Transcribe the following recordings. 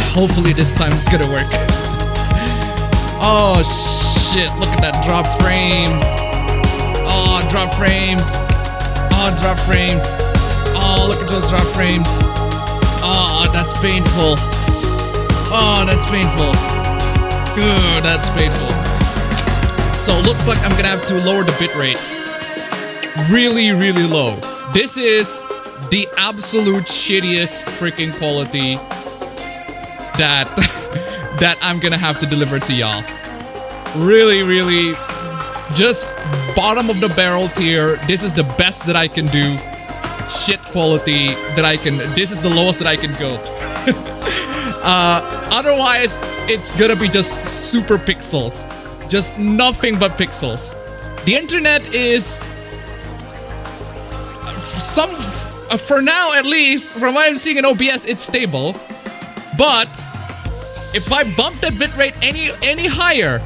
Hopefully this time it's gonna work. Oh shit, look at that drop frames. Oh, drop frames. Oh, drop frames. Oh, look at those drop frames. Oh, that's painful. Oh, that's painful. Ugh, that's painful. So looks like I'm gonna have to lower the bitrate. Really, really low. This is the absolute shittiest freaking quality that that I'm gonna have to deliver to y'all. Really, really, just bottom of the barrel tier. This is the best that I can do. Shit quality that I can. This is the lowest that I can go. Otherwise, it's gonna be just super pixels. Just nothing but pixels. The internet is for now at least, from what I'm seeing in OBS, it's stable. But if I bump that bitrate any higher,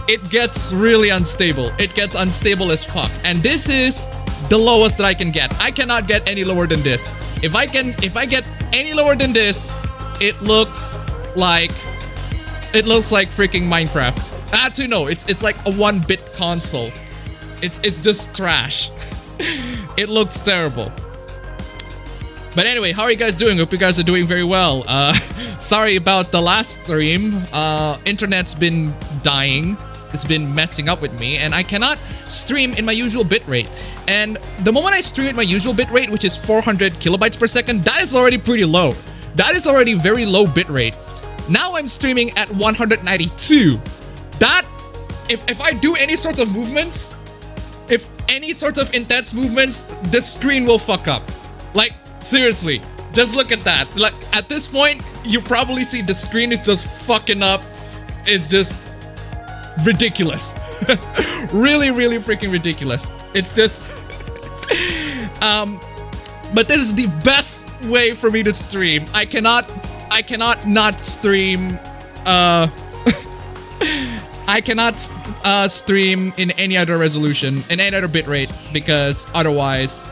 it gets really unstable. It gets unstable as fuck. And this is the lowest that I can get. I cannot get any lower than this. If I get any lower than this, it looks like freaking Minecraft. Actually, no, it's like a 1-bit console. It's just trash. It looks terrible. But anyway, how are you guys doing? Hope you guys are doing very well. Sorry about the last stream. Internet's been dying. It's been messing up with me, and I cannot stream in my usual bitrate. And the moment I stream at my usual bitrate, which is 400 kilobytes per second, that is already pretty low. That is already very low bitrate. Now I'm streaming at 192. That, if I do any sort of movements, if any sort of intense movements, the screen will fuck up. Like, seriously, just look at that. Like, at this point, you probably see the screen is just fucking up. It's just ridiculous. Really, really freaking ridiculous. It's just but this is the best way for me to stream. I cannot not stream I cannot stream in any other resolution, in any other bitrate, because otherwise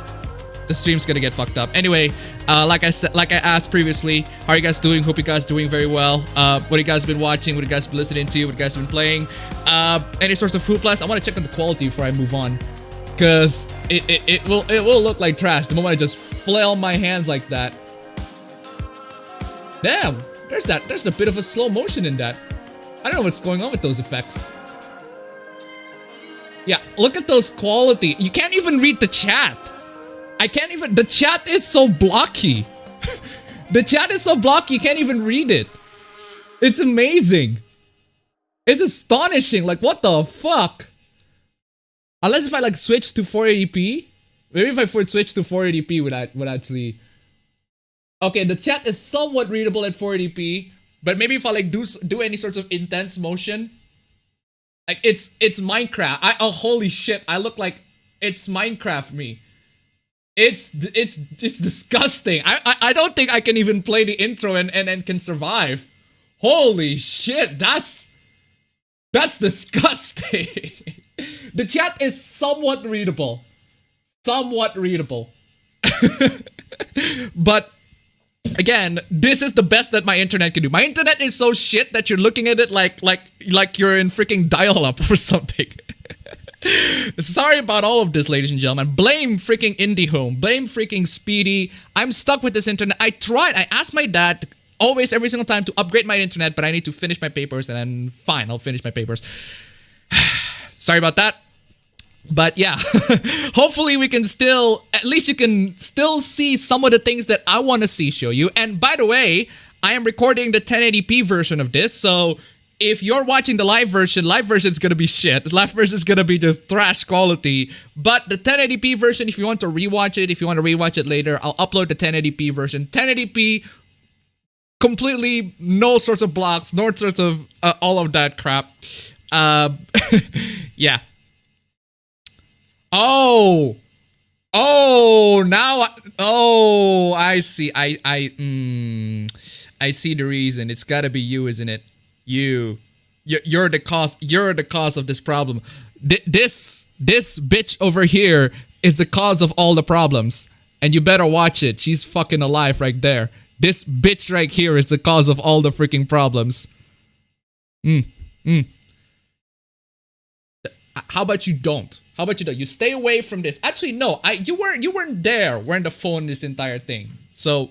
the stream's gonna get fucked up. Anyway, like I asked previously, how are you guys doing? Hope you guys doing very well. What you guys been watching? What you guys been listening to? What you guys been playing? Any sorts of food plus? I want to check on the quality before I move on, because it will look like trash the moment I just flail my hands like that. Damn, there's a bit of a slow motion in that. I don't know what's going on with those effects. Yeah, look at those quality. You can't even read the chat. The chat is so blocky. The chat is so blocky, you can't even read it. It's amazing. It's astonishing. Like, what the fuck? Unless if I like switch to 480p. Maybe if I switch to 480p would actually... Okay, the chat is somewhat readable at 480p. But maybe if I like do any sorts of intense motion. Like, it's Minecraft. Oh, holy shit. I look like it's Minecraft me. It's disgusting. I don't think I can even play the intro and can survive. Holy shit, that's disgusting. The chat is somewhat readable. Somewhat readable. But again, this is the best that my internet can do. My internet is so shit that you're looking at it like you're in freaking dial-up or something. Sorry about all of this, ladies and gentlemen. Blame freaking IndieHome. Blame freaking Speedy. I'm stuck with this internet. I tried. I asked my dad always, every single time, to upgrade my internet, but I need to finish my papers, and then fine, I'll finish my papers. Sorry about that. But yeah, hopefully we can still, at least you can still see some of the things that I want to show you. And by the way, I am recording the 1080p version of this, so if you're watching the live version is gonna be shit. Live version is gonna be just trash quality. But the 1080p version, if you want to rewatch it later, I'll upload the 1080p version. 1080p, completely no sorts of blocks, no sorts of all of that crap. Yeah. Oh, now, I see. I see the reason. It's gotta be you, isn't it? You're the cause. You're the cause of this problem. This bitch over here is the cause of all the problems, and you better watch it. She's fucking alive right there. This bitch right here is the cause of all the freaking problems. How about you don't? How about you don't? You stay away from this. Actually, no. You weren't there when the phone this entire thing. So,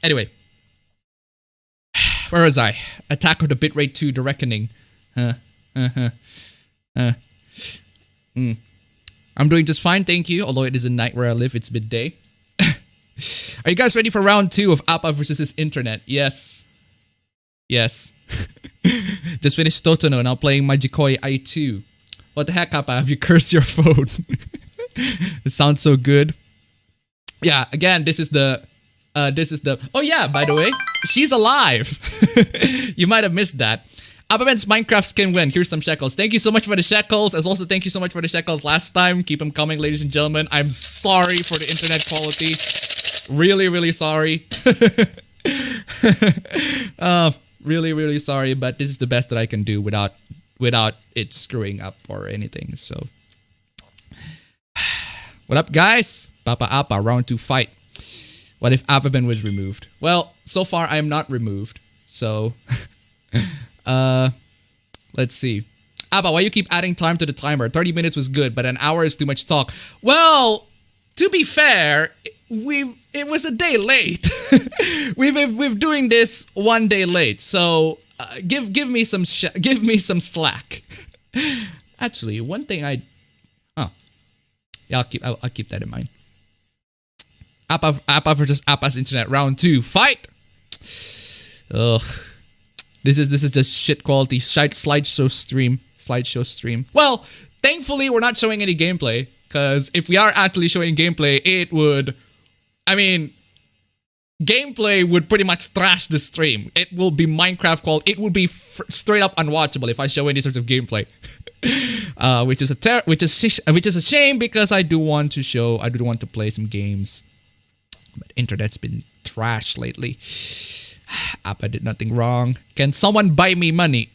anyway. Where was I? Attack of the Bitrate 2, The Reckoning. I'm doing just fine, thank you. Although it is a night where I live, it's midday. Are you guys ready for round 2 of Appa versus his internet? Yes. Yes. Just finished Totono, now playing Majikoi I2. What the heck, Appa? Have you cursed your phone? It sounds so good. Yeah, again, this is the... Oh yeah, by the way, she's alive. You might have missed that. Appabend's Minecraft skin win. Here's some shekels. Thank you so much for the shekels. As also, thank you so much for the shekels last time. Keep them coming, ladies and gentlemen. I'm sorry for the internet quality. Really, really sorry. Really, really sorry, but this is the best that I can do without it screwing up or anything. So, what up, guys? Papa Appa, round 2 fight. What if Appabend was removed? Well, so far I am not removed. So, let's see. Appa, why you keep adding time to the timer? 30 minutes was good, but an hour is too much talk. Well, to be fair, it was a day late. we've doing this 1 day late. So, give me some slack. Actually, one thing yeah, I'll keep that in mind. Appa versus Appa's internet round 2 fight. Ugh, this is just shit quality slideshow stream. Well, thankfully we're not showing any gameplay, because if we are actually showing gameplay, it would, I mean, gameplay would pretty much trash the stream. It will be Minecraft quality. It would be straight up unwatchable if I show any sort of gameplay. Which is a shame, because I do want to play some games. But internet's been trash lately. Appa did nothing wrong. Can someone buy me money?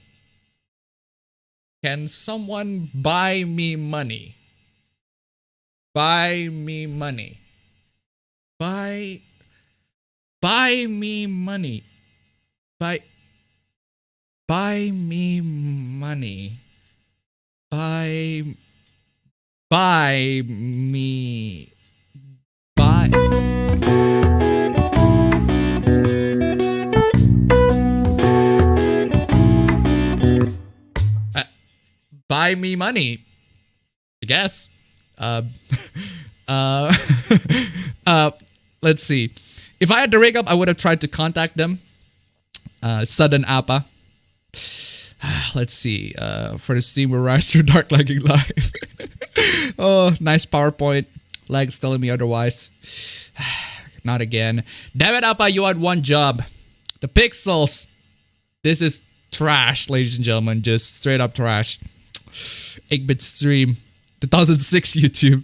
Can someone buy me money? Buy me money. Buy me money. Buy me money. Buy me. Buy me money, I guess. Let's see. If I had the rig up, I would have tried to contact them. Sudden Appa. Let's see. For the stream where Razer Dark lagging live. Oh, nice PowerPoint. Lag's telling me otherwise. Not again. Damn it, Appa, you had one job. The pixels. This is trash, ladies and gentlemen. Just straight up trash. 8-bit stream. 2006 YouTube.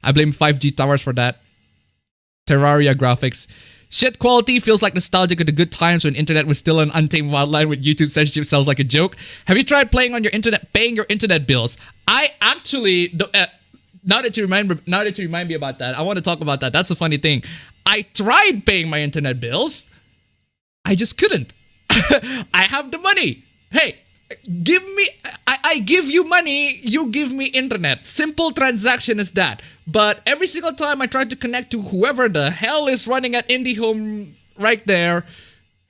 I blame 5G towers for that. Terraria graphics. Shit quality feels like nostalgic of the good times when internet was still an untamed wildland with YouTube censorship sounds like a joke. Have you tried paying your internet bills? I actually, now that you remind me about that, I want to talk about that. That's a funny thing. I tried paying my internet bills. I just couldn't. I have the money. Hey, I give you money, you give me internet. Simple transaction is that. But every single time I try to connect to whoever the hell is running at IndieHome right there,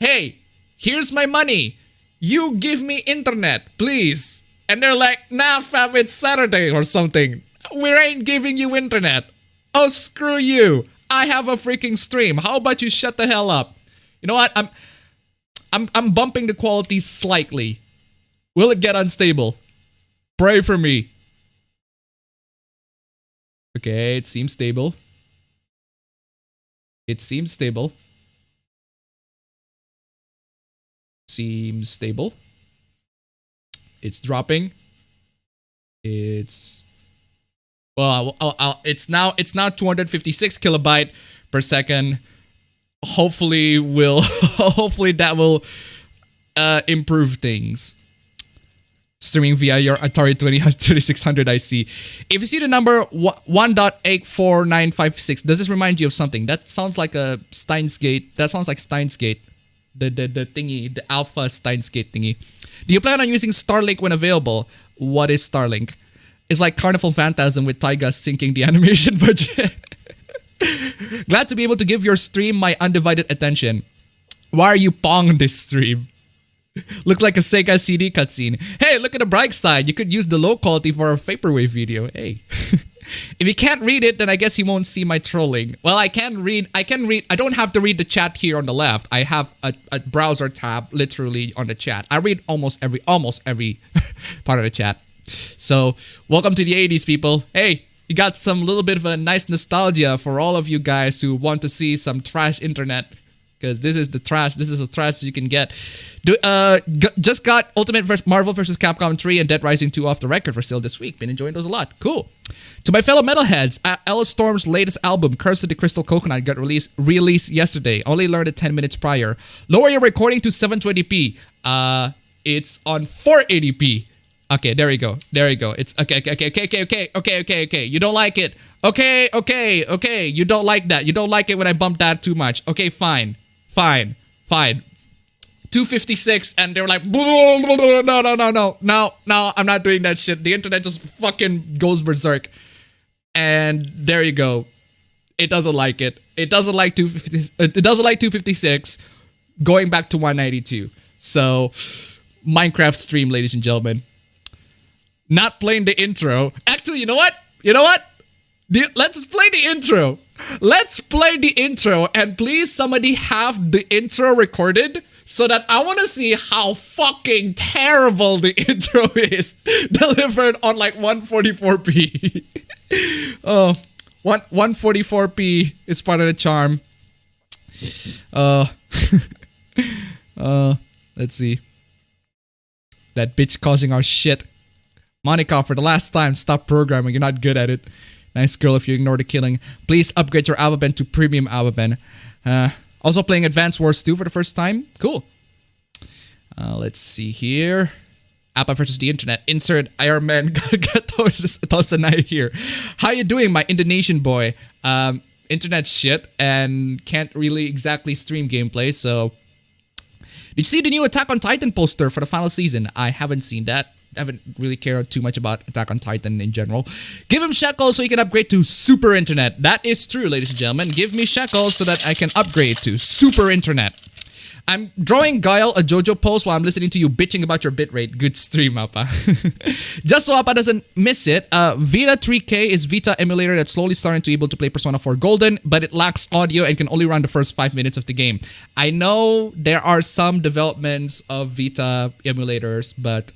hey, here's my money. You give me internet, please. And they're like, nah, fam, it's Saturday or something. We ain't giving you internet. Oh, screw you. I have a freaking stream. How about you shut the hell up? You know what? I'm bumping the quality slightly. Will it get unstable? Pray for me. Okay, it seems stable. Seems stable. It's dropping. It's well, it's now 256 kilobyte per second. Hopefully that will improve things. streaming via your Atari 2600 IC. If you see the number 1.84956, does this remind you of something? That sounds like a Steins Gate. That sounds like Steins Gate. The thingy, the alpha Steins Gate thingy. Do you plan on using Starlink when available? What is Starlink? It's like Carnival Phantasm with Taiga sinking the animation budget. Glad to be able to give your stream my undivided attention. Why are you pong this stream? Looks like a Sega CD cutscene. Hey, look at the bright side. You could use the low quality for a vaporwave video. Hey. If you can't read it, then I guess you won't see my trolling. Well, I can read. I don't have to read the chat here on the left. I have a browser tab literally on the chat. I read almost every part of the chat. So, welcome to the 80s, people. Hey, you got some little bit of a nice nostalgia for all of you guys who want to see some trash internet. Because this is the trash. This is the trash you can get. Just got Ultimate Marvel vs. Capcom 3 and Dead Rising 2 off the record for sale this week. Been enjoying those a lot. Cool. To my fellow metalheads, Ella Storm's latest album, Curse of the Crystal Coconut, got released yesterday. Only learned it 10 minutes prior. Lower your recording to 720p. It's on 480p. Okay, there we go. There we go. It's okay. You don't like it. Okay. You don't like that. You don't like it when I bump that too much. Okay, fine. 256, and they're like, no, I'm not doing that shit. The internet just fucking goes berserk. And there you go. It doesn't like it. It doesn't like 250. It doesn't like 256. Going back to 192. So, Minecraft stream, ladies and gentlemen. Not playing the intro. Actually, you know what? Let's play the intro. Let's play the intro, and please somebody have the intro recorded so that I want to see how fucking terrible the intro is delivered on like 144p. Oh, 144p is part of the charm. Let's see. That bitch causing our shit. Monica, for the last time, stop programming. You're not good at it. Nice girl if you ignore the killing. Please upgrade your appabend to premium appabend. Also playing Advance Wars 2 for the first time. Cool. Let's see here. Appa versus the internet. Insert Iron Man Tosanai here. How you doing, my Indonesian boy? Internet shit and can't really exactly stream gameplay, so... Did you see the new Attack on Titan poster for the final season? I haven't seen that. I haven't really cared too much about Attack on Titan in general. Give him shekels so he can upgrade to super internet. That is true, ladies and gentlemen. Give me shekels so that I can upgrade to super internet. I'm drawing Guile a JoJo pose while I'm listening to you bitching about your bitrate. Good stream, Appa. Just so Appa doesn't miss it, Vita 3K is Vita emulator that's slowly starting to be able to play Persona 4 Golden, but it lacks audio and can only run the first 5 minutes of the game. I know there are some developments of Vita emulators, but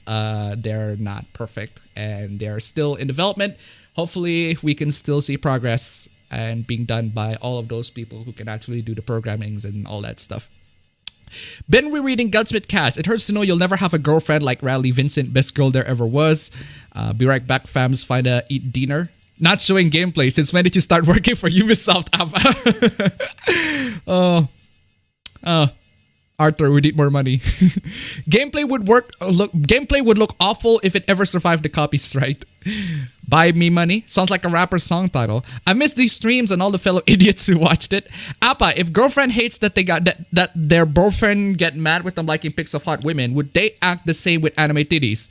they're not perfect and they're still in development. Hopefully, we can still see progress and being done by all of those people who can actually do the programmings and all that stuff. Been rereading Gunsmith Cats. It hurts to know you'll never have a girlfriend like Riley Vincent, best girl there ever was. Be right back, fams. Find a eat dinner. Not showing gameplay. Since when did you start working for Ubisoft? Arthur, we need more money. Gameplay would look awful if it ever survived the copy strike. Buy me money. Sounds like a rapper's song title. I miss these streams and all the fellow idiots who watched it. Appa, if girlfriend hates that that their boyfriend get mad with them liking pics of hot women, would they act the same with anime titties?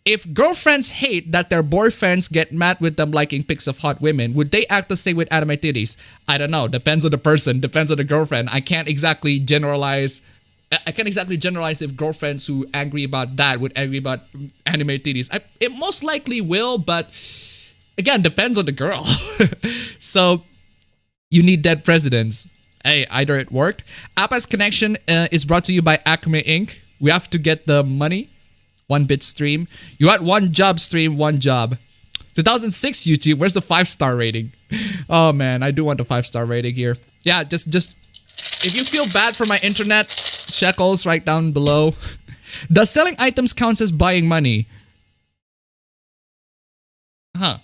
If girlfriends hate that their boyfriends get mad with them liking pics of hot women, would they act the same with anime titties? I don't know. Depends on the person. Depends on the girlfriend. I can't exactly generalize if girlfriends who angry about that would angry about anime titties. It most likely will, but again, depends on the girl. So, you need dead presidents. Hey, either it worked. Appa's connection is brought to you by Acme Inc. We have to get the money. 1-bit stream. You had one job stream, one job. 2006 YouTube, where's the 5-star rating? Oh man, I do want the 5-star rating here. Yeah, just if you feel bad for my internet, shekels right down below. Does selling items count as buying money? Huh.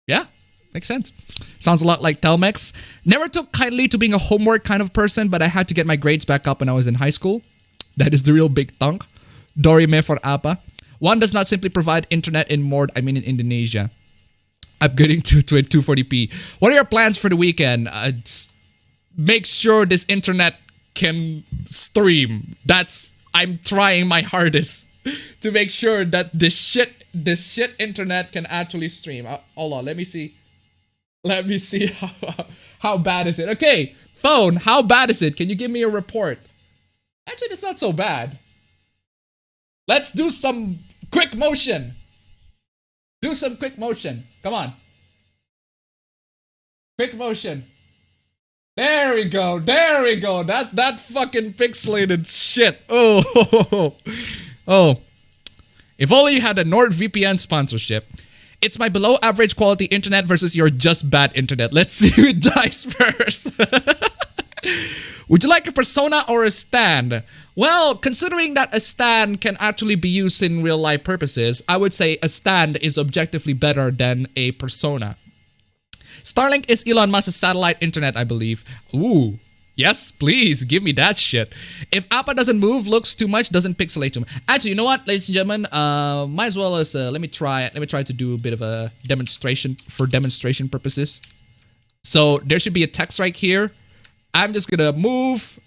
Yeah, makes sense. Sounds a lot like Telmex. Never took kindly to being a homework kind of person, but I had to get my grades back up when I was in high school. That is the real big thunk. Dorime for Apa. One does not simply provide internet in Mord, I mean in Indonesia. Upgrading to 240p. What are your plans for the weekend? Make sure this internet can stream. I'm trying my hardest to make sure that this shit internet can actually stream. Hold on, let me see. Let me see how bad is it. Okay, phone, how bad is it? Can you give me a report? Actually, it's not so bad. Let's do some quick motion. Do some quick motion. Come on. Quick motion. There we go. There we go. That fucking pixelated shit. Oh. Oh. If only you had a NordVPN sponsorship. It's my below average quality internet versus your just bad internet. Let's see who dies first. Would you like a persona or a stand? Well, considering that a stand can actually be used in real life purposes, I would say a stand is objectively better than a persona. Starlink is Elon Musk's satellite internet, I believe. Ooh. Yes, please, give me that shit. If Appa doesn't move, looks too much, doesn't pixelate too much. Actually, you know what, ladies and gentlemen? Might as well as let me try to do a bit of a demonstration for demonstration purposes. So there should be a text right here. I'm just gonna move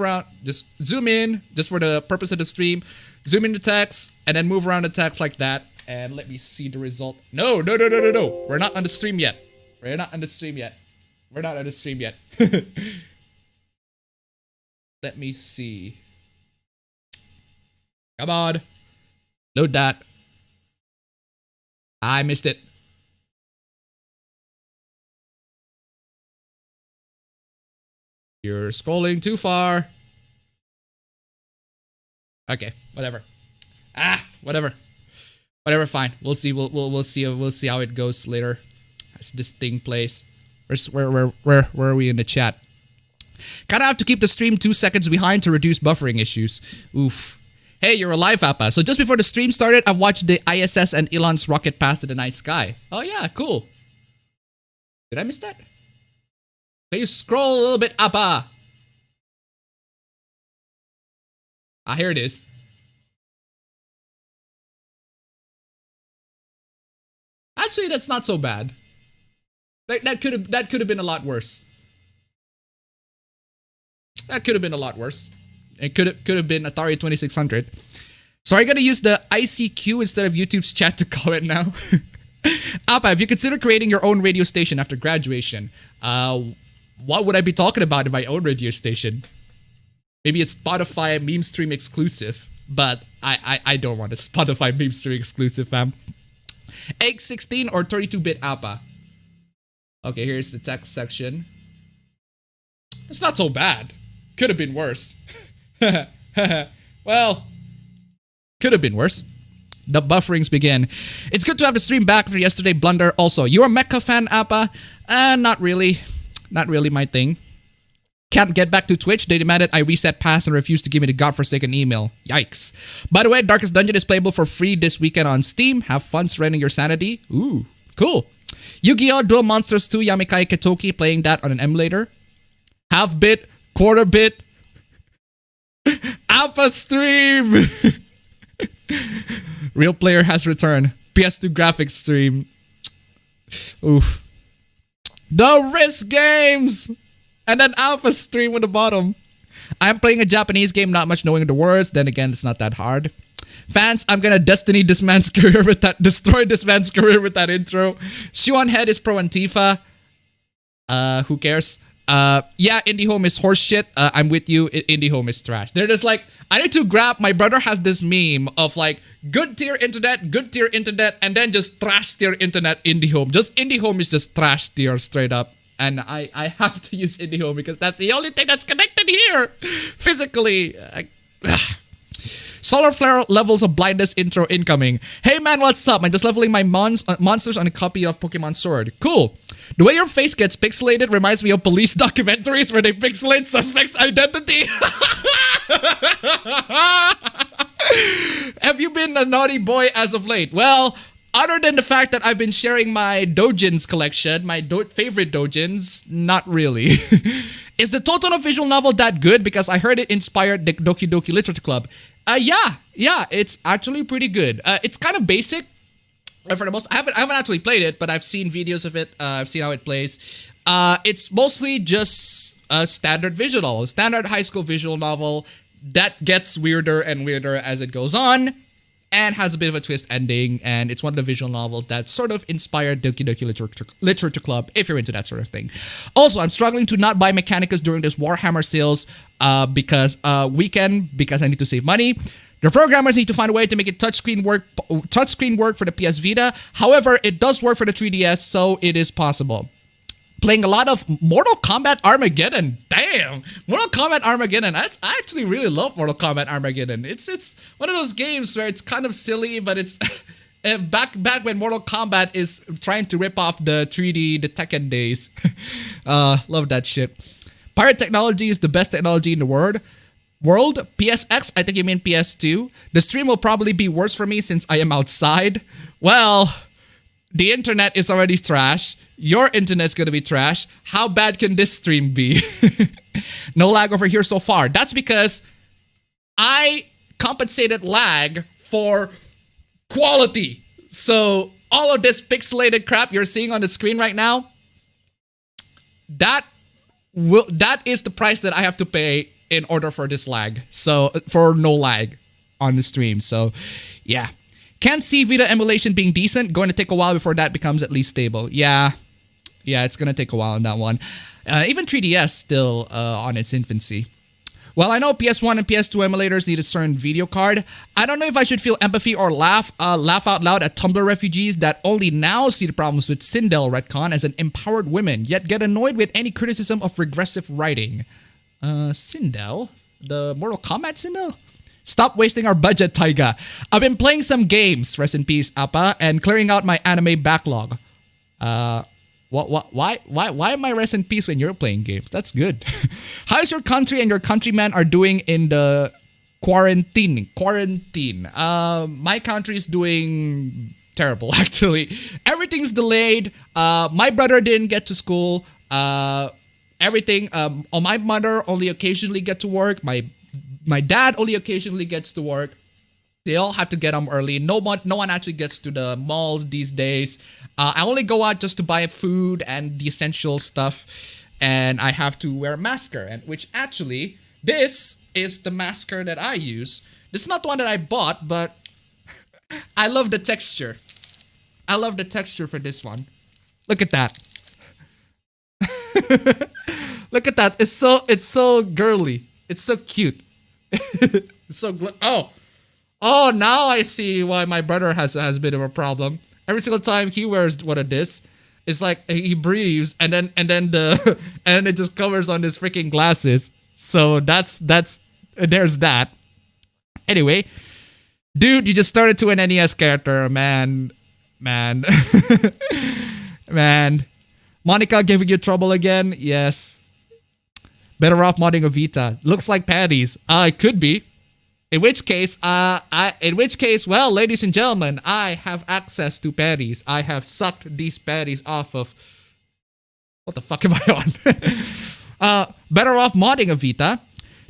around, just zoom in, just for the purpose of the stream. Zoom in the text, and then move around the text like that. And let me see the result. No. We're not on the stream yet. We're not on the stream yet. Let me see. Come on. Load that. I missed it. You're scrolling too far. Okay, whatever. Whatever, fine. We'll see. We'll see how it goes later as this thing plays. Where are we in the chat? Kinda have to keep the stream 2 seconds behind to reduce buffering issues. Oof. Hey, you're alive, Appa. So just before the stream started, I watched the ISS and Elon's rocket pass to the night sky. Oh yeah, cool. Did I miss that? Can you scroll a little bit, Appa? Here it is. Actually, that's not so bad. That could have been a lot worse. That could have been a lot worse. It could have been Atari 2600. So I gotta use the ICQ instead of YouTube's chat to comment now. Appa, have you considered creating your own radio station after graduation? What would I be talking about in my own radio station? Maybe a Spotify Memestream exclusive. But I don't want a Spotify Memestream exclusive, fam. Egg 16 or 32-bit Appa? Okay, here's the text section. It's not so bad. Could have been worse. Well, could have been worse. The bufferings begin. It's good to have the stream back for yesterday blunder. Also, you're a Mecha fan, Appa? Not really. Not really my thing. Can't get back to Twitch. They demanded I reset pass and refused to give me the godforsaken email. Yikes. By the way, Darkest Dungeon is playable for free this weekend on Steam. Have fun surrendering your sanity. Ooh, cool. Yu-Gi-Oh! Duel Monsters 2 Yamikai Ketoki, playing that on an emulator. Half bit, quarter bit. Alpha stream. Real player has returned. PS2 graphics stream. Oof. The Risk Games. And then Alpha stream on the bottom. I'm playing a Japanese game, not much knowing the words. Then again, it's not that hard. Fans, I'm gonna destroy this man's career with that intro. Shuan Head is pro Antifa. Who cares? Yeah, Indie Home is horseshit. I'm with you. Indie Home is trash. They're just like, I need to grab, my brother has this meme of like, good tier internet, and then just trash tier internet, Indie Home. Just Indie Home is just trash tier straight up. And I have to use Indie Home because that's the only thing that's connected here. Physically. Solar flare levels of blindness intro incoming. Hey man, what's up? I'm just leveling my monsters on a copy of Pokemon Sword. Cool. The way your face gets pixelated reminds me of police documentaries where they pixelate suspect's identity. Have you been a naughty boy as of late? Well, other than the fact that I've been sharing my doujins collection, my favorite doujins, not really. Is the Totono visual novel that good? Because I heard it inspired the Doki Doki Literature Club. Yeah, it's actually pretty good. It's kind of basic. For the most, I haven't actually played it, but I've seen videos of it. I've seen how it plays. It's mostly just a standard visual novel, standard high school visual novel that gets weirder and weirder as it goes on, and has a bit of a twist ending. And it's one of the visual novels that sort of inspired Doki Doki Literature Club, if you're into that sort of thing. Also, I'm struggling to not buy Mechanicus during this Warhammer sales because I need to save money. The programmers need to find a way to make it touchscreen work for the PS Vita. However, it does work for the 3DS, so it is possible. Playing a lot of Mortal Kombat Armageddon. Damn, Mortal Kombat Armageddon. I actually really love Mortal Kombat Armageddon. It's one of those games where it's kind of silly, but it's back when Mortal Kombat is trying to rip off the 3D, the Tekken days. Love that shit. Pirate technology is the best technology in the world. PSX, I think you mean PS2. The stream will probably be worse for me since I am outside. Well, the internet is already trash. Your internet's gonna be trash. How bad can this stream be? No lag over here so far. That's because I compensated lag for quality. So all of this pixelated crap you're seeing on the screen right now, that is the price that I have to pay in order for this lag. So for no lag on the stream. So yeah. Can't see Vita emulation being decent. Going to take a while before that becomes at least stable. Yeah, it's going to take a while on that one. Even 3DS still on its infancy. Well, I know PS1 and PS2 emulators need a certain video card. I don't know if I should feel empathy or laugh out loud at Tumblr refugees that only now see the problems with Sindel retcon as an empowered woman, yet get annoyed with any criticism of regressive writing. Sindel? The Mortal Kombat Sindel? Stop wasting our budget, Taiga. I've been playing some games, rest in peace, Appa, and clearing out my anime backlog. Why am I rest in peace when you're playing games? That's good. How's your country and your countrymen are doing in the quarantine? My country is doing terrible, actually. Everything's delayed. My brother didn't get to school. Everything. My mother only occasionally get to work. My dad only occasionally gets to work. They all have to get home early. No one actually gets to the malls these days. I only go out just to buy food and the essential stuff. And I have to wear a masker. And which actually, this is the masker that I use. This is not the one that I bought, but I love the texture. I love the texture for this one. Look at that. Look at that. It's so girly. It's so cute. Oh, now I see why my brother has a bit of a problem. Every single time he wears one of this, it's like he breathes and then it just covers on his freaking glasses. So there's that. Anyway, dude, you just started to an NES character, man. Monica giving you trouble again? Yes. Better off modding a Vita. Looks like patties. It could be. In which case, well, ladies and gentlemen, I have access to patties. I have sucked these patties off of... What the fuck am I on? Better off modding a Vita.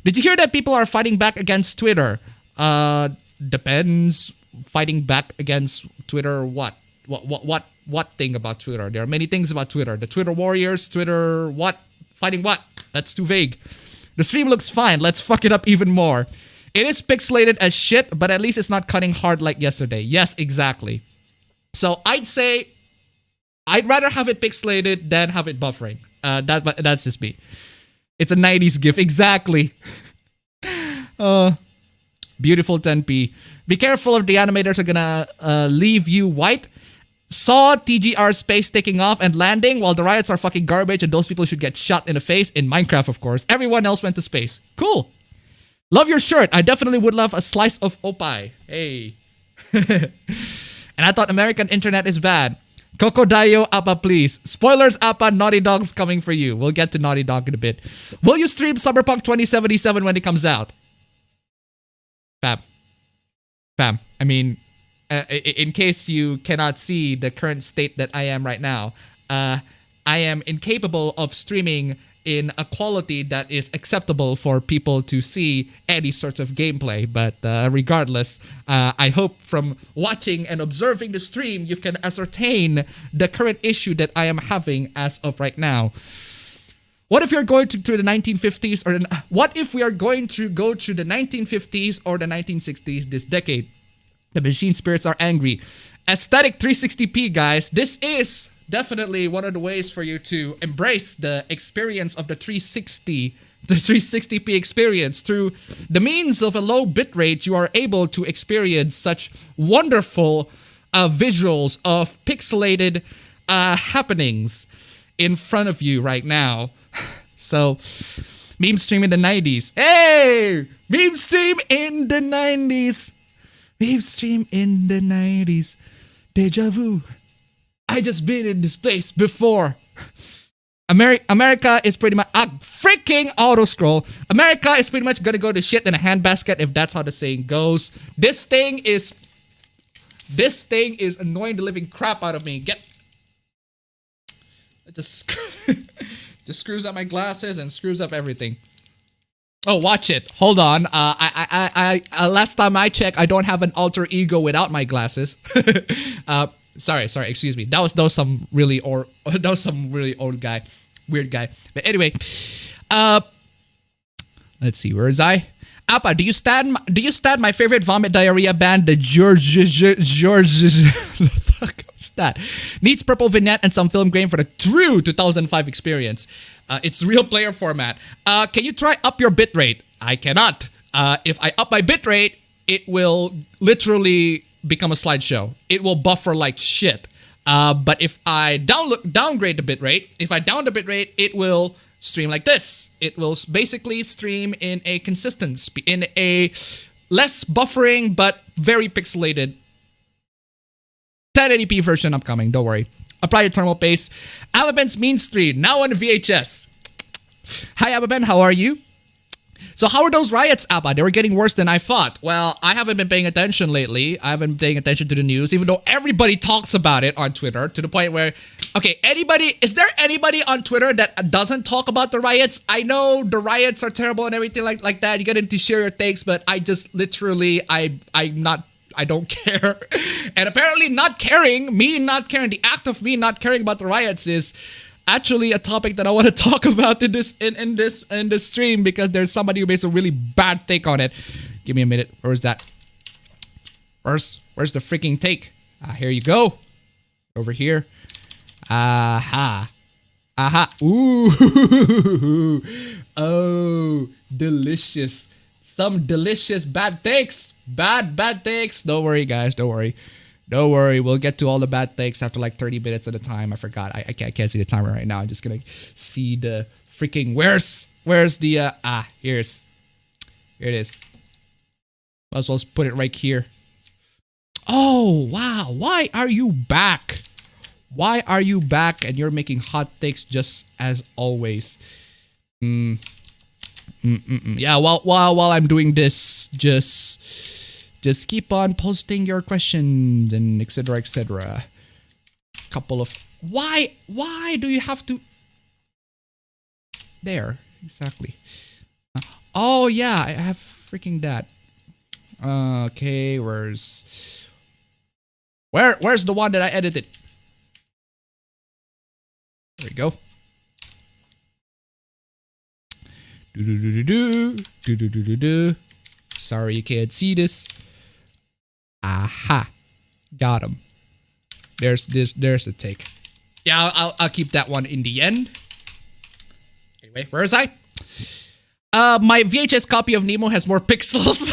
Did you hear that people are fighting back against Twitter? Depends. Fighting back against Twitter what? What thing about Twitter? There are many things about Twitter. The Twitter warriors, Twitter what? Fighting what? That's too vague. The stream looks fine. Let's fuck it up even more. It is pixelated as shit, but at least it's not cutting hard like yesterday. Yes, exactly. So I'd say I'd rather have it pixelated than have it buffering. That's just me. It's a 90s gif. Exactly. Beautiful 10p. Be careful if the animators are gonna leave you white. Saw TGR space taking off and landing while the riots are fucking garbage and those people should get shot in the face. In Minecraft, of course. Everyone else went to space. Cool. Love your shirt. I definitely would love a slice of opie. Hey. And I thought American internet is bad. Kokodayo, Appa, please. Spoilers, Appa, Naughty Dog's coming for you. We'll get to Naughty Dog in a bit. Will you stream Cyberpunk 2077 when it comes out? Fam. I mean... in case you cannot see the current state that I am right now, I am incapable of streaming in a quality that is acceptable for people to see any sort of gameplay. But regardless, I hope from watching and observing the stream, you can ascertain the current issue that I am having as of right now. What if you're going to the 1950s, or what if we are going to go to the 1950s or the 1960s this decade? The machine spirits are angry. Aesthetic 360p, guys. This is definitely one of the ways for you to embrace the experience of the 360p experience. Through the means of a low bitrate, you are able to experience such wonderful visuals of pixelated happenings in front of you right now. So, Memestream in the 90s. Hey! Memestream in the 90s. Memestream in the 90s. Deja vu. I just been in this place before. America is pretty much a freaking auto scroll. America is pretty much gonna go to shit in a handbasket, if that's how the saying goes. This thing is annoying the living crap out of me. Just screws up my glasses and screws up everything. Oh, watch it. Hold on. Last time I checked, I don't have an alter ego without my glasses. Sorry. Excuse me. That was some really old guy, weird guy. But anyway, let's see. Where is I? Appa, do you stand my favorite vomit diarrhea band, the George? The fuck was that? Needs purple vignette and some film grain for the true 2005 experience. It's real player format. Can you try up your bitrate? I cannot. If I up my bitrate, it will literally become a slideshow. It will buffer like shit. But if I downgrade the bitrate, it will stream like this. It will basically stream in a consistent in a less buffering but very pixelated 1080p version upcoming. Don't worry. Apply your thermal paste. Appabend's mean stream now on VHS. Hi Appabend, how are you? So how are those riots, Appa? They were getting worse than I thought. Well, I haven't been paying attention lately. I haven't been paying attention to the news, even though everybody talks about it on Twitter, to the point where, okay, is there anybody on Twitter that doesn't talk about the riots? I know the riots are terrible and everything like that. You get into share your takes, but I just literally, I don't care. And apparently not caring, the act of me not caring about the riots is actually a topic that I want to talk about in this stream, because there's somebody who makes a really bad take on it. Give me a minute. Where is that? Where's the freaking take? Here you go. Over here. Aha. Ooh. Oh, delicious. Some delicious bad takes. Bad takes. Don't worry, guys. Don't worry. We'll get to all the bad takes after like 30 minutes at a time. I forgot. I can't see the timer right now. I'm just gonna see the freaking where's the here it is. Might as well put it right here. Oh wow! Why are you back? And you're making hot takes just as always. Yeah. While I'm doing this, just keep on posting your questions and etc. Couple of why do you have to there exactly? Oh yeah, I have freaking that. Okay, where's the one that I edited? There we go. Do. Sorry you can't see this. Aha, got him. There's a take. Yeah, I'll keep that one in the end. Anyway, where is I? My VHS copy of Nemo has more pixels.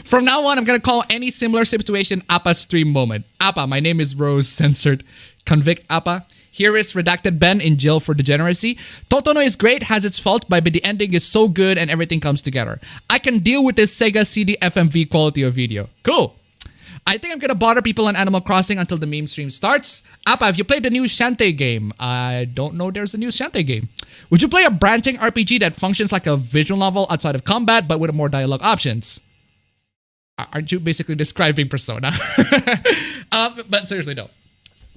From now on, I'm gonna call any similar situation Appa stream moment. Appa, my name is Rose, censored. Convict Appa. Here is redacted Ben in jail for degeneracy. Totono is great, has its fault, but the ending is so good and everything comes together. I can deal with this Sega CD FMV quality of video. Cool. I think I'm gonna bother people on Animal Crossing until the meme stream starts. Appa, have you played the new Shantae game? I don't know there's a new Shantae game. Would you play a branching RPG that functions like a visual novel outside of combat, but with more dialogue options? Aren't you basically describing Persona? But seriously, no.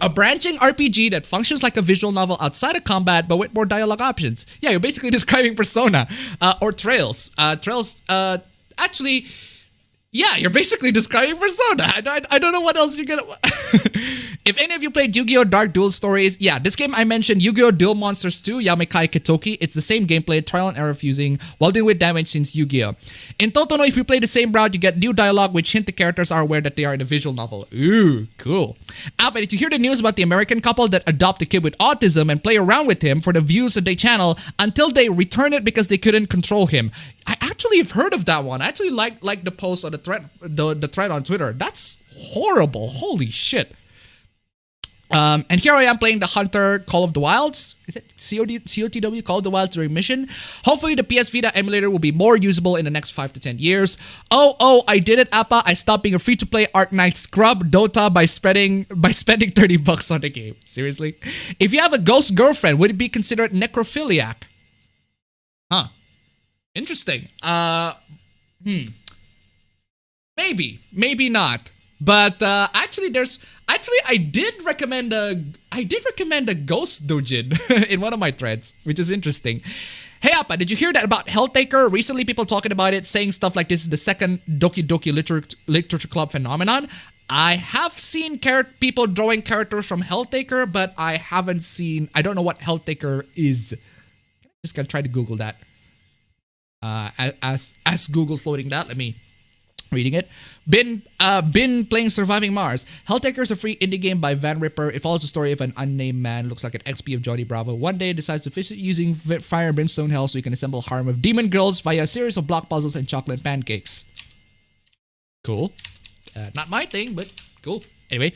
A branching RPG that functions like a visual novel outside of combat, but with more dialogue options. Yeah, you're basically describing Persona or Trails. Actually, yeah, you're basically describing Persona. I don't know what else you're gonna... If any of you played Yu-Gi-Oh! Dark Duel Stories, yeah, this game I mentioned, Yu-Gi-Oh! Duel Monsters 2, Yamekai Kitoki, it's the same gameplay, trial and error fusing, while dealing with damage since Yu-Gi-Oh! In Totono, if you play the same route, you get new dialogue which hint the characters are aware that they are in a visual novel. Ooh, cool. But did you hear the news about the American couple that adopt a kid with autism and play around with him for the views of their channel until they return it because they couldn't control him? I actually have heard of that one. I actually like the post on the thread on Twitter. That's horrible. Holy shit. And here I am playing the Hunter Call of the Wilds. Is it COTW Call of the Wilds during mission? Hopefully the PS Vita emulator will be more usable in the next 5 to 10 years. Oh, I did it, Appa. I stopped being a free-to-play Arc Knight scrub Dota by spending $30 on the game. Seriously? If you have a ghost girlfriend, would it be considered necrophiliac? Huh. Interesting. Maybe not. But actually, I did recommend a ghost doujin in one of my threads, which is interesting. Hey Appa, did you hear that about Helltaker? Recently, people talking about it, saying stuff like this is the second Doki Doki Literature Club phenomenon. I have seen people drawing characters from Helltaker, but I don't know what Helltaker is. Just gonna try to Google that. As Google's loading that, let me reading it. Been playing Surviving Mars. Helltaker is a free indie game by Van Ripper. It follows the story of an unnamed man, looks like an XP of Johnny Bravo. One day decides to visit using fire and brimstone hell so he can assemble a harem of demon girls via a series of block puzzles and chocolate pancakes. Cool. Not my thing, but cool. Anyway,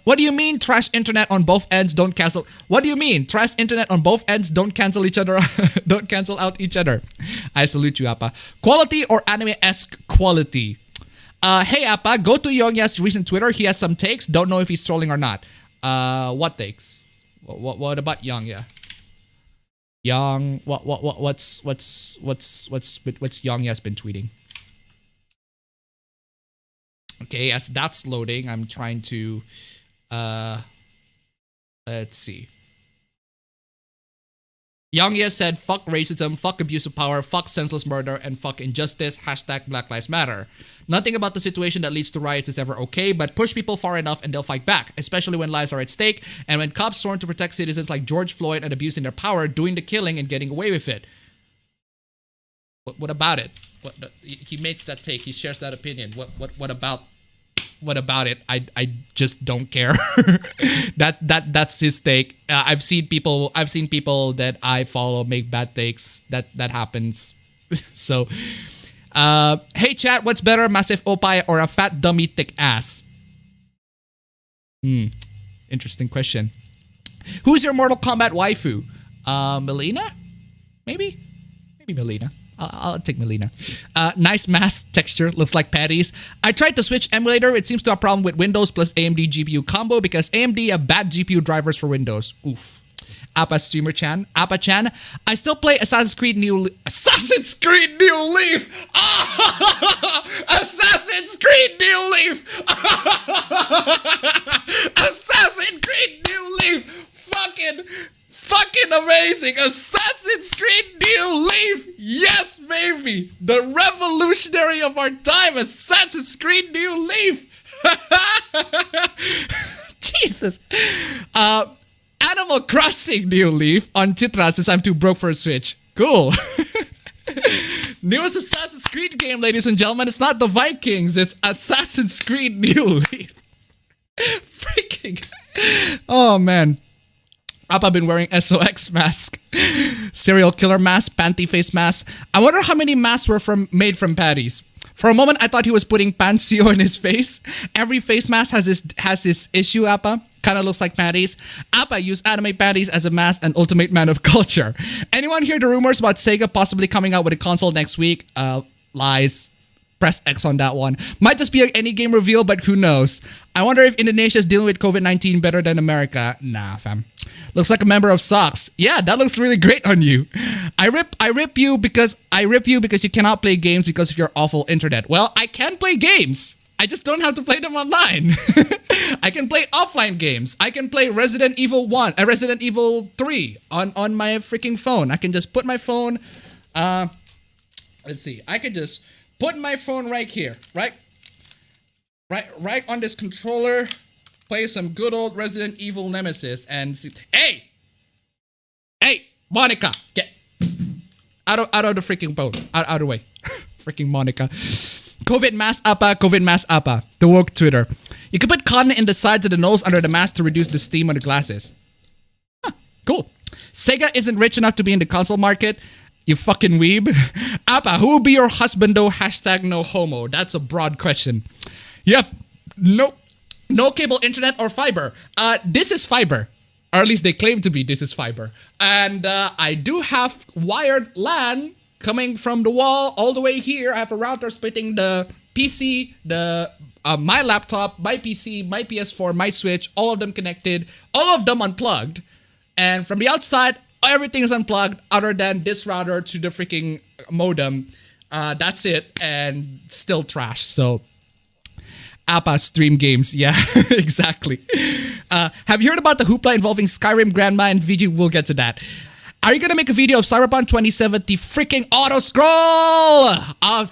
what do you mean trash internet on both ends don't cancel? What do you mean trash internet on both ends don't cancel each other? Don't cancel out each other. I salute you, Appa. Quality or anime-esque quality? Hey, Appa, go to Yongya's recent Twitter. He has some takes. Don't know if he's trolling or not. What takes? What about Yongya? What's Yongya's been tweeting? Okay, as that's loading, I'm trying to, let's see. Yongya said, fuck racism, fuck abuse of power, fuck senseless murder, and fuck injustice, hashtag Black Lives Matter. Nothing about the situation that leads to riots is ever okay, but push people far enough and they'll fight back, especially when lives are at stake, and when cops sworn to protect citizens like George Floyd and abusing their power, doing the killing and getting away with it. What about it? He makes that take, he shares that opinion. What about it? I just don't care. That's his take. I've seen people that I follow make bad takes. That happens. So, hey chat, what's better, massive opie or a fat dummy thick ass? Interesting question. Who's your Mortal Kombat waifu? Melina? Maybe Melina. I'll take Melina. Nice mask texture, looks like patties. I tried to switch emulator. It seems to have a problem with Windows plus AMD GPU combo because AMD have bad GPU drivers for Windows. Oof. Appa Streamer Chan. Appa Chan. I still play Assassin's Creed New Leaf. Assassin's Creed New Leaf! Assassin's Creed New Leaf! Assassin's Creed New Leaf! Fucking amazing! Assassin's Creed New Leaf! Yes, baby! The revolutionary of our time, Assassin's Creed New Leaf! Jesus. Animal Crossing New Leaf on Chitra since I'm too broke for a Switch. Cool. Newest Assassin's Creed game, ladies and gentlemen. It's not the Vikings, it's Assassin's Creed New Leaf. Freaking. Oh, man. Appa been wearing SOX mask, serial killer mask, panty face mask. I wonder how many masks were made from patties. For a moment, I thought he was putting Pancio in his face. Every face mask has this issue, Appa. Kind of looks like patties. Appa used anime patties as a mask and ultimate man of culture. Anyone hear the rumors about Sega possibly coming out with a console next week? Lies. Press X on that one. Might just be any game reveal, but who knows? I wonder if Indonesia's dealing with COVID-19 better than America. Nah, fam. Looks like a member of Socks. Yeah, that looks really great on you. I rip you because you cannot play games because of your awful internet. Well, I can play games. I just don't have to play them online. I can play offline games. I can play Resident Evil 1, Resident Evil 3 on my freaking phone. I can just put my phone, let's see. I can just put my phone right here, right on this controller, play some good old Resident Evil Nemesis and see. Hey, Monica, get out of the freaking phone, out of the way. Freaking Monica. COVID mask appa. The woke Twitter. You can put cotton in the sides of the nose under the mask to reduce the steam on the glasses. Huh, cool. Sega isn't rich enough to be in the console market. You fucking weeb. Appa, who will be your husband though? Hashtag no homo. That's a broad question. You have no cable internet or fiber. This is fiber. Or at least they claim to be this is fiber. And I do have wired LAN coming from the wall all the way here. I have a router splitting the PC, my laptop, my PC, my PS4, my Switch, all of them connected, all of them unplugged. And from the outside, everything is unplugged other than this router to the freaking modem. That's it, and still trash. So, Appa stream games, yeah, exactly. Have you heard about the hoopla involving Skyrim Grandma and VG? We'll get to that. Are you gonna make a video of Cyberpunk 2070 freaking auto scroll? Are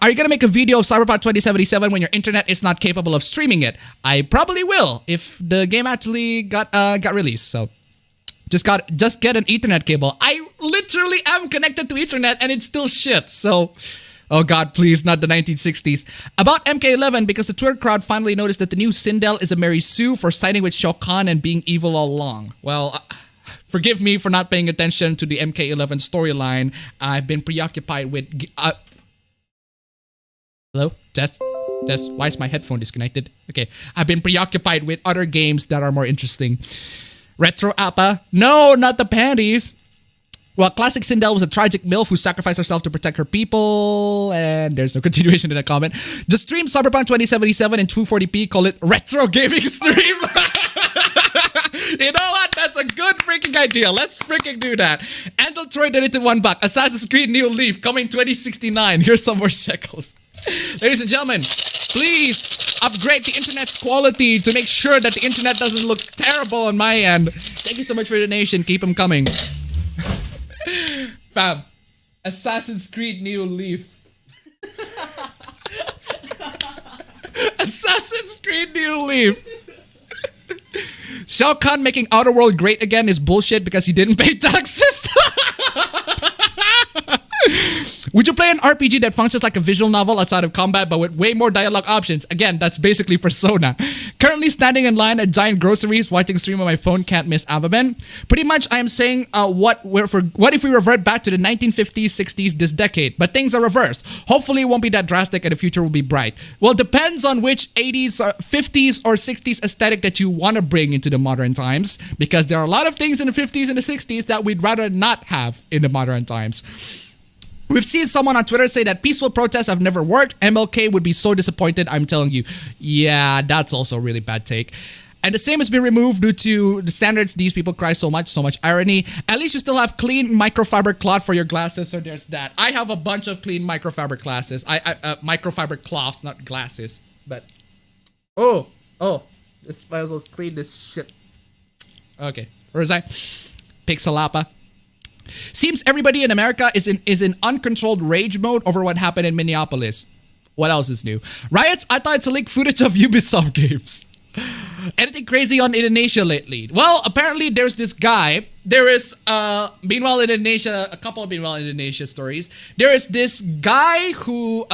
you gonna make a video of Cyberpunk 2077 when your internet is not capable of streaming it? I probably will if the game actually got released. So just get an Ethernet cable. I literally am connected to Ethernet and it's still shit. So. Oh god, please, not the 1960s. About MK11, because the Twitter crowd finally noticed that the new Sindel is a Mary Sue for siding with Shao Kahn and being evil all along. Well, forgive me for not paying attention to the MK11 storyline. I've been preoccupied with... Hello? Test? Why is my headphone disconnected? Okay. I've been preoccupied with other games that are more interesting. Retro Appa? No, not the panties. Well, classic Sindel was a tragic MILF who sacrificed herself to protect her people. And there's no continuation in the comment. Just stream Cyberpunk 2077 in 240p. Call it retro gaming stream. You know what? That's a good freaking idea. Let's freaking do that. Angel Troy donated $1. Assassin's Creed New Leaf coming 2069. Here's some more shekels. Ladies and gentlemen, please upgrade the internet's quality to make sure that the internet doesn't look terrible on my end. Thank you so much for the donation. Keep them coming. Fam, Assassin's Creed New Leaf. Assassin's Creed New Leaf. Shao Kahn making Outer World great again is bullshit because he didn't pay taxes. Would you play an RPG that functions like a visual novel outside of combat but with way more dialogue options? Again, that's basically Persona. Currently standing in line at giant groceries, watching stream on my phone, can't miss appabend. Pretty much I am saying what if we revert back to the 1950s, 60s this decade, but things are reversed. Hopefully it won't be that drastic and the future will be bright. Well, depends on which 80s, 50s or 60s aesthetic that you want to bring into the modern times, because there are a lot of things in the 50s and the 60s that we'd rather not have in the modern times. We've seen someone on Twitter say that peaceful protests have never worked. MLK would be so disappointed, I'm telling you. Yeah, that's also a really bad take. And the same has been removed due to the standards these people cry so much irony. At least you still have clean microfiber cloth for your glasses, so there's that. I have a bunch of clean microfiber glasses. Microfiber cloths, not glasses. But, oh, this might as well clean this shit. Okay, where is I? Pixelapa. Seems everybody in America is in uncontrolled rage mode over what happened in Minneapolis. What else is new? Riots? I thought it's a leaked footage of Ubisoft games. Anything crazy on Indonesia lately? Well, apparently there's this guy. There is, meanwhile Indonesia, a couple of meanwhile Indonesia stories. There is this guy who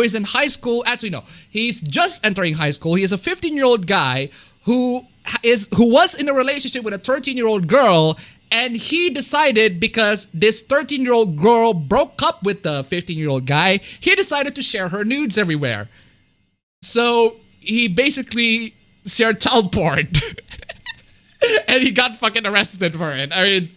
is in high school. Actually, no, he's just entering high school. He is a 15-year-old guy who was in a relationship with a 13-year-old girl. And he decided, because this 13-year-old girl broke up with the 15-year-old guy, he decided to share her nudes everywhere. So he basically shared child porn. And he got fucking arrested for it. I mean,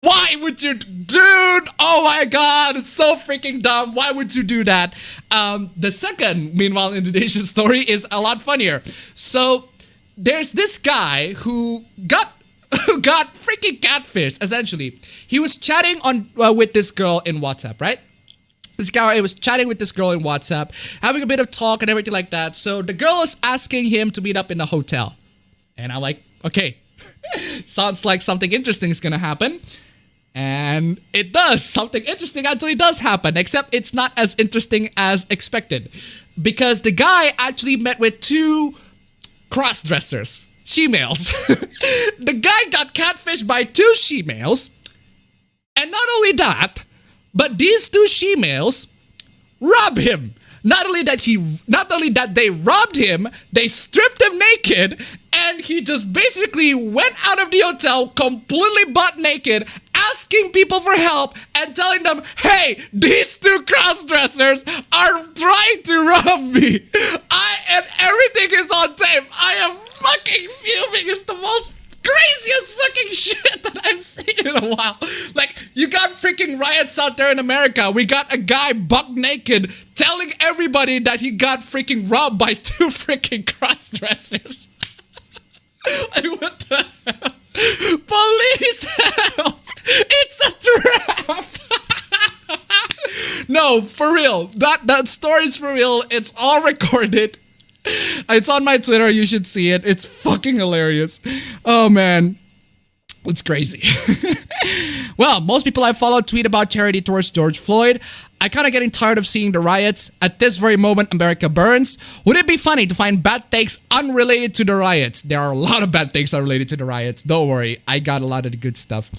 why would you, dude? Oh my god, it's so freaking dumb. Why would you do that? The second, meanwhile, Indonesian story is a lot funnier. So there's this guy who got freaking catfished, essentially. He was chatting on with this girl in WhatsApp, right? This guy was chatting with this girl in WhatsApp, having a bit of talk and everything like that. So the girl is asking him to meet up in a hotel. And I'm like, okay, sounds like something interesting is gonna happen. And it does. Something interesting actually does happen, except it's not as interesting as expected. Because the guy actually met with 2 cross-dressers, she-males. The guy got catfished by 2 she-males. And not only that, but these 2 she-males rob him. Not only that they robbed him, they stripped him naked, and he just basically went out of the hotel completely butt naked, asking people for help and telling them, hey, these 2 cross-dressers are trying to rob me. And everything is on tape. I am fucking fuming. It's the most craziest fucking shit that I've seen in a while. Like, you got freaking riots out there in America. We got a guy buck naked telling everybody that he got freaking robbed by 2 freaking cross-dressers. Like, what the hell? Police help! It's a trap! No, for real. That story's for real. It's all recorded. It's on my Twitter. You should see it. It's fucking hilarious. Oh, man. It's crazy. Well, most people I follow tweet about charity towards George Floyd. I kind of getting tired of seeing the riots. At this very moment, America burns. Would it be funny to find bad takes unrelated to the riots? There are a lot of bad takes unrelated to the riots. Don't worry. I got a lot of the good stuff.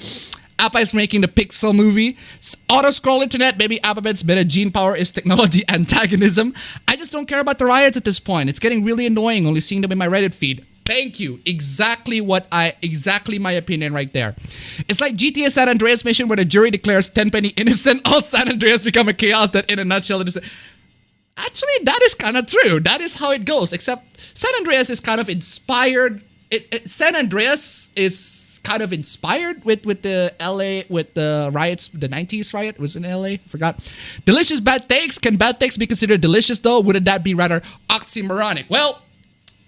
Appa is making the Pixel movie. Auto-scroll internet, maybe appabend's better gene power is technology antagonism. I just don't care about the riots at this point. It's getting really annoying only seeing them in my Reddit feed. Thank you. Exactly my opinion right there. It's like GTA San Andreas mission where the jury declares Tenpenny innocent. All San Andreas become a chaos that in a nutshell it is. Actually, that is kind of true. That is how it goes. Except San Andreas is kind of inspired. San Andreas is kind of inspired with the LA, with the riots, the 90s riot was in LA, forgot. Delicious bad takes. Can bad takes be considered delicious though? Wouldn't that be rather oxymoronic? Well,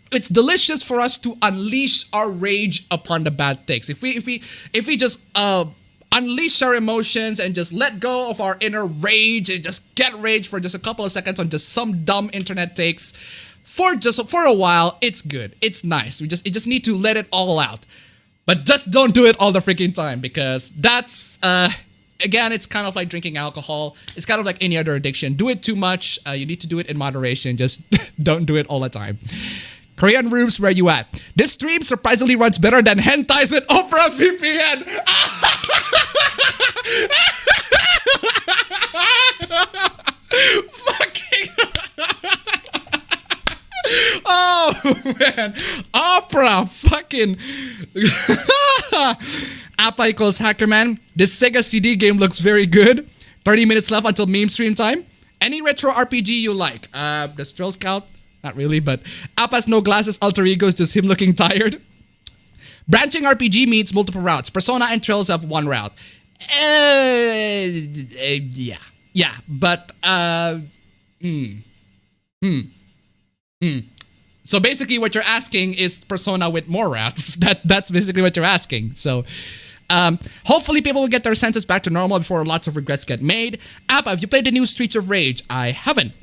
it's delicious for us to unleash our rage upon the bad takes. If we just unleash our emotions and just let go of our inner rage and just get rage for just a couple of seconds on just some dumb internet takes for a while, it's good. It's nice. You just need to let it all out. But just don't do it all the freaking time, because that's again, it's kind of like drinking alcohol. It's kind of like any other addiction. Do it too much. You need to do it in moderation. Just don't do it all the time. Korean roofs, where you at? This stream surprisingly runs better than hentais and Opera VPN. Fucking. Oh man, Opera fucking. Appa equals Hackerman. This Sega CD game looks very good. 30 minutes left until meme stream time. Any retro RPG you like? Does Trails count? Not really, but Appa's no glasses alter ego is just him looking tired. Branching RPG means multiple routes. Persona and Trails have one route. Yeah, but So basically what you're asking is Persona with more routes. That's basically what you're asking. So hopefully people will get their senses back to normal before lots of regrets get made. Appa, have you played the new Streets of Rage? I haven't.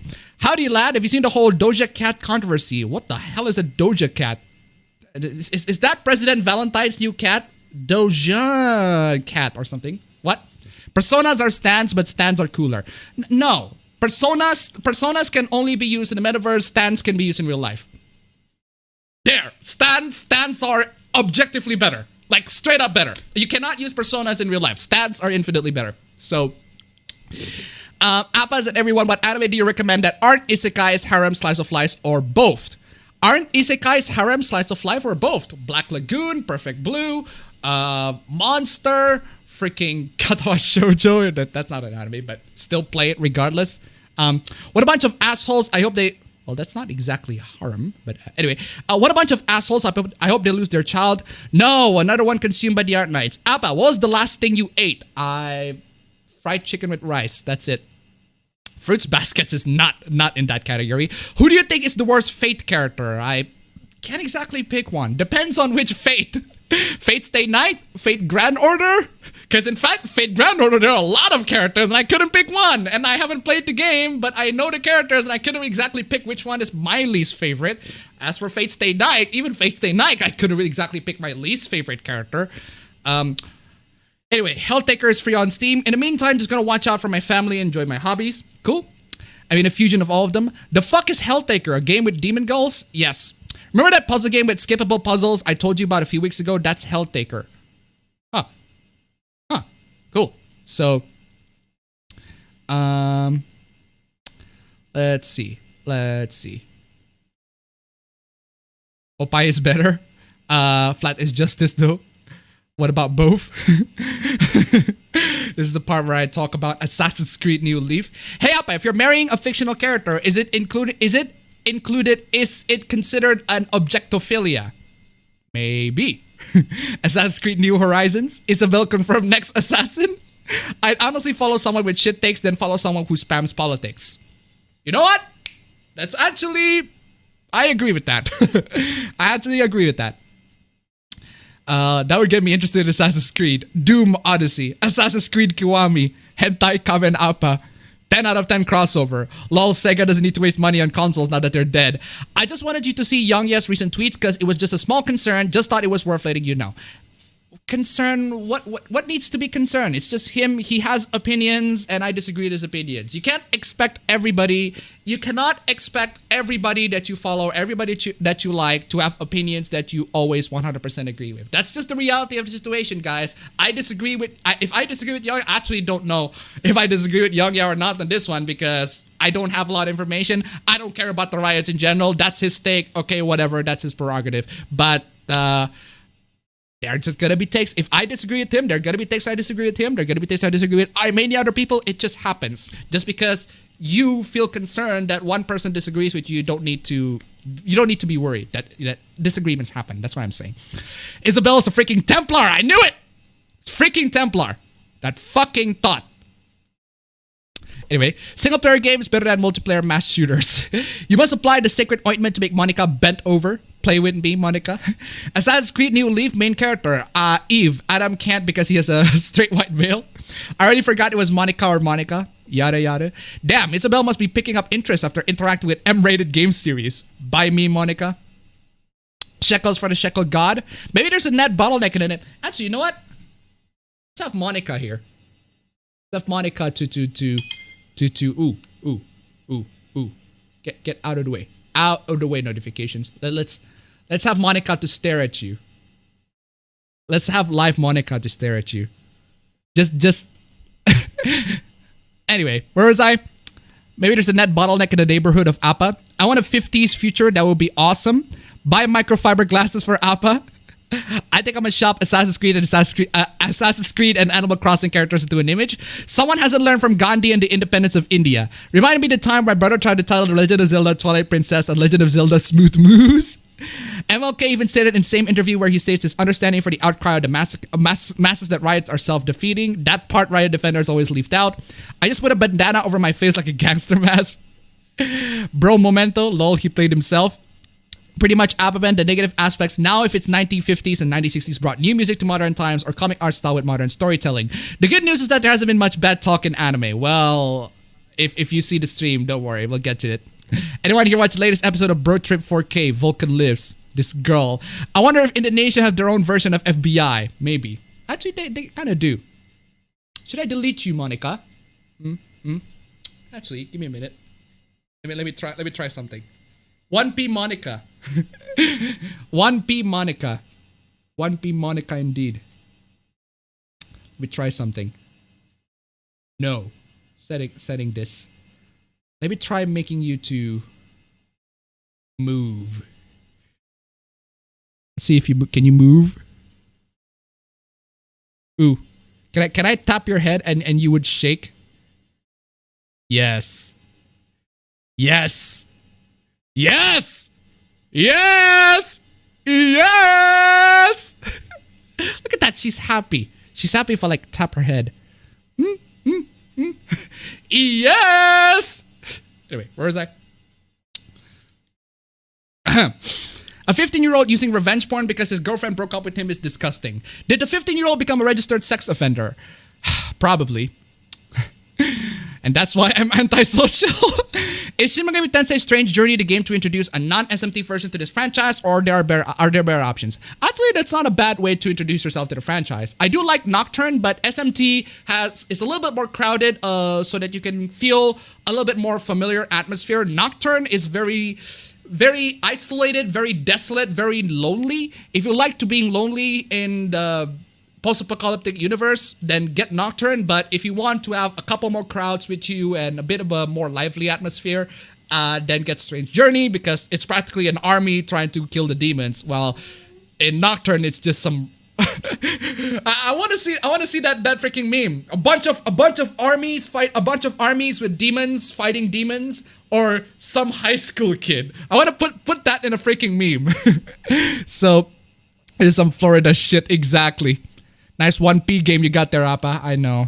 Howdy lad, have you seen the whole Doja Cat controversy? What the hell is a Doja Cat? Is that President Valentine's new cat? Doja Cat or something? What? Personas are stands, but stands are cooler. No. Personas can only be used in the metaverse. Stands can be used in real life. There. Stands are objectively better. Like, straight up better. You cannot use personas in real life. Stands are infinitely better. So, Appas and everyone, what anime do you recommend that aren't isekais, harem, slice of life, or both? Aren't isekais, harem, slice of life, or both? Black Lagoon, Perfect Blue, Monster, freaking Katawa Shoujo. That's not an anime, but still play it regardless. What a bunch of assholes. I hope they... Well, that's not exactly harem, but anyway. What a bunch of assholes. I hope they lose their child. No, another one consumed by the Art Knights. Appa, what was the last thing you ate? Fried chicken with rice. That's it. Fruits Baskets is not in that category. Who do you think is the worst Fate character? I can't exactly pick one. Depends on which Fate. Fate Stay Night? Fate Grand Order? Because in fact, Fate Grand Order, there are a lot of characters and I couldn't pick one. And I haven't played the game, but I know the characters and I couldn't exactly pick which one is my least favorite. As for Fate Stay Night, even Fate Stay Night, I couldn't really exactly pick my least favorite character. Anyway, Helltaker is free on Steam. In the meantime, just gonna watch out for my family and enjoy my hobbies. Cool. I mean, a fusion of all of them. The fuck is Helltaker? A game with demon gulls? Yes. Remember that puzzle game with skippable puzzles I told you about a few weeks ago? That's Helltaker. Huh. Huh. Cool. So, let's see. Opie is better. Flat is justice though. What about both? This is the part where I talk about Assassin's Creed New Leaf. Hey Appa, if you're marrying a fictional character, is it considered an objectophilia? Maybe. Assassin's Creed New Horizons? Isabel confirmed next assassin? I'd honestly follow someone with shit takes than follow someone who spams politics. You know what? That's actually... I agree with that. I actually agree with that. That would get me interested in Assassin's Creed. Doom Odyssey. Assassin's Creed Kiwami. Hentai Kamen Appa. 10 out of 10 crossover. Lol, Sega doesn't need to waste money on consoles now that they're dead. I just wanted you to see Young Yes' recent tweets because it was just a small concern. Just thought it was worth letting you know. Concern, what needs to be concerned? It's just him. He has opinions and I disagree with his opinions. You can't expect everybody, you cannot expect everybody that you follow, everybody that you like to have opinions that you always 100% agree with. That's just the reality of the situation, guys. If I disagree with Young, I actually don't know if I disagree with Young or not on this one because I don't have a lot of information. I don't care about the riots in general. That's his take. Okay, whatever. That's his prerogative. But, they're just gonna be takes. If I disagree with him, they're gonna be takes I disagree with him. They're gonna be takes I disagree with many other people. It just happens. Just because you feel concerned that one person disagrees with you, you don't need to be worried that disagreements happen. That's what I'm saying. Isabel's a freaking Templar. I knew it. It's freaking Templar. That fucking thought. Anyway, single player games better than multiplayer mass shooters. You must apply the sacred ointment to make Monica bent over. Play with me, Monica. Assassin's Creed New Leaf main character, Eve. Adam can't because he has a straight white male. I already forgot it was Monica or Monica. Yada yada. Damn, Isabel must be picking up interest after interacting with M-rated game series. By me, Monica. Shekels for the Shekel God. Maybe there's a net bottleneck in it. Actually, you know what? Let's have Monica here. Let's have Monica to ooh. Get out of the way. Out of the way notifications. Let's have Monica to stare at you. Let's have live Monica to stare at you. Just Anyway, where was I? Maybe there's a net bottleneck in the neighborhood of Appa. I want a 50s future that would be awesome. Buy microfiber glasses for Appa. I think I'm gonna shop Assassin's Creed and Animal Crossing characters into an image. Someone hasn't learned from Gandhi and the independence of India. Reminded me of the time my brother tried to title The Legend of Zelda Twilight Princess and Legend of Zelda Smooth Moose. MLK even stated in the same interview where he states his understanding for the outcry of the masses that riots are self-defeating. That part riot defenders always left out. I just put a bandana over my face like a gangster mask. Bro Momento, lol, he played himself. Pretty much appabend the negative aspects now if it's 1950s and 1960s brought new music to modern times or comic art style with modern storytelling. The good news is that there hasn't been much bad talk in anime. Well, if you see the stream, don't worry, we'll get to it. Anyone here watch the latest episode of Bro Trip 4K? Vulcan Lives. This girl. I wonder if Indonesia have their own version of FBI. Maybe. Actually, they kind of do. Should I delete you, Monica? Actually, give me a minute. Let me try something. 1P Monica. 1P Monica. 1P Monica indeed. Let me try something. No. Setting this. Let me try making you to move. Let's see if can you move? Ooh. Can I tap your head and you would shake? Yes. Yes. Yes! Yes! Yes! Look at that, she's happy. She's happy if I like tap her head. Yes! Anyway, where was I? A 15-year-old using revenge porn because his girlfriend broke up with him is disgusting. Did the 15-year-old become a registered sex offender? Probably. And that's why I'm antisocial. Is Shin Megami Tensei Strange Journey the game to introduce a non-SMT version to this franchise, or are there better options? Actually, that's not a bad way to introduce yourself to the franchise. I do like Nocturne, but SMT is a little bit more crowded, so that you can feel a little bit more familiar atmosphere. Nocturne is very isolated, very desolate, very lonely. If you like to being lonely in the post-apocalyptic universe, then get Nocturne. But if you want to have a couple more crowds with you and a bit of a more lively atmosphere, then get Strange Journey, because it's practically an army trying to kill the demons. While in Nocturne, it's just some. I want to see that freaking meme. A bunch of armies fight a bunch of armies with demons fighting demons, or some high school kid. I want to put that in a freaking meme. So it is some Florida shit exactly. Nice 1P game you got there, Appa. I know.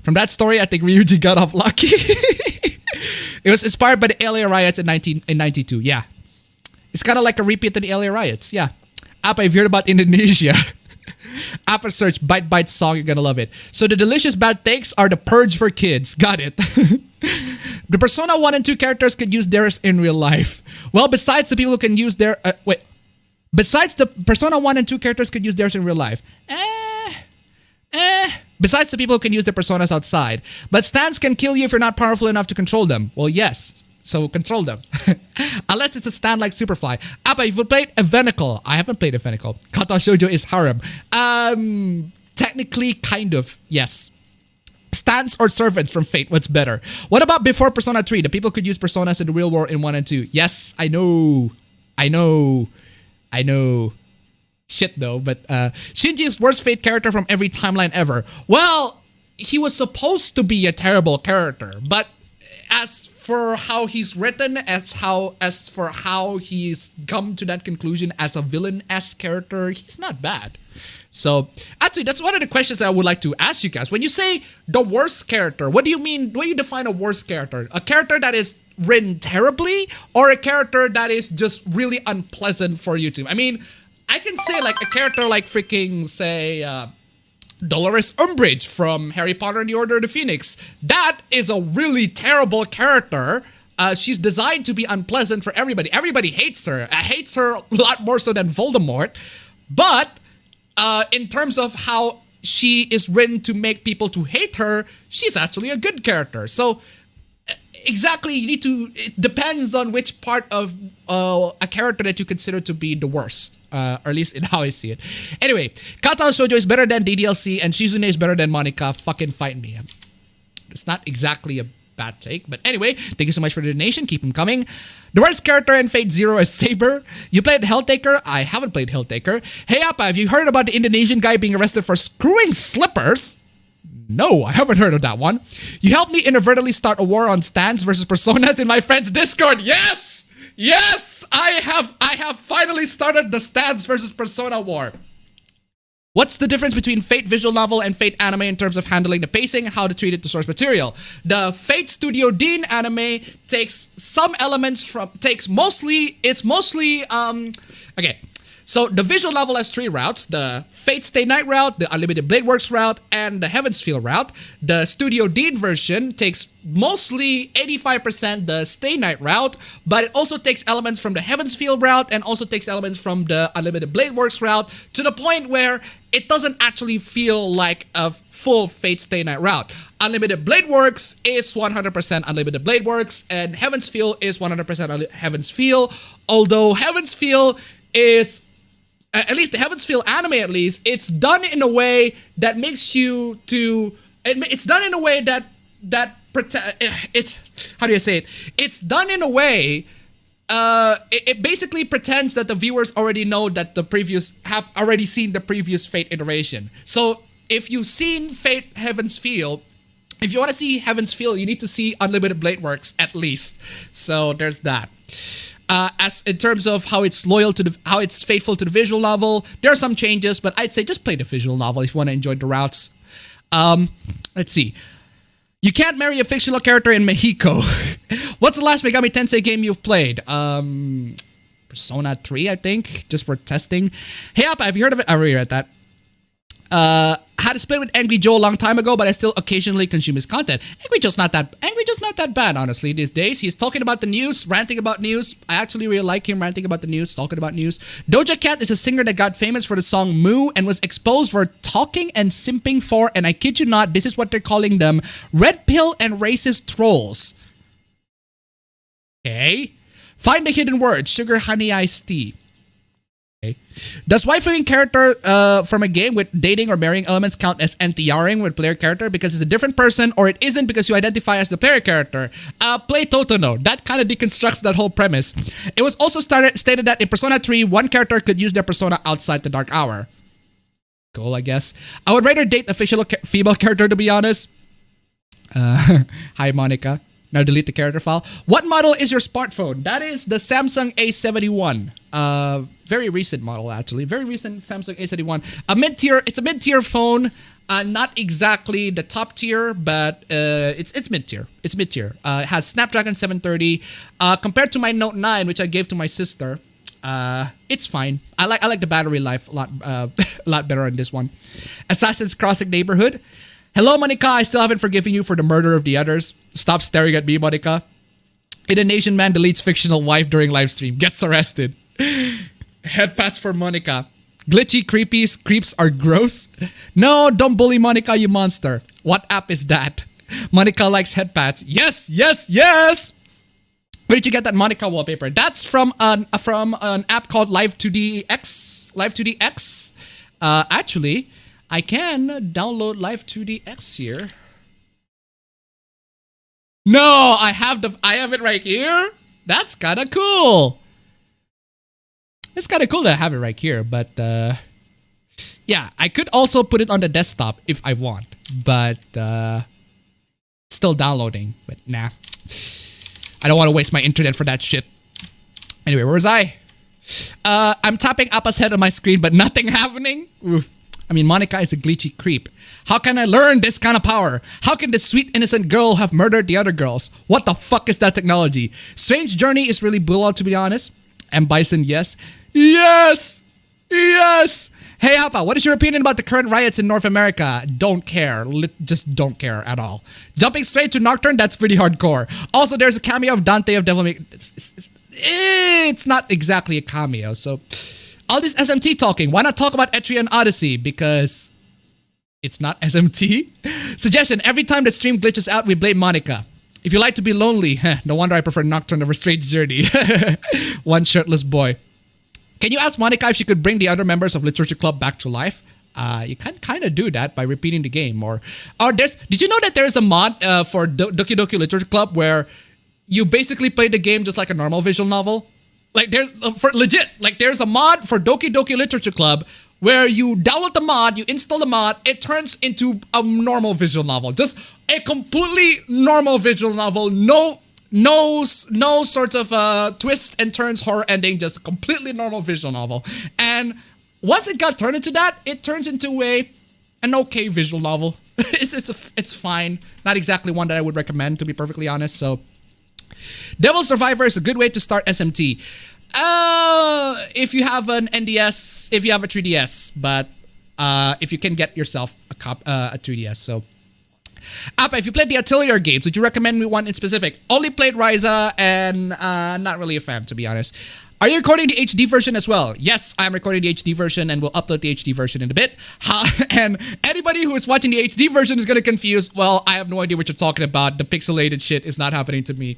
From that story, I think Ryuji got off lucky. It was inspired by the LA riots in 92. Yeah. It's kind of like a repeat of the LA riots. Yeah. Appa, if you heard about Indonesia, Appa search Bite song, you're gonna love it. So the delicious bad takes are the purge for kids. Got it. The Persona 1 and 2 characters could use theirs in real life. Well, besides the people who can use their... Besides the Persona 1 and 2 characters could use theirs in real life. Besides the people who can use their personas outside. But stands can kill you if you're not powerful enough to control them. Well, yes. So control them. Unless it's a stand like Superfly. Appa, you've played Evenical. I haven't played Evenical. Kata Shoujo is harem. Technically, kind of. Yes. Stands or servants from Fate, what's better? What about before Persona 3? The people could use personas in the real world in 1 and 2. Yes, I know. Shit though, but Shinji is worst Fate character from every timeline ever. Well, he was supposed to be a terrible character, but as for how he's written, as for how he's come to that conclusion as a villain-esque character, he's not bad. So, actually, that's one of the questions that I would like to ask you guys. When you say the worst character, what do you mean? What do you define a worst character? A character that is written terribly, or a character that is just really unpleasant for you to... I mean, I can say like a character like freaking, say, Dolores Umbridge from Harry Potter and the Order of the Phoenix. That is a really terrible character. She's designed to be unpleasant for everybody. Everybody hates her. Hates her a lot more so than Voldemort. But in terms of how she is written to make people to hate her, she's actually a good character. So exactly, you need to... It depends on which part of a character that you consider to be the worst. Or at least in how I see it. Anyway, Kata Shoujo is better than DDLC and Shizune is better than Monica. Fucking fight me. It's not exactly a bad take. But anyway, thank you so much for the donation. Keep them coming. The worst character in Fate Zero is Saber. You played Helltaker? I haven't played Helltaker. Hey Appa, have you heard about the Indonesian guy being arrested for screwing slippers? No, I haven't heard of that one. You helped me inadvertently start a war on stands versus personas in my friend's Discord. Yes! Yes! I have finally started the stands versus persona war. What's the difference between Fate visual novel and Fate anime in terms of handling the pacing and how to treat it to source material? The Fate Studio Dean anime takes some elements from... It's mostly... Okay. So the visual novel has 3 routes: the Fate Stay Night route, the Unlimited Blade Works route, and the Heaven's Feel route. The Studio Dean version takes mostly 85% the Stay Night route, but it also takes elements from the Heaven's Feel route and also takes elements from the Unlimited Blade Works route, to the point where it doesn't actually feel like a full Fate Stay Night route. Unlimited Blade Works is 100% Unlimited Blade Works, and Heaven's Feel is 100% Heaven's Feel, although Heaven's Feel is... at least the Heaven's Feel anime, at least, it's done in a way that makes you to... It's done in a way that it's... How do you say it? It's done in a way... It basically pretends that the viewers already know that have already seen the previous Fate iteration. So, if you've seen Fate Heaven's Feel... If you want to see Heaven's Feel, you need to see Unlimited Blade Works, at least. So, there's that. As in terms of how it's how it's faithful to the visual novel, there are some changes, but I'd say just play the visual novel if you want to enjoy the routes. Let's see. You can't marry a fictional character in Mexico. What's the last Megami Tensei game you've played? Persona 3, I think, just for testing. Hey, Appa, have you heard of it? I already read that. Had a split with Angry Joe a long time ago, but I still occasionally consume his content. Angry Joe's not that bad, honestly, these days. He's talking about the news, ranting about news. I actually really like him ranting about the news, talking about news. Doja Cat is a singer that got famous for the song Moo and was exposed for talking and simping for, and I kid you not, this is what they're calling them, red pill and racist trolls. Okay. Find the hidden word, sugar honey iced tea. Okay. Does waifing character from a game with dating or marrying elements count as NTRing with player character because it's a different person, or it isn't because you identify as the player character? Play Totono. That kind of deconstructs that whole premise. It was also stated that in Persona 3, one character could use their persona outside the dark hour. Cool, I guess. I would rather date a fictional female character, to be honest. Hi, Monica. Now delete the character file. What model is your smartphone? That is the Samsung A71. Very recent model, actually. Very recent Samsung A71. It's a mid-tier phone. Not exactly the top tier, but it's mid-tier. It's mid-tier. It has Snapdragon 730. Compared to my Note 9, which I gave to my sister, it's fine. I like the battery life a lot better on this one. Assassin's Crossing Neighborhood. Hello, Monica. I still haven't forgiven you for the murder of the others. Stop staring at me, Monica. Indonesian man deletes fictional wife during live stream. Gets arrested. Head pats for Monica. Glitchy creeps are gross. No, don't bully Monica, you monster. What app is that? Monica likes head pats. Yes, yes, yes. Where did you get that Monica wallpaper? That's from an app called Live2DX. Live2DX. Actually, I can download Live2DX here. No, I have it right here. That's kind of cool. It's kind of cool that I have it right here, but yeah, I could also put it on the desktop if I want, but still downloading, but nah. I don't want to waste my internet for that shit. Anyway, where was I? I'm tapping Appa's head on my screen, but nothing happening. Oof. I mean, Monica is a glitchy creep. How can I learn this kind of power? How can this sweet innocent girl have murdered the other girls? What the fuck is that technology? Strange Journey is really bull, to be honest. And Bison, yes. Yes! Yes! Hey, Appa, what is your opinion about the current riots in North America? Don't care. Just don't care at all. Jumping straight to Nocturne, that's pretty hardcore. Also, there's a cameo of Dante of Devil May... It's not exactly a cameo, so... All this SMT talking, why not talk about Etria and Odyssey? Because it's not SMT. Suggestion, every time the stream glitches out, we blame Monica. If you like to be lonely, no wonder I prefer Nocturne over Strange Journey. One shirtless boy. Can you ask Monica if she could bring the other members of Literature Club back to life? You can kind of do that by repeating the game. Or did you know that there's a mod for Doki Doki Literature Club where you basically play the game just like a normal visual novel? Like there's a mod for Doki Doki Literature Club where you download the mod, you install the mod, it turns into a normal visual novel. Just a completely normal visual novel. No sort of twists and turns horror ending, just a completely normal visual novel. And once it got turned into that, it turns into an okay visual novel. It's fine. Not exactly one that I would recommend, to be perfectly honest. So Devil Survivor is a good way to start SMT. If you have an NDS, if you have a 3DS, but if you can get yourself a 3DS. So, Appa, if you played the Atelier games, would you recommend me one in specific? Only played Ryza and not really a fan, to be honest. Are you recording the HD version as well? Yes, I'm recording the HD version and we'll upload the HD version in a bit. And anybody who is watching the HD version is going to confuse, well, I have no idea what you're talking about. The pixelated shit is not happening to me.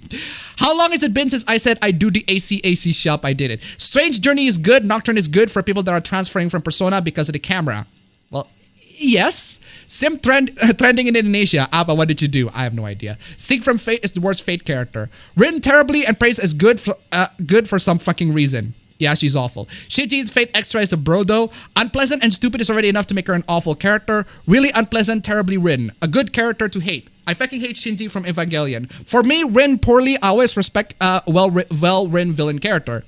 How long has it been since I said I do the AC shop? I did it. Strange Journey is good. Nocturne is good for people that are transferring from Persona because of the camera. Well, yes. Sim trending in Indonesia. Appa, what did you do? I have no idea. Sig from Fate is the worst Fate character. Written terribly and praised as good for some fucking reason. Yeah, she's awful. Shiji's Fate Extra is a bro though. Unpleasant and stupid is already enough to make her an awful character. Really unpleasant, terribly written. A good character to hate. I fucking hate Shinji from Evangelion. For me, written poorly, I always respect well-written villain character.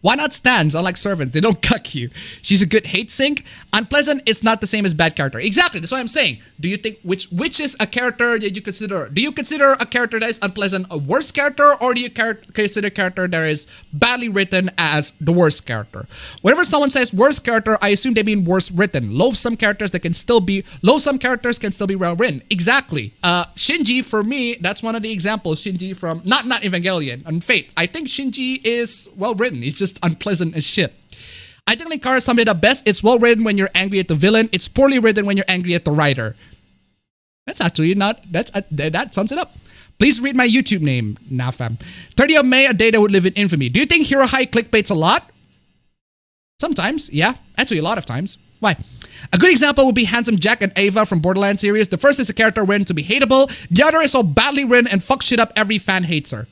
Why not stands? Unlike servants, they don't cuck you. She's a good hate sink. Unpleasant is not the same as bad character. Exactly, that's what I'm saying. Do you think which is a character that you consider? Do you consider a character that is unpleasant a worst character, or do you consider a character that is badly written as the worst character? Whenever someone says worst character, I assume they mean worst written. Loathsome characters can still be well written. Exactly. Shinji, for me, that's one of the examples. Shinji from not Evangelion and Fate. I think Shinji is well written. He's just unpleasant as shit. I think Linkara summed it up best. It's well written when you're angry at the villain. It's poorly written when you're angry at the writer. That's actually not. That sums it up. Please read my YouTube name, Nafam. 30th of May, a day that would live in infamy. Do you think Hero High clickbaits a lot? Sometimes, yeah. Actually, a lot of times. Why? A good example would be Handsome Jack and Ava from Borderlands series. The first is a character written to be hateable. The other is so badly written and fucks shit up every fan hates her.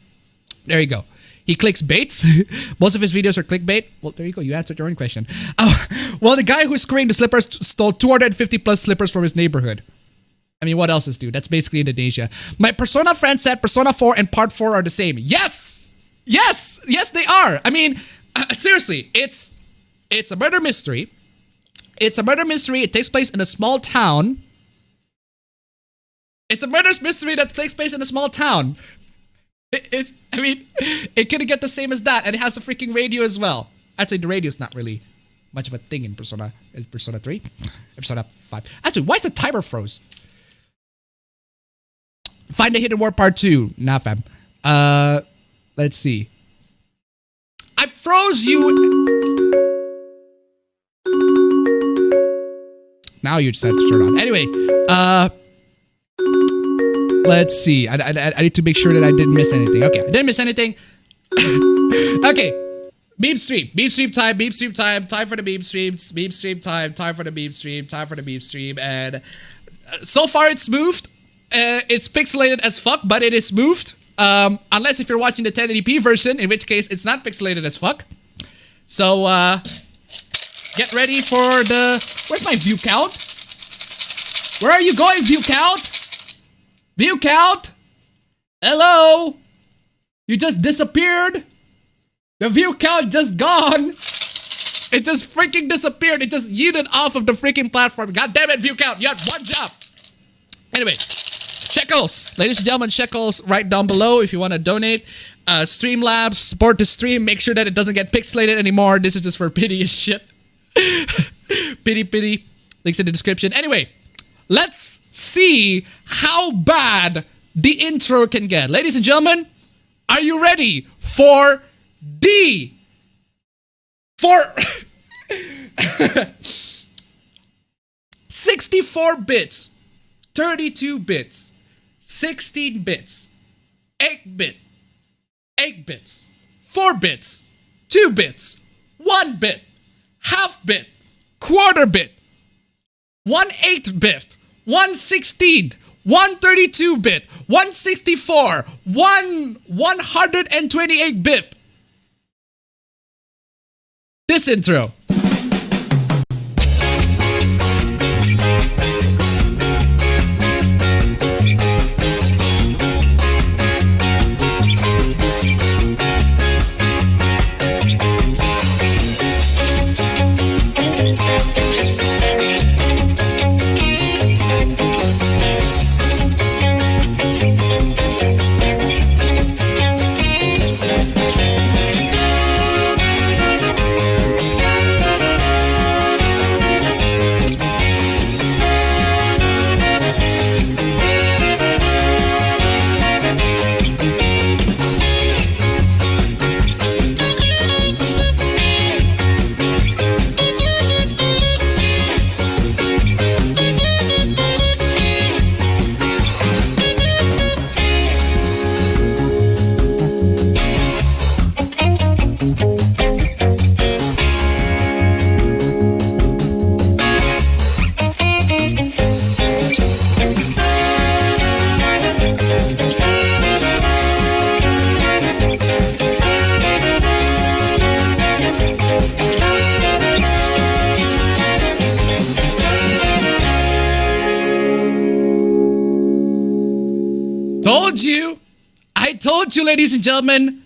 There you go. He clicks baits. Most of his videos are clickbait. Well, there you go. You answered your own question. Oh, well, the guy who's screwing the slippers stole 250 plus slippers from his neighborhood. I mean, what else is dude? That's basically Indonesia. My Persona friend said Persona 4 and Part 4 are the same. Yes! Yes! Yes, they are. I mean, seriously, it's a murder mystery. It's a murder mystery. It takes place in a small town. It's a murder mystery that takes place in a small town. I mean, it couldn't get the same as that, and it has a freaking radio as well. Actually, the radio is not really much of a thing in Persona 3, Persona 5. Actually, why is the timer froze? Find the Hidden War Part 2. Nah, fam. Let's see. I froze you. Now you just had to turn on. Anyway, let's see. I need to make sure that I didn't miss anything. Okay, I didn't miss anything. Okay. Meme stream. Meme stream time. Meme stream time. Time for the meme streams. Meme stream time. Time for the meme stream. Time for the meme stream. And so far it's smoothed. It's pixelated as fuck, but it is smoothed. Unless if you're watching the 1080p version, in which case it's not pixelated as fuck. So, get ready for the... Where's my view count? Where are you going, view count? View count? Hello? You just disappeared? The view count just gone. It just freaking disappeared. It just yeeted off of the freaking platform. God damn it, view count. You had one job. Anyway, shekels. Ladies and gentlemen, shekels right down below if you want to donate. Streamlabs, support the stream. Make sure that it doesn't get pixelated anymore. This is just for pity as shit. Pity. Links in the description. Anyway, let's see how bad the intro can get. Ladies and gentlemen, are you ready for D? For 64 bits, 32 bits, 16 bits, 8-bit, 8 bits, 4 bits, 2 bits, 1 bit, half bit, quarter bit, 1/8 bit, 1/16, 132 bit, 164, 128 bit. This intro. Told you, ladies and gentlemen.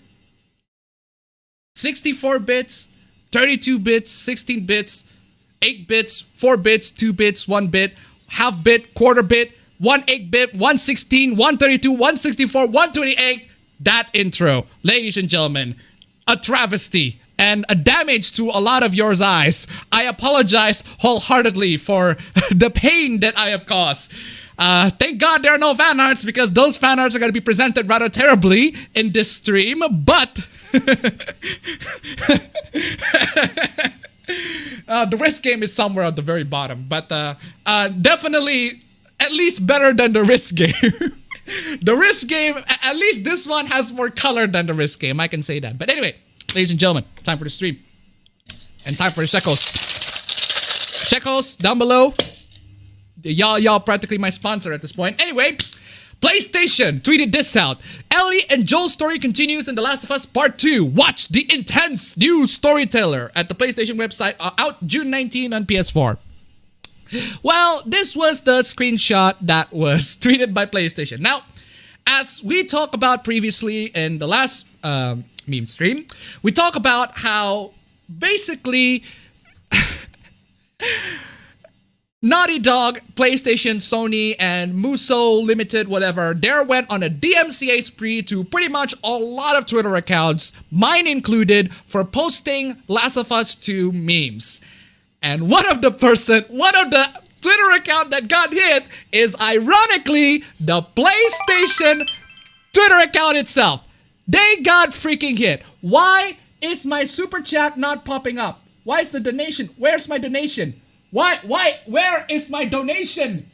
64 bits, 32 bits, 16 bits, 8 bits, 4 bits, 2 bits, 1 bit, half bit, quarter bit, 1 8-bit, 116, 132, 164, 128. That intro, ladies and gentlemen, a travesty and a damage to a lot of your eyes. I apologize wholeheartedly for the pain that I have caused. Thank God there are no fan arts, because those fan arts are going to be presented rather terribly in this stream, but the risk game is somewhere at the very bottom, but definitely at least better than the risk game. The risk game, at least this one has more color than the risk game, I can say that. But anyway, ladies and gentlemen, time for the stream. And time for the shekels. Shekels down below. Y'all practically my sponsor at this point. Anyway, PlayStation tweeted this out. Ellie and Joel's story continues in The Last of Us Part 2. Watch the intense new storyteller at the PlayStation website, out June 19 on PS4. Well, this was the screenshot that was tweeted by PlayStation. Now, as we talked about previously in the last meme stream, we talk about how basically Naughty Dog, PlayStation, Sony, and Muso Limited, whatever, there went on a DMCA spree to pretty much a lot of Twitter accounts, mine included, for posting Last of Us 2 memes. And one of the Twitter account that got hit is ironically the PlayStation Twitter account itself. They got freaking hit. Why is my super chat not popping up? Why is the donation? Where's my donation? Where is my donation?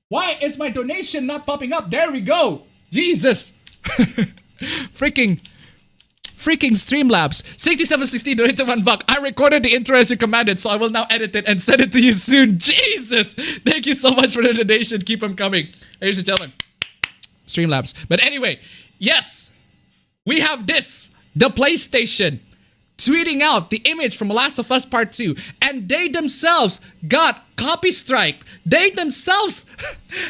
Why is my donation not popping up? There we go. Jesus. Freaking Streamlabs. 6760 donated $1. I recorded the intro as you commanded, so I will now edit it and send it to you soon. Jesus! Thank you so much for the donation. Keep them coming. Ladies and gentlemen. Streamlabs. But anyway, yes. We have this. The PlayStation tweeting out the image from Last of Us Part 2, and they themselves got copy striked. They themselves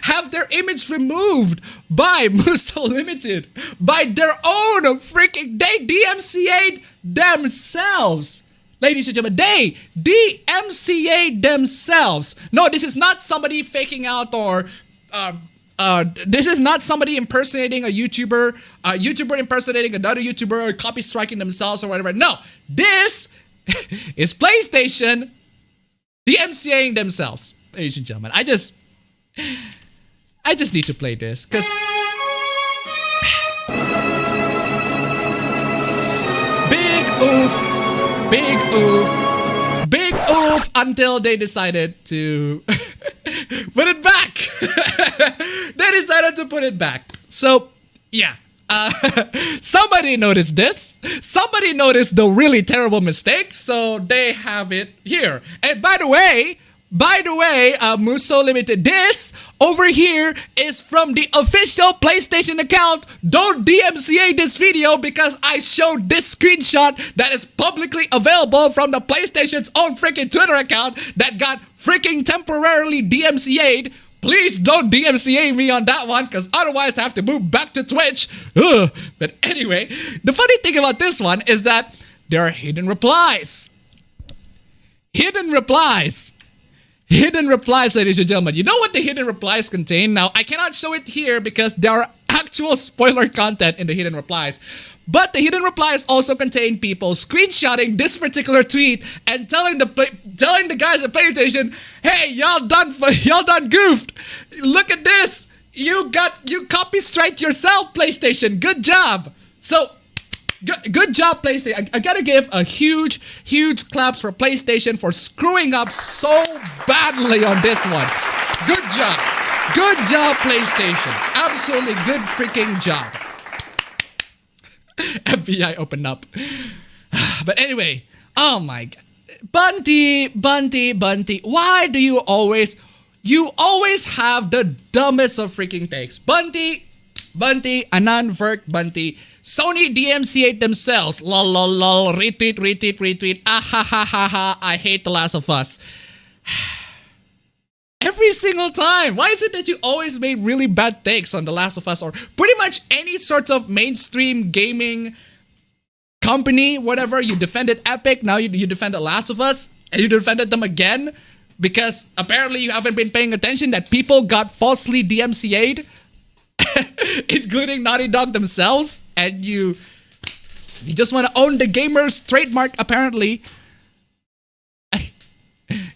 have their image removed by Muso Limited, by their own freaking, they DMCA'd themselves. Ladies and gentlemen, they DMCA'd themselves. No, this is not somebody faking out or this is not somebody impersonating a YouTuber impersonating another YouTuber, or copy striking themselves or whatever. No, this is PlayStation DMCAing themselves. Ladies and gentlemen, I just need to play this because big oof until they decided to put it back. They decided to put it back. So, yeah. Somebody noticed this. Somebody noticed the really terrible mistake, so they have it here. And by the way, Muso Limited, this over here is from the official PlayStation account. Don't DMCA this video because I showed this screenshot that is publicly available from the PlayStation's own freaking Twitter account that got freaking temporarily DMCA'd. Please don't DMCA me on that one, because otherwise I have to move back to Twitch. Ugh. But anyway, the funny thing about this one is that there are hidden replies. Hidden replies, ladies and gentlemen. You know what the hidden replies contain? Now, I cannot show it here because there are actual spoiler content in the hidden replies. But the hidden replies also contain people screenshotting this particular tweet and telling the guys at PlayStation, "Hey, y'all done goofed. Look at this. You copy striked yourself, PlayStation. Good job." So, good job, PlayStation. I gotta give a huge claps for PlayStation for screwing up so badly on this one. Good job. Good job, PlayStation. Absolutely good freaking job. FBI open up. But anyway, oh my god. Bunty, why do you always have the dumbest of freaking takes? Bunty, Anan Verk, Bunty. Sony DMCA themselves. Lol, retweet. Ah ha ha ha ha. I hate The Last of Us. Every single time. Why is it that you always made really bad takes on The Last of Us or pretty much any sorts of mainstream gaming company, whatever. You defended Epic, now you defend The Last of Us, and you defended them again because apparently you haven't been paying attention that people got falsely DMCA'd, including Naughty Dog themselves, and you just want to own the gamer's trademark, apparently.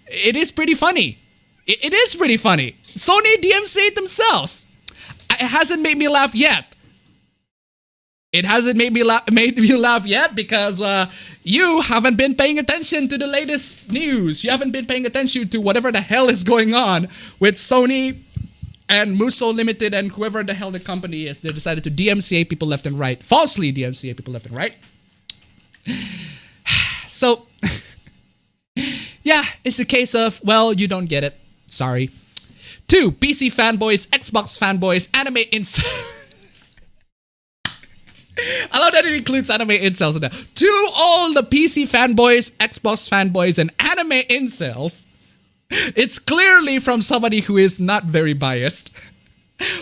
It is pretty funny. It is pretty funny. Sony DMCA'd themselves. It hasn't made me laugh yet. It hasn't made you laugh yet because you haven't been paying attention to the latest news. You haven't been paying attention to whatever the hell is going on with Sony and Muso Limited and whoever the hell the company is. They decided to DMCA people left and right. Falsely DMCA people left and right. So, yeah, it's a case of, well, you don't get it. Sorry. 2, PC fanboys, Xbox fanboys, anime incels. I love that it includes anime incels in there. To all the PC fanboys, Xbox fanboys, and anime incels, it's clearly from somebody who is not very biased.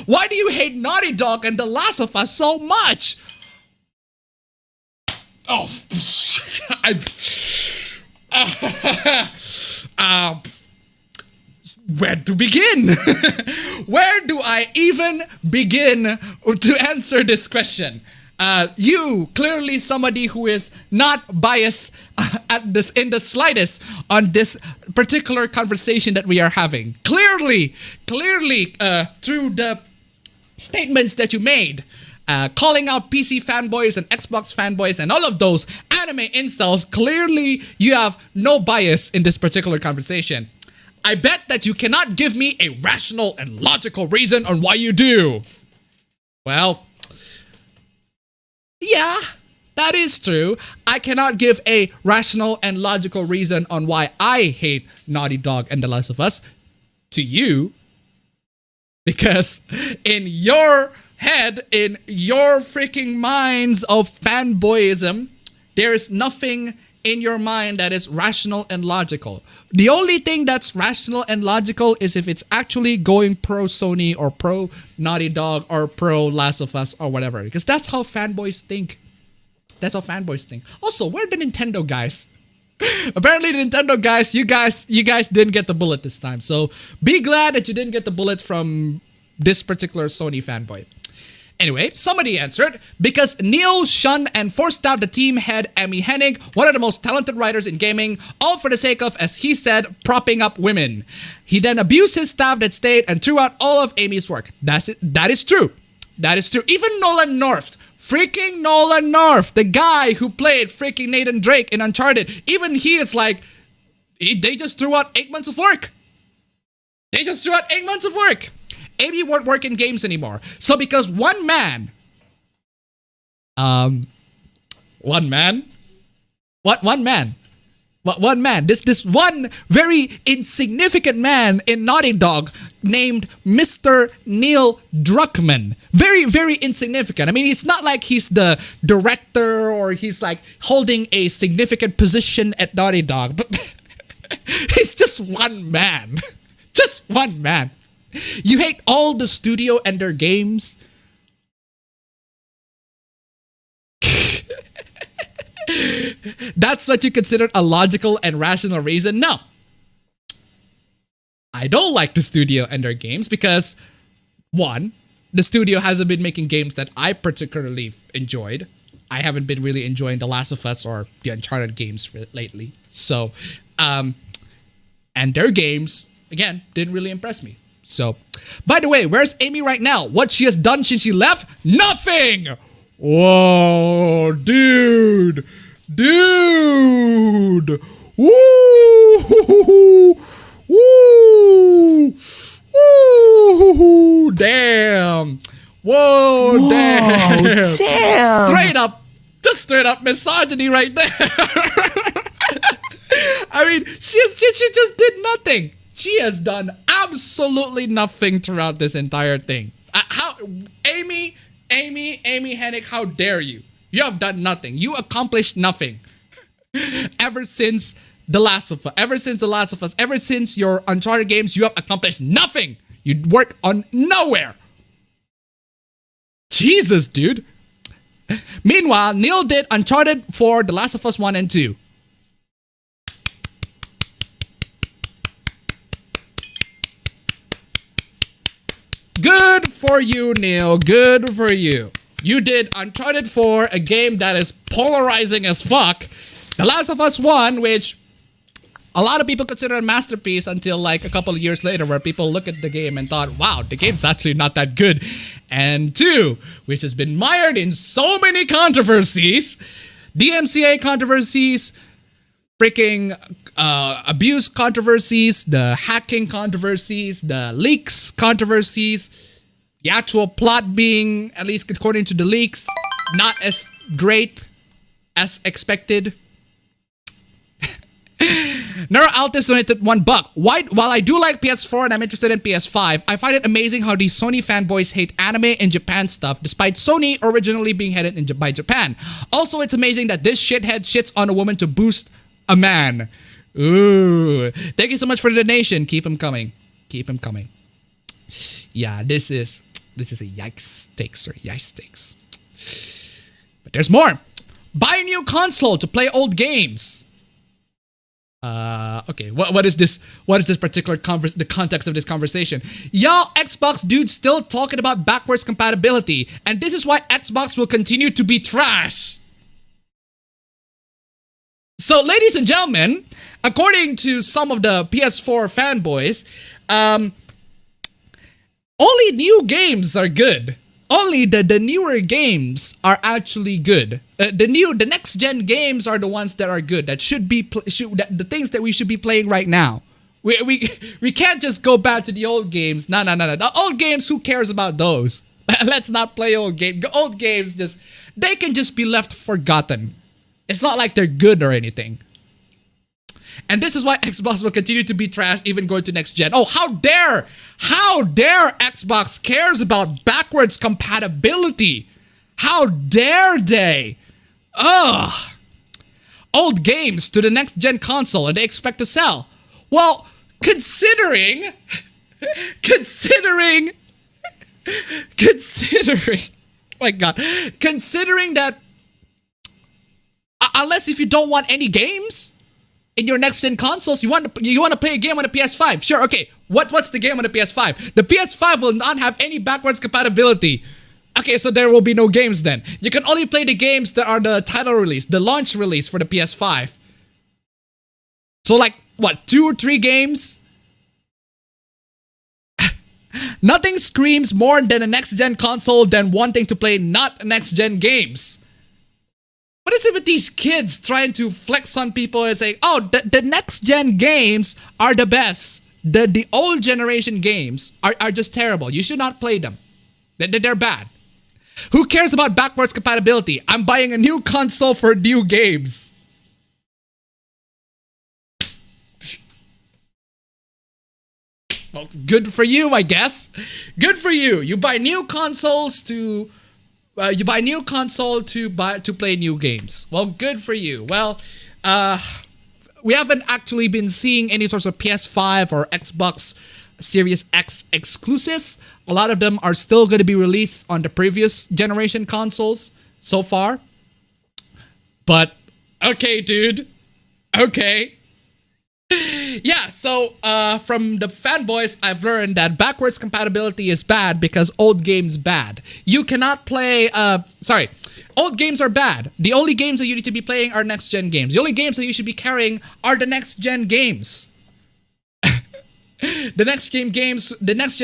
Why do you hate Naughty Dog and The Last of Us so much? Oh, where to begin? Where do I even begin to answer this question? You, clearly somebody who is not biased in the slightest on this particular conversation that we are having. Clearly, through the statements that you made, calling out PC fanboys and Xbox fanboys and all of those anime incels, clearly you have no bias in this particular conversation. I bet that you cannot give me a rational and logical reason on why you do. Well, yeah, that is true. I cannot give a rational and logical reason on why I hate Naughty Dog and The Last of Us to you. Because in your head, in your freaking minds of fanboyism, there is nothing in your mind that is rational and logical. The only thing that's rational and logical is if it's actually going pro Sony or pro Naughty Dog or pro Last of Us or whatever. Because that's how fanboys think. That's how fanboys think. Also, where are the Nintendo guys? Apparently the Nintendo guys, you guys didn't get the bullet this time. So be glad that you didn't get the bullet from this particular Sony fanboy. Anyway, somebody answered, because Neil shunned and forced out the team head Amy Hennig, one of the most talented writers in gaming, all for the sake of, as he said, propping up women. He then abused his staff that stayed and threw out all of Amy's work. That is true. That is true. Even Nolan North, freaking Nolan North, the guy who played freaking Nathan Drake in Uncharted, even he is like, they just threw out 8 months of work. They just threw out 8 months of work. Amy won't work in games anymore. So because one man, this one very insignificant man in Naughty Dog named Mr. Neil Druckmann. Very, very insignificant. I mean, it's not like he's the director or he's like holding a significant position at Naughty Dog, but he's just one man. Just one man. You hate all the studio and their games. That's what you consider a logical and rational reason? No. I don't like the studio and their games because, one, the studio hasn't been making games that I particularly enjoyed. I haven't been really enjoying The Last of Us or the Uncharted games lately. So, and their games, again, didn't really impress me. So, by the way, where's Amy right now? What she has done since she left? Nothing! Whoa, dude! Dude! Woo! Woo! Woo! Damn! Whoa, damn! Straight up! Just straight up misogyny right there! I mean, she just did nothing. She has done absolutely nothing throughout this entire thing. Amy Hennig, how dare you? You have done nothing. You accomplished nothing. Ever since The Last of Us, ever since your Uncharted games, you have accomplished nothing. You work on nowhere. Jesus, dude. Meanwhile, Neil did Uncharted for The Last of Us 1 and 2. Good for you, Neil. Good for you. You did Uncharted 4, a game that is polarizing as fuck. The Last of Us 1, which a lot of people consider a masterpiece until like a couple of years later where people look at the game and thought, wow, the game's actually not that good. And 2, which has been mired in so many controversies, DMCA controversies, freaking abuse controversies, the hacking controversies, the leaks controversies, the actual plot being, at least according to the leaks, not as great as expected. Nero Altis donated $1. While I do like PS4 and I'm interested in PS5, I find it amazing how these Sony fanboys hate anime and Japan stuff, despite Sony originally being headed by Japan. Also, it's amazing that this shithead shits on a woman to boost a man. Ooh. Thank you so much for the donation. Keep them coming. Keep them coming. Yeah, this is a yikes stakes or yikes stakes. But there's more. Buy a new console to play old games. Okay, what is this? What is this particular the context of this conversation? Y'all Xbox dudes still talking about backwards compatibility, and this is why Xbox will continue to be trash. So, ladies and gentlemen, according to some of the PS4 fanboys, only new games are good. Only the newer games are actually good. The next gen games are the ones that are good. That should be the things that we should be playing right now. We can't just go back to the old games. No. The old games, who cares about those? Let's not play old games. Old games they can just be left forgotten. It's not like they're good or anything. And this is why Xbox will continue to be trash even going to next gen. Oh, how dare Xbox cares about backwards compatibility. How dare they? Ugh. Old games to the next gen console and they expect to sell. Well, considering, my God, considering that, unless if you don't want any games in your next gen consoles, you want to play a game on the PS5. Sure, okay. What's the game on the PS5? The PS5 will not have any backwards compatibility. Okay, so there will be no games then. You can only play the games that are the title release, the launch release for the PS5. So like, what, 2 or 3 games? Nothing screams more than a next gen console than wanting to play not next gen games. What is it with these kids trying to flex on people and say, oh, the next gen games are the best. The old generation games are just terrible. You should not play them. They're bad. Who cares about backwards compatibility? I'm buying a new console for new games. Well, good for you, I guess. Good for you. You buy new consoles to... you buy a new console to play new games. Well, good for you. Well, we haven't actually been seeing any sorts of PS5 or Xbox Series X exclusive. A lot of them are still going to be released on the previous generation consoles so far. But, okay, dude. Okay. Yeah, so from the fanboys, I've learned that backwards compatibility is bad because old games bad. You cannot play, old games are bad. The only games that you need to be playing are next gen games. The only games that you should be carrying are the next gen games. The next gen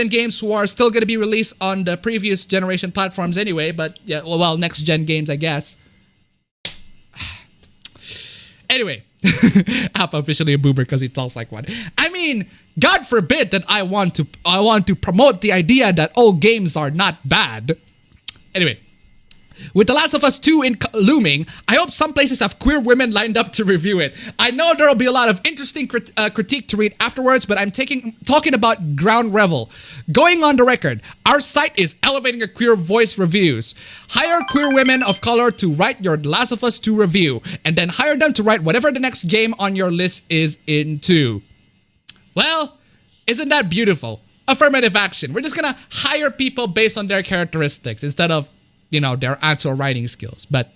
games who are still going to be released on the previous generation platforms anyway, but yeah, well, next gen games, I guess. Anyway. Appa officially a boomer because he talks like one. I mean, God forbid that I want to promote the idea that old games are not bad. Anyway, with The Last of Us 2 looming, I hope some places have queer women lined up to review it. I know there will be a lot of interesting critique to read afterwards, but I'm talking about ground level. Going on the record, our site is elevating a queer voice reviews. Hire queer women of color to write your The Last of Us 2 review, and then hire them to write whatever the next game on your list is into. Well, isn't that beautiful? Affirmative action. We're just gonna hire people based on their characteristics instead of their actual writing skills. But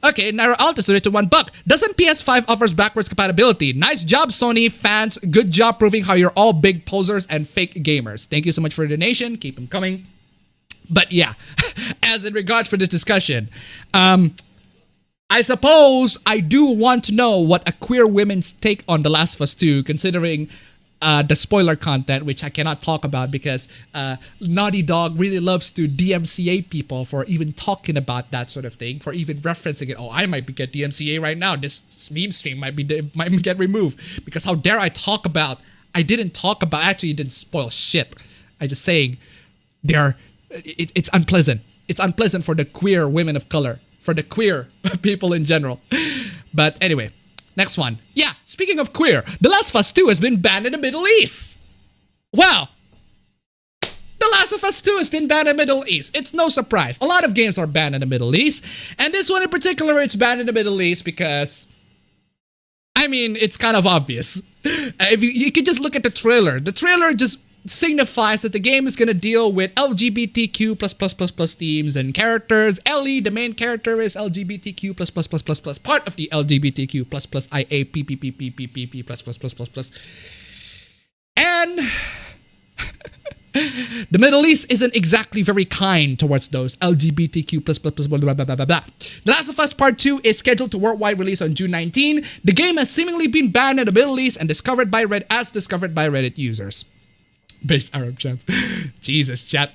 okay, Nairo Altus donated $1. Doesn't PS5 offers backwards compatibility? Nice job, Sony fans. Good job proving how you're all big posers and fake gamers. Thank you so much for the donation. Keep them coming. But yeah, as in regards for this discussion, I suppose I do want to know what a queer woman's take on The Last of Us 2, considering the spoiler content, which I cannot talk about because Naughty Dog really loves to DMCA people for even talking about that sort of thing, for even referencing it. Oh, I might get DMCA right now. This meme stream might get removed because how dare I talk about? I didn't talk about. Actually, it didn't spoil shit. I just saying, it's unpleasant. It's unpleasant for the queer women of color, for the queer people in general. But anyway. Next one. Yeah, speaking of queer, The Last of Us 2 has been banned in the Middle East. Well, The Last of Us 2 has been banned in the Middle East. It's no surprise. A lot of games are banned in the Middle East. And this one in particular, it's banned in the Middle East because, I mean, it's kind of obvious. If you could just look at the trailer. The trailer just signifies that the game is going to deal with LGBTQ+++ themes and characters. Ellie, the main character, is LGBTQ++++, part of the LGBTQ++IAPPPPPP+++++. And the Middle East isn't exactly very kind towards those LGBTQ+++++. The Last of Us Part 2 is scheduled to worldwide release on June 19. The game has seemingly been banned in the Middle East and discovered by Reddit users. Base Arab chat. Jesus, chat.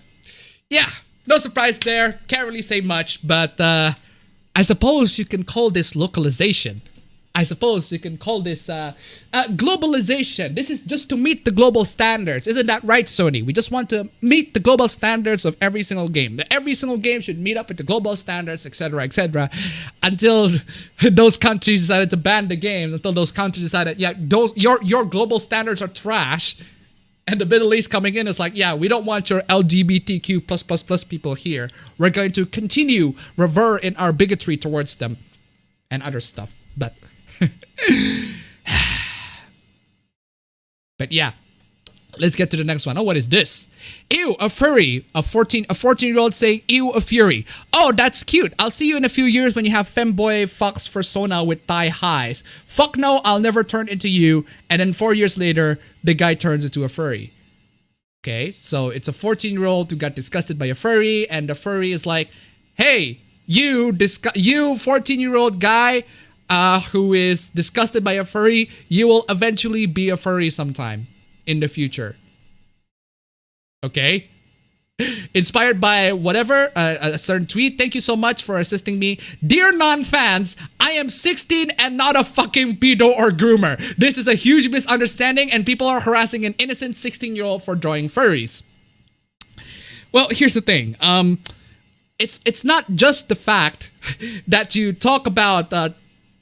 Yeah, no surprise there. Can't really say much, but I suppose you can call this localization. I suppose you can call this globalization. This is just to meet the global standards. Isn't that right, Sony? We just want to meet the global standards of every single game. Every single game should meet up with the global standards, etc., until those countries decided to ban the games, until those countries decided, yeah, your global standards are trash. And the Middle East coming in is like, yeah, we don't want your LGBTQ++ people here. We're going to continue revere in our bigotry towards them and other stuff. But yeah, let's get to the next one. Oh, what is this? Ew, a furry. A 14-year-old saying, ew, a fury. Oh, that's cute. I'll see you in a few years when you have femboy fox persona with thigh highs. Fuck no, I'll never turn into you. And then 4 years later, the guy turns into a furry. Okay, so it's a 14-year-old who got disgusted by a furry, and the furry is like, hey, you 14-year-old guy who is disgusted by a furry, you will eventually be a furry sometime in the future. Okay? Inspired by whatever, a certain tweet. Thank you so much for assisting me. Dear non-fans, I am 16 and not a fucking pedo or groomer. This is a huge misunderstanding and people are harassing an innocent 16-year-old for drawing furries. Well, here's the thing. It's not just the fact that you talk about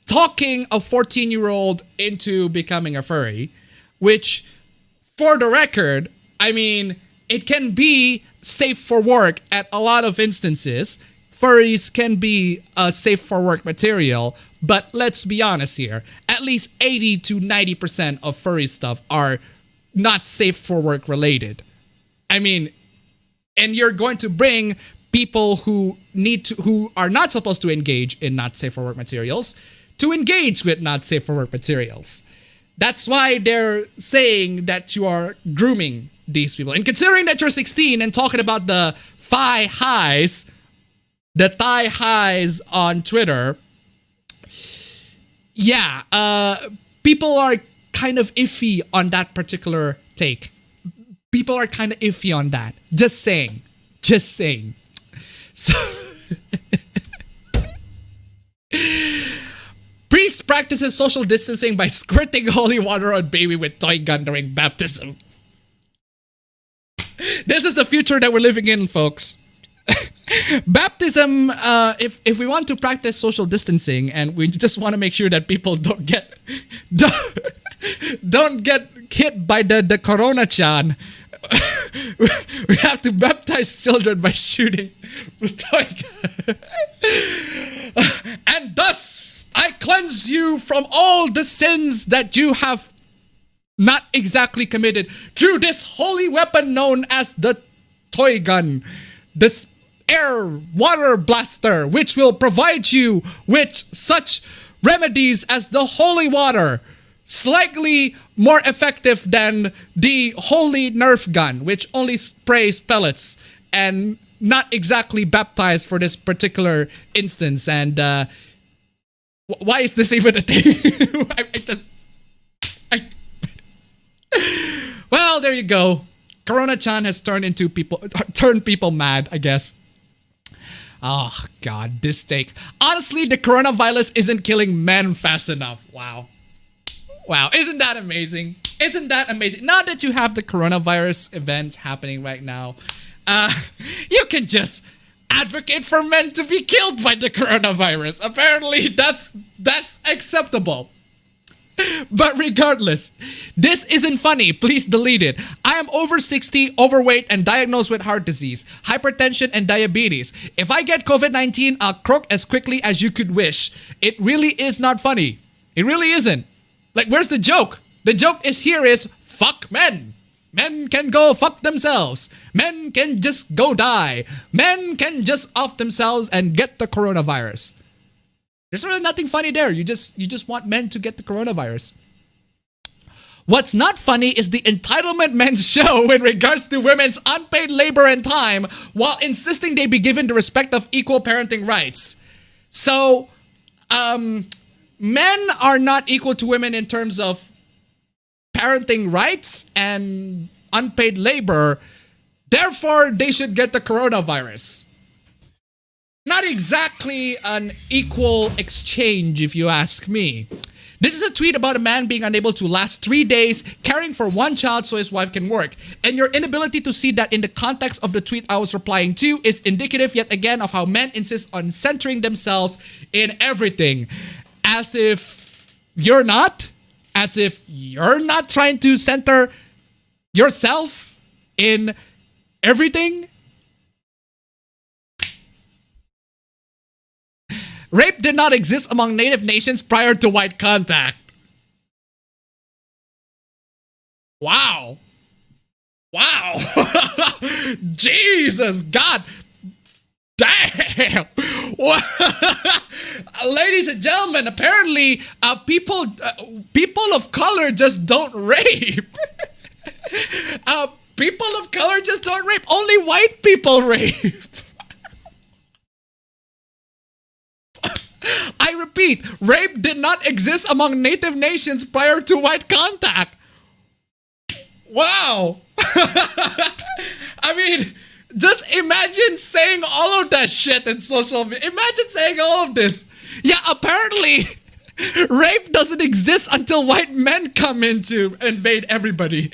talking a 14-year-old into becoming a furry, which, for the record, I mean, it can be safe for work at a lot of instances. Furries can be safe for work material, but let's be honest here. At least 80 to 90% of furry stuff are not safe for work related. I mean, and you're going to bring people who are not supposed to engage in not safe for work materials to engage with not safe for work materials. That's why they're saying that you are grooming these people. And considering that you're 16 and talking about the thigh highs on Twitter, yeah, people are kind of iffy on that particular take. People are kind of iffy on that. Just saying. So priest practices social distancing by squirting holy water on baby with toy gun during baptism. This is the future that we're living in, folks. Baptism, if we want to practice social distancing and we just want to make sure that people don't get hit by the corona-chan, we have to baptize children by shooting toy gun. And thus, I cleanse you from all the sins that you have not exactly committed through this holy weapon known as the toy gun. This air water blaster, which will provide you with such remedies as the holy water, slightly more effective than the holy Nerf gun, which only sprays pellets and not exactly baptized for this particular instance. And why is this even a thing? Well, there you go. Corona-chan has turned people mad, I guess. Oh God, this take. Honestly, the coronavirus isn't killing men fast enough. Wow. Wow, isn't that amazing? Isn't that amazing? Now that you have the coronavirus events happening right now, you can just advocate for men to be killed by the coronavirus. Apparently, that's acceptable. But regardless, this isn't funny. Please delete it. I am over 60, overweight, and diagnosed with heart disease, hypertension, and diabetes. If I get COVID-19, I'll croak as quickly as you could wish. It really is not funny. It really isn't. Like, where's the joke? The joke is fuck men. Men can go fuck themselves. Men can just go die. Men can just off themselves and get the coronavirus. There's really nothing funny there. You just want men to get the coronavirus. What's not funny is the entitlement men show in regards to women's unpaid labor and time while insisting they be given the respect of equal parenting rights. So, men are not equal to women in terms of parenting rights and unpaid labor. Therefore, they should get the coronavirus. Not exactly an equal exchange, if you ask me. This is a tweet about a man being unable to last 3 days caring for one child so his wife can work. And your inability to see that in the context of the tweet I was replying to is indicative yet again of how men insist on centering themselves in everything. As if you're not trying to center yourself in everything. Rape did not exist among native nations prior to white contact. Wow. Wow. Jesus, God. Damn. Ladies and gentlemen, apparently people of color just don't rape. People of color just don't rape. Only white people rape. I repeat, rape did not exist among native nations prior to white contact. Wow. I mean, just imagine saying all of that shit in social media. Imagine saying all of this. Yeah, apparently, rape doesn't exist until white men come in to invade everybody.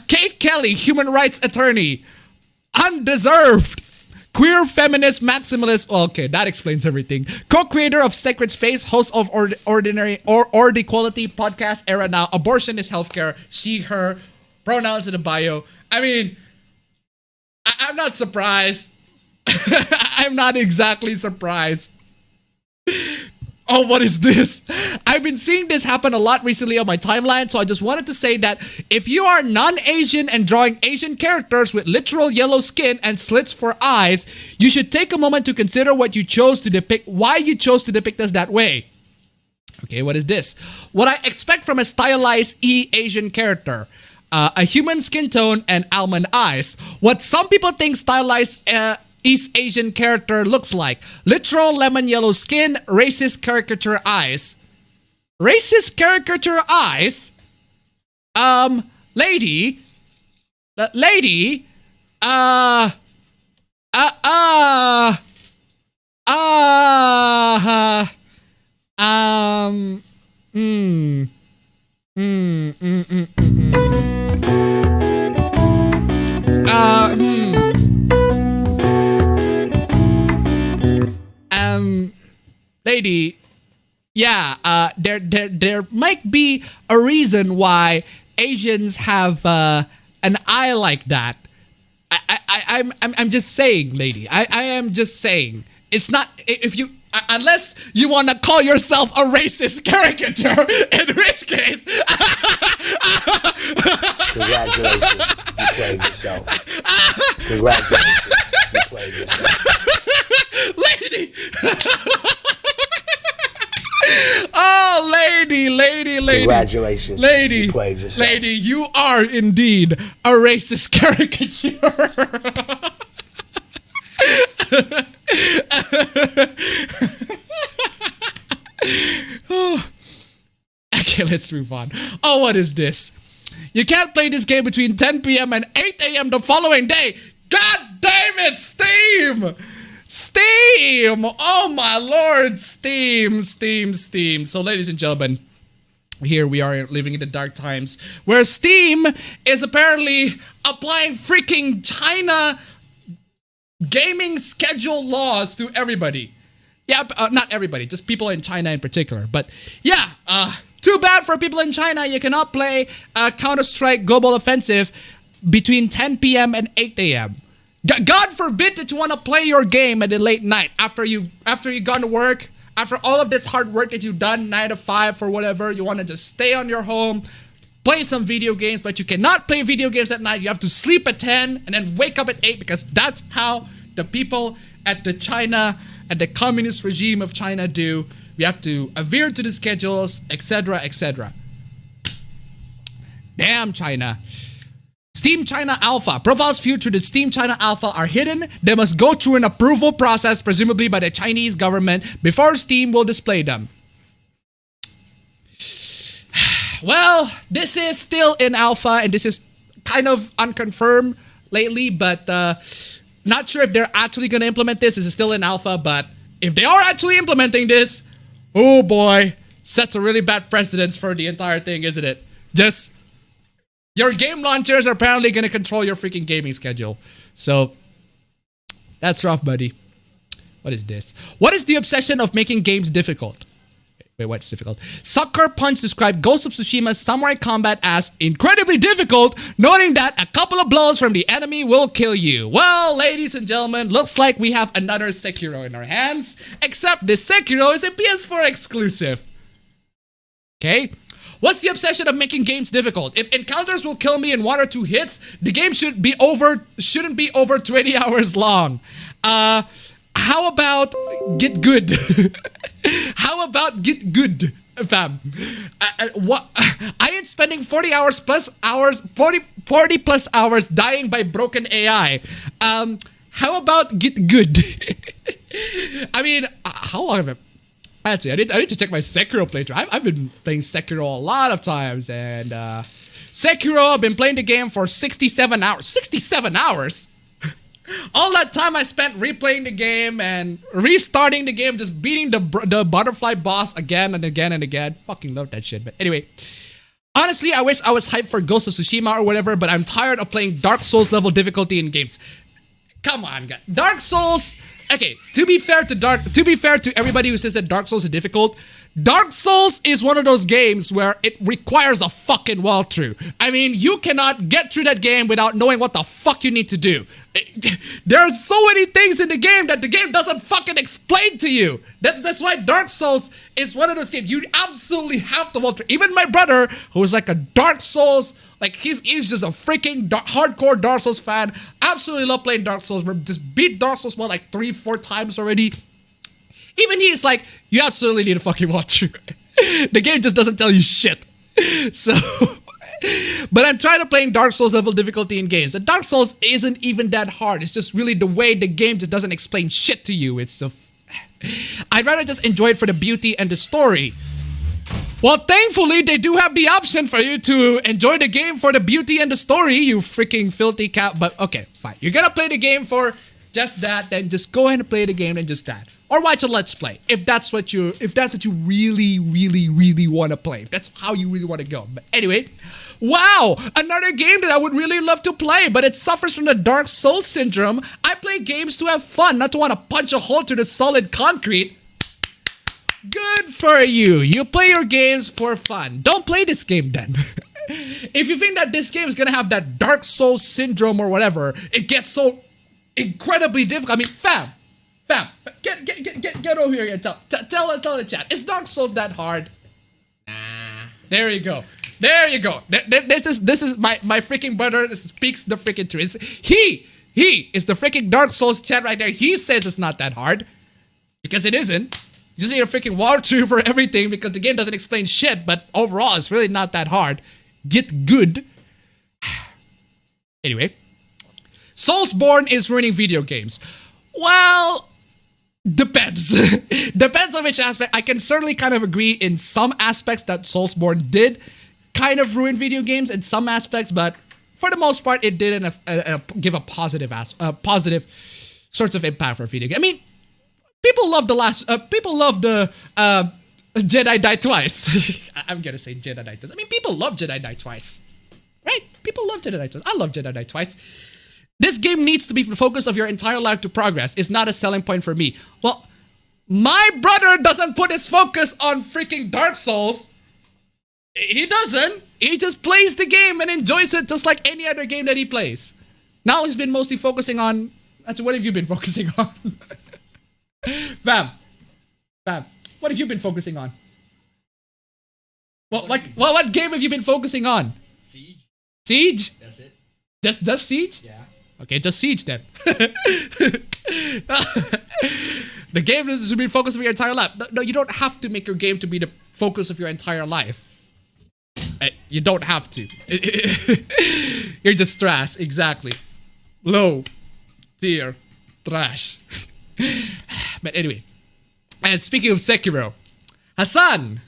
Kate Kelly, human rights attorney. Undeserved. Queer feminist maximalist. Okay, that explains everything. Co-creator of Sacred Space, host of Ordinary or the Quality podcast Era Now. Abortion is healthcare. She, her. Pronouns in the bio. I mean, I'm not surprised. I'm not exactly surprised. Oh, what is this? I've been seeing this happen a lot recently on my timeline, so I just wanted to say that if you are non-Asian and drawing Asian characters with literal yellow skin and slits for eyes, you should take a moment to consider what you chose to depict, why you chose to depict us that way. Okay, what is this? What I expect from a stylized Asian character. A human skin tone and almond eyes. What some people think stylized East Asian character looks like. Literal lemon yellow skin, racist caricature eyes. Racist caricature eyes? Lady, lady, yeah, there might be a reason why Asians have an eye like that. I'm just saying, lady. I am just saying. It's not, if you Unless you want to call yourself a racist caricature, in which case... Congratulations, you played yourself. Congratulations, you played yourself. Lady! Oh, lady. Congratulations, lady, you played yourself. Lady, you are indeed a racist caricature. Okay, let's move on. Oh, what is this? You can't play this game between 10 p.m. and 8 a.m. the following day. God damn it, Steam! Steam! Oh my lord, Steam. So, ladies and gentlemen, here we are living in the dark times where Steam is apparently applying freaking China gaming schedule laws to everybody. Yeah, not everybody, just people in China in particular. But yeah, too bad for people in China. You cannot play Counter-Strike Global Offensive between 10 p.m. and 8 a.m. God forbid that you want to play your game at the late night after you've gone to work, after all of this hard work that you've done 9 to 5 or whatever. You want to just stay on your home, play some video games, but you cannot play video games at night. You have to sleep at 10 and then wake up at 8 because that's how the people at the communist regime of China do. We have to adhere to the schedules, etc., etc. Damn China. Steam China Alpha. Profiles viewed through the Steam China Alpha are hidden. They must go through an approval process, presumably by the Chinese government, before Steam will display them. Well, this is still in alpha, and this is kind of unconfirmed lately, but not sure if they're actually going to implement this. This is still in alpha, but if they are actually implementing this, oh boy, sets a really bad precedence for the entire thing, isn't it? Just... your game launchers are apparently going to control your freaking gaming schedule. So, that's rough, buddy. What is this? What is the obsession of making games difficult? Wait, what's difficult? Sucker Punch described Ghost of Tsushima's samurai combat as incredibly difficult, noting that a couple of blows from the enemy will kill you. Well, ladies and gentlemen, looks like we have another Sekiro in our hands, except this Sekiro is a PS4 exclusive. Okay? What's the obsession of making games difficult? If encounters will kill me in 1 or 2 hits, the game shouldn't be over 20 hours long. How about get good? How about get good, fam? What? I ain't spending 40 plus hours dying by broken AI. How about get good? I mean, how long have I... Actually, I need to check my Sekiro playthrough. I've been playing Sekiro a lot of times, and Sekiro, I've been playing the game for 67 hours. 67 hours? All that time I spent replaying the game and restarting the game, just beating the butterfly boss again and again and again. Fucking love that shit. But anyway, honestly, I wish I was hyped for Ghost of Tsushima or whatever, but I'm tired of playing Dark Souls level difficulty in games. Come on, guys. Dark Souls... Okay, to be fair to everybody who says that Dark Souls is difficult, Dark Souls is one of those games where it requires a fucking walkthrough. I mean, you cannot get through that game without knowing what the fuck you need to do. There are so many things in the game that the game doesn't fucking explain to you. That's why Dark Souls is one of those games you absolutely have to walk through. Even my brother, who is like a Dark Souls, like he's just a freaking hardcore Dark Souls fan, absolutely love playing Dark Souls. We just beat Dark Souls 1 like 3-4 times already. Even he's like, you absolutely need a fucking walkthrough. The game just doesn't tell you shit. So, but I'm trying to play Dark Souls level difficulty in games. And Dark Souls isn't even that hard. It's just really the way the game just doesn't explain shit to you. I'd rather just enjoy it for the beauty and the story. Well, thankfully, they do have the option for you to enjoy the game for the beauty and the story, you freaking filthy cat. But okay, fine. You're gonna play the game for just that, then just go ahead and play the game and just that. Or watch a Let's Play, if that's what you really, really, really want to play. If that's how you really want to go. But anyway, wow, another game that I would really love to play, but it suffers from the Dark Souls syndrome. I play games to have fun, not to want to punch a hole through the solid concrete. Good for you. You play your games for fun. Don't play this game then. If you think that this game is gonna have that Dark Souls syndrome or whatever, it gets so incredibly difficult. I mean, fam, Fam, get over here and tell the chat. Is Dark Souls that hard? Nah. There you go. There you go. This is my freaking brother. This speaks the freaking truth. He is the freaking Dark Souls chat right there. He says it's not that hard. Because it isn't. You just need a freaking walkthrough for everything because the game doesn't explain shit, but overall it's really not that hard. Get good. Anyway. Soulsborne is ruining video games. Well, depends. Depends on which aspect. I can certainly kind of agree in some aspects that Soulsborne did kind of ruin video games in some aspects, but for the most part, it didn't give a positive sorts of impact for video game. I mean, people love the Jedi Die Twice. I'm gonna say Jedi Die Twice. I mean, people love Jedi Die Twice, right? People love Jedi Die Twice. I love Jedi Die Twice. This game needs to be the focus of your entire life to progress. It's not a selling point for me. Well, my brother doesn't put his focus on freaking Dark Souls. He doesn't. He just plays the game and enjoys it just like any other game that he plays. Now he's been mostly focusing on... Actually, what have you been focusing on? Fam, what have you been focusing on? What game have you been focusing on? Siege. Siege? That's it. Just Siege? Yeah. Okay, just Siege then. The game should be the focus of your entire life. No, you don't have to make your game to be the focus of your entire life. You don't have to. You're just trash, exactly. Low tier trash. But anyway. And speaking of Sekiro, Hassan.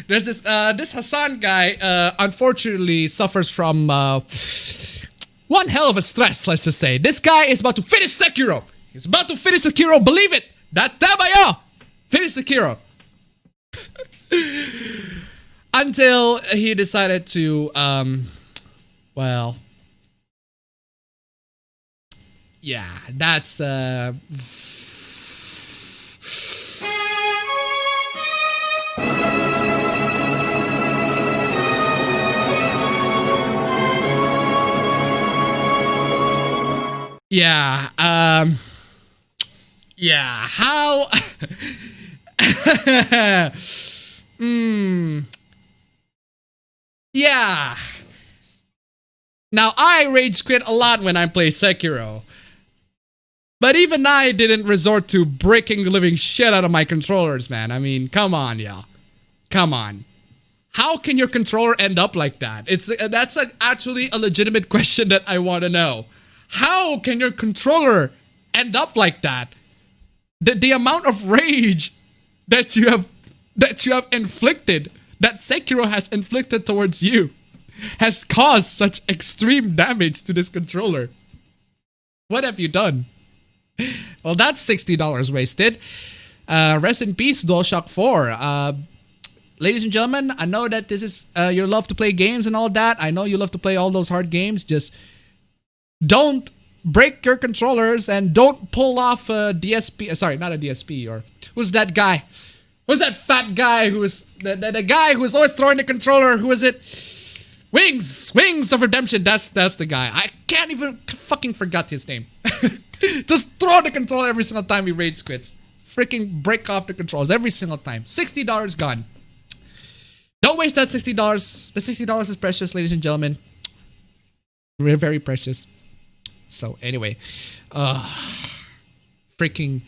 There's this Hassan guy unfortunately suffers from one hell of a stress, let's just say. This guy is about to finish Sekiro. He's about to finish Sekiro, believe it! Databayo! Finish Sekiro. Until he decided to, well... Yeah, that's, yeah, yeah, how... Yeah. Now, I rage quit a lot when I play Sekiro. But even I didn't resort to breaking the living shit out of my controllers, man. I mean, come on, y'all. Come on. How can your controller end up like that? That's actually a legitimate question that I want to know. How can your controller end up like that? The amount of rage that you have inflicted, that Sekiro has inflicted towards you, has caused such extreme damage to this controller. What have you done? Well, that's $60 wasted. Rest in peace, DualShock 4. Ladies and gentlemen, I know that this is you love to play games and all that. I know you love to play all those hard games. Just don't break your controllers and don't pull off a DSP. Sorry, not a DSP. Or who's that guy? Who's that fat guy who was the guy who was always throwing the controller? Who is it? Wings of Redemption. That's the guy. I can't even fucking forget his name. Just throw the controller every single time he rage quits. Freaking break off the controls every single time. $60 gone. Don't waste that $60. The $60 is precious, ladies and gentlemen. We're very precious. So anyway, freaking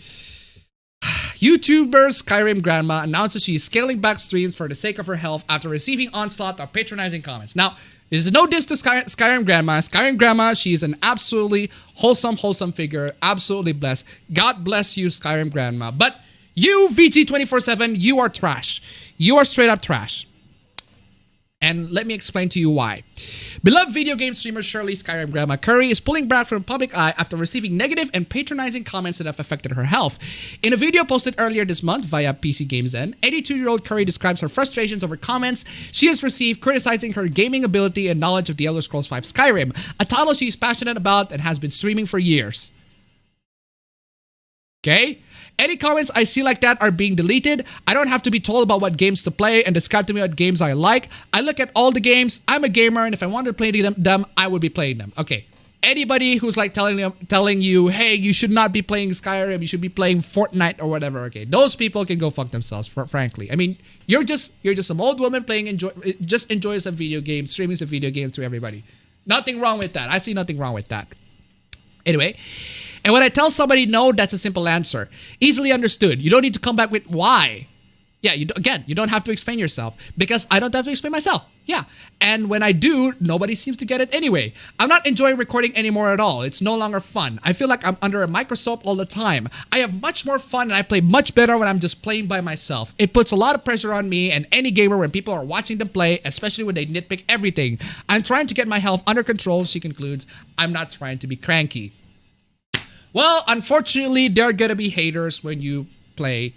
YouTuber Skyrim Grandma announces she is scaling back streams for the sake of her health after receiving onslaught of patronizing comments. Now, this is no diss to Skyrim Grandma. Skyrim Grandma, she is an absolutely wholesome figure. Absolutely blessed. God bless you, Skyrim Grandma. But you, VG247, you are trash. You are straight up trash. And let me explain to you why. Beloved video game streamer Shirley Skyrim Grandma Curry is pulling back from the public eye after receiving negative and patronizing comments that have affected her health. In a video posted earlier this month via PC Games N, 82-year-old Curry describes her frustrations over comments she has received criticizing her gaming ability and knowledge of the Elder Scrolls V Skyrim, a title she is passionate about and has been streaming for years. Okay? Any comments I see like that are being deleted. I don't have to be told about what games to play and describe to me what games I like. I look at all the games. I'm a gamer, and if I wanted to play them, I would be playing them. Okay. anybody who's like telling you, hey, you should not be playing Skyrim, you should be playing Fortnite or whatever. Okay, those people can go fuck themselves. Frankly, I mean, you're just some old woman playing enjoys some video games, streaming some video games to everybody. Nothing wrong with that. I see nothing wrong with that. Anyway, and when I tell somebody no, that's a simple answer, easily understood. You don't need to come back with why. Yeah, you don't have to explain yourself, because I don't have to explain myself. Yeah, and when I do, nobody seems to get it anyway. I'm not enjoying recording anymore at all. It's no longer fun. I feel like I'm under a microscope all the time. I have much more fun and I play much better when I'm just playing by myself. It puts a lot of pressure on me and any gamer when people are watching them play, especially when they nitpick everything. I'm trying to get my health under control, she concludes. I'm not trying to be cranky. Well, unfortunately, there are gonna be haters when you play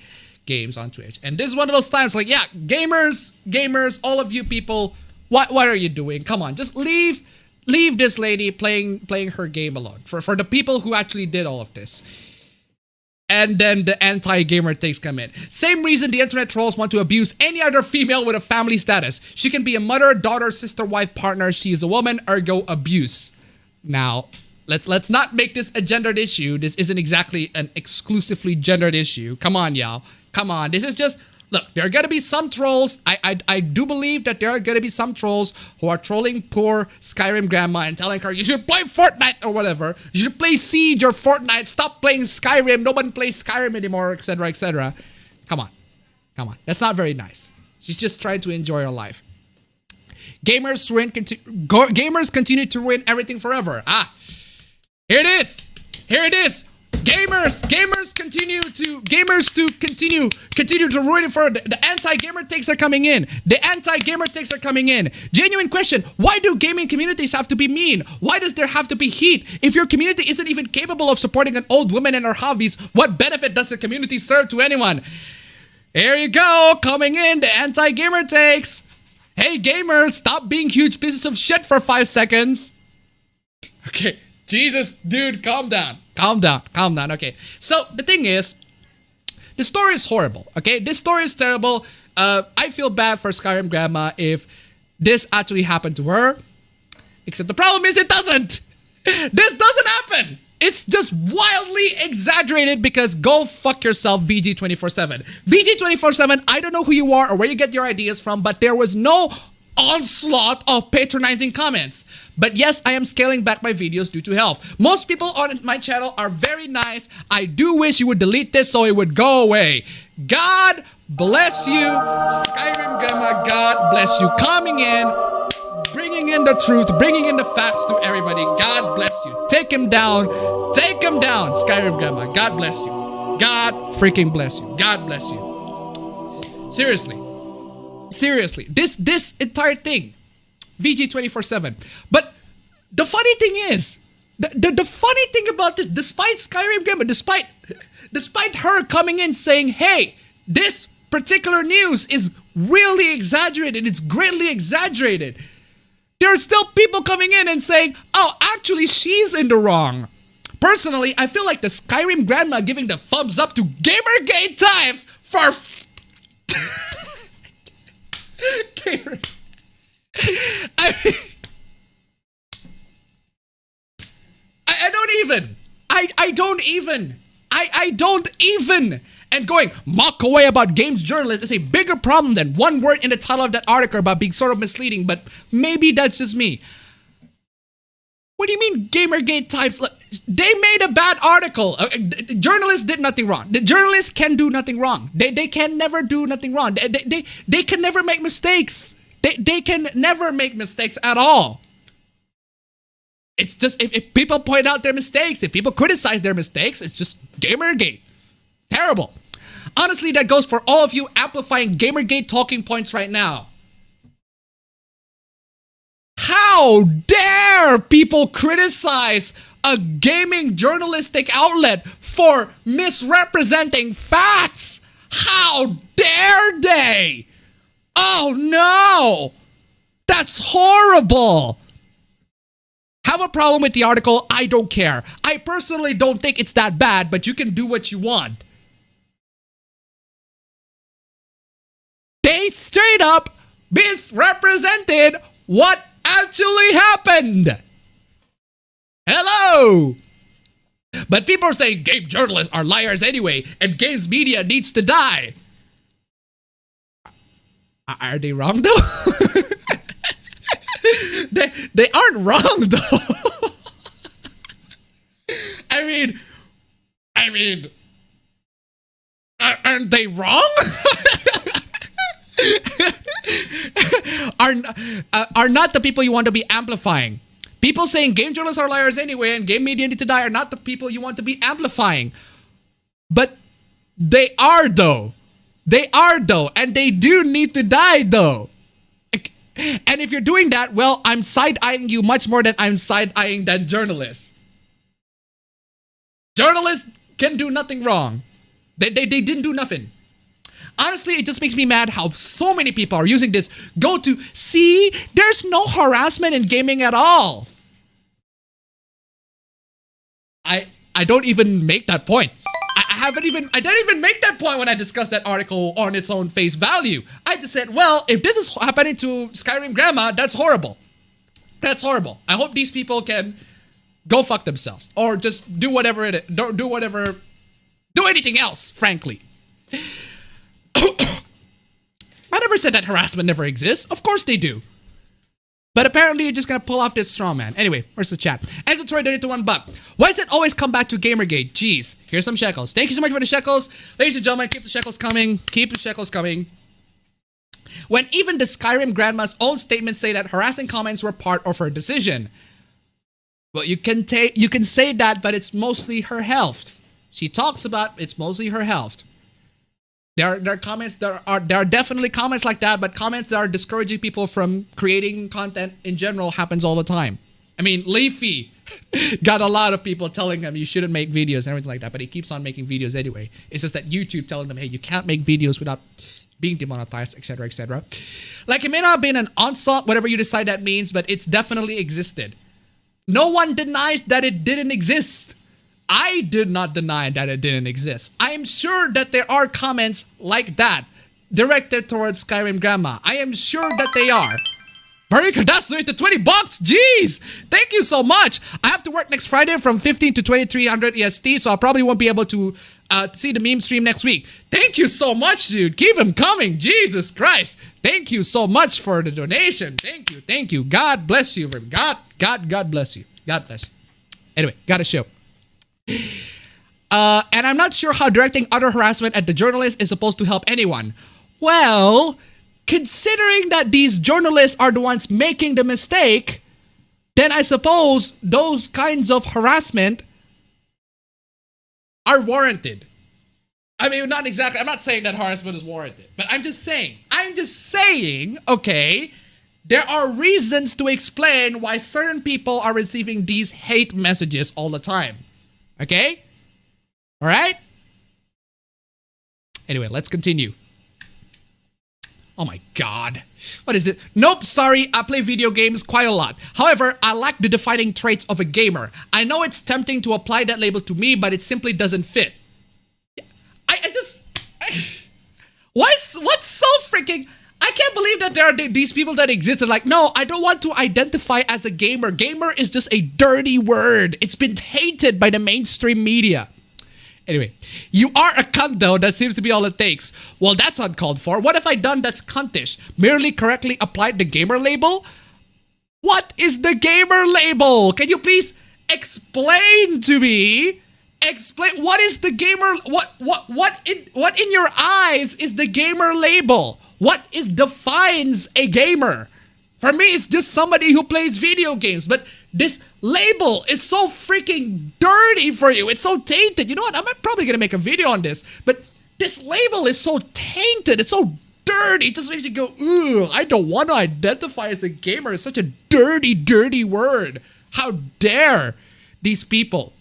games on Twitch. And this is one of those times like, yeah, gamers, all of you people, what are you doing? Come on, just leave this lady playing her game alone. For the people who actually did all of this. And then the anti-gamer takes come in. Same reason the internet trolls want to abuse any other female with a family status. She can be a mother, daughter, sister, wife, partner. She is a woman, ergo abuse. Now, let's not make this a gendered issue. This isn't exactly an exclusively gendered issue. Come on, y'all. Come on, this is just, look, there are gonna be some trolls. I do believe that there are gonna be some trolls who are trolling poor Skyrim grandma and telling her, you should play Fortnite or whatever. You should play Siege or Fortnite. Stop playing Skyrim. No one plays Skyrim anymore, etc., etc. Come on. That's not very nice. She's just trying to enjoy her life. Gamers continue to ruin everything forever. Here it is. Gamers continue to ruin it for the anti-gamer takes are coming in. Genuine question, why do gaming communities have to be mean? Why does there have to be heat? If your community isn't even capable of supporting an old woman and her hobbies, what benefit does the community serve to anyone? Here you go, coming in, the anti-gamer takes. Hey gamers, stop being huge pieces of shit for 5 seconds. Okay, Jesus, dude, calm down. Okay, so the thing is, the story is horrible, okay? This story is terrible. I feel bad for Skyrim grandma if this actually happened to her. Except the problem is it doesn't. This doesn't happen. It's just wildly exaggerated because go fuck yourself, VG247. VG247, I don't know who you are or where you get your ideas from, but there was no onslaught of patronizing comments. But yes, I am scaling back my videos due to health. Most people on my channel are very nice. I do wish you would delete this so it would go away. God bless you, Skyrim grandma. God bless you. Coming in, bringing in the truth, bringing in the facts to everybody. God bless you. Take him down, Skyrim grandma. God bless you. God freaking bless you. God bless you. Seriously, this entire thing, VG247. But the funny thing is, the funny thing about this, despite Skyrim grandma, despite her coming in saying, hey, this particular news is really exaggerated, it's greatly exaggerated, there are still people coming in and saying, oh, actually, she's in the wrong. Personally, I feel like the Skyrim grandma giving the thumbs up to Gamergate Times for I don't even. And going mock away about games journalists is a bigger problem than one word in the title of that article about being sort of misleading, but maybe that's just me. What do you mean Gamergate types? They made a bad article. Journalists did nothing wrong. The journalists can do nothing wrong. They can never do nothing wrong. They can never make mistakes. They can never make mistakes at all. It's just, if people point out their mistakes, if people criticize their mistakes, it's just Gamergate. Terrible. Honestly, that goes for all of you amplifying Gamergate talking points right now. How dare people criticize a gaming journalistic outlet for misrepresenting facts? How dare they? Oh no! That's horrible! Have a problem with the article? I don't care. I personally don't think it's that bad, but you can do what you want. They straight up misrepresented what actually happened. Hello? no. But people are saying game journalists are liars anyway, and games media needs to die. Are they wrong though? they aren't wrong though. I mean, aren't they wrong? Are not the people you want to be amplifying. People saying game journalists are liars anyway and game media need to die are not the people you want to be amplifying. But they are though. They are though, and they do need to die though. And if you're doing that, well, I'm side-eyeing you much more than I'm side-eyeing that journalists. Journalists can do nothing wrong. They didn't do nothing. Honestly, it just makes me mad how so many people are using this. Go to, see, there's no harassment in gaming at all. I don't even make that point. I didn't even make that point when I discussed that article on its own face value. I just said, well, if this is happening to Skyrim Grandma, that's horrible. That's horrible. I hope these people can go fuck themselves or just do whatever it is. Don't do whatever, do anything else, frankly. I never said that harassment never exists. Of course they do. But apparently you're just gonna pull off this straw man. Anyway, where's the chat? And Troy donated to $1. Why does it always come back to Gamergate? Jeez. Here's some shekels. Thank you so much for the shekels. Ladies and gentlemen, keep the shekels coming. Keep the shekels coming. When even the Skyrim Grandma's own statements say that harassing comments were part of her decision. Well, you can say that, but it's mostly her health. She talks about it's mostly her health. There are comments there are definitely comments like that, but comments that are discouraging people from creating content in general happens all the time. I mean, Leafy got a lot of people telling him you shouldn't make videos and everything like that, but he keeps on making videos anyway. It's just that YouTube telling him, hey, you can't make videos without being demonetized, etc., etc. Like, it may not have been an onslaught, whatever you decide that means, but it's definitely existed. No one denies that it didn't exist. I did not deny that it didn't exist. I am sure that there are comments like that directed towards Skyrim Grandma. I am sure that they are. Very good. That's the $20. Jeez. Thank you so much. I have to work next Friday from 15 to 2300 EST, so I probably won't be able to see the meme stream next week. Thank you so much, dude. Keep them coming. Jesus Christ. Thank you so much for the donation. Thank you. Thank you. God bless you. God bless you. God bless you. Anyway, got a show. And I'm not sure how directing utter harassment at the journalist is supposed to help anyone. Well, considering that these journalists are the ones making the mistake, then I suppose those kinds of harassment are warranted. I mean, not exactly. I'm not saying that harassment is warranted, but I'm just saying, okay, there are reasons to explain why certain people are receiving these hate messages all the time. Okay? All right? Anyway, let's continue. Oh my god. What is it? Nope, sorry, I play video games quite a lot. However, I lack the defining traits of a gamer. I know it's tempting to apply that label to me, but it simply doesn't fit. What's so freaking... I can't believe that there are these people that exist and like, no, I don't want to identify as a gamer. Gamer is just a dirty word. It's been hated by the mainstream media. Anyway, you are a cunt though, that seems to be all it takes. Well, that's uncalled for. What have I done that's cuntish? Merely correctly applied the gamer label? What is the gamer label? Can you please explain to me? Explain, what is the gamer, what in your eyes is the gamer label? What defines a gamer? For me, it's just somebody who plays video games. But this label is so freaking dirty for you. It's so tainted. You know what? I'm probably going to make a video on this. But this label is so tainted. It's so dirty. It just makes you go, ugh, I don't want to identify as a gamer. It's such a dirty, dirty word. How dare these people?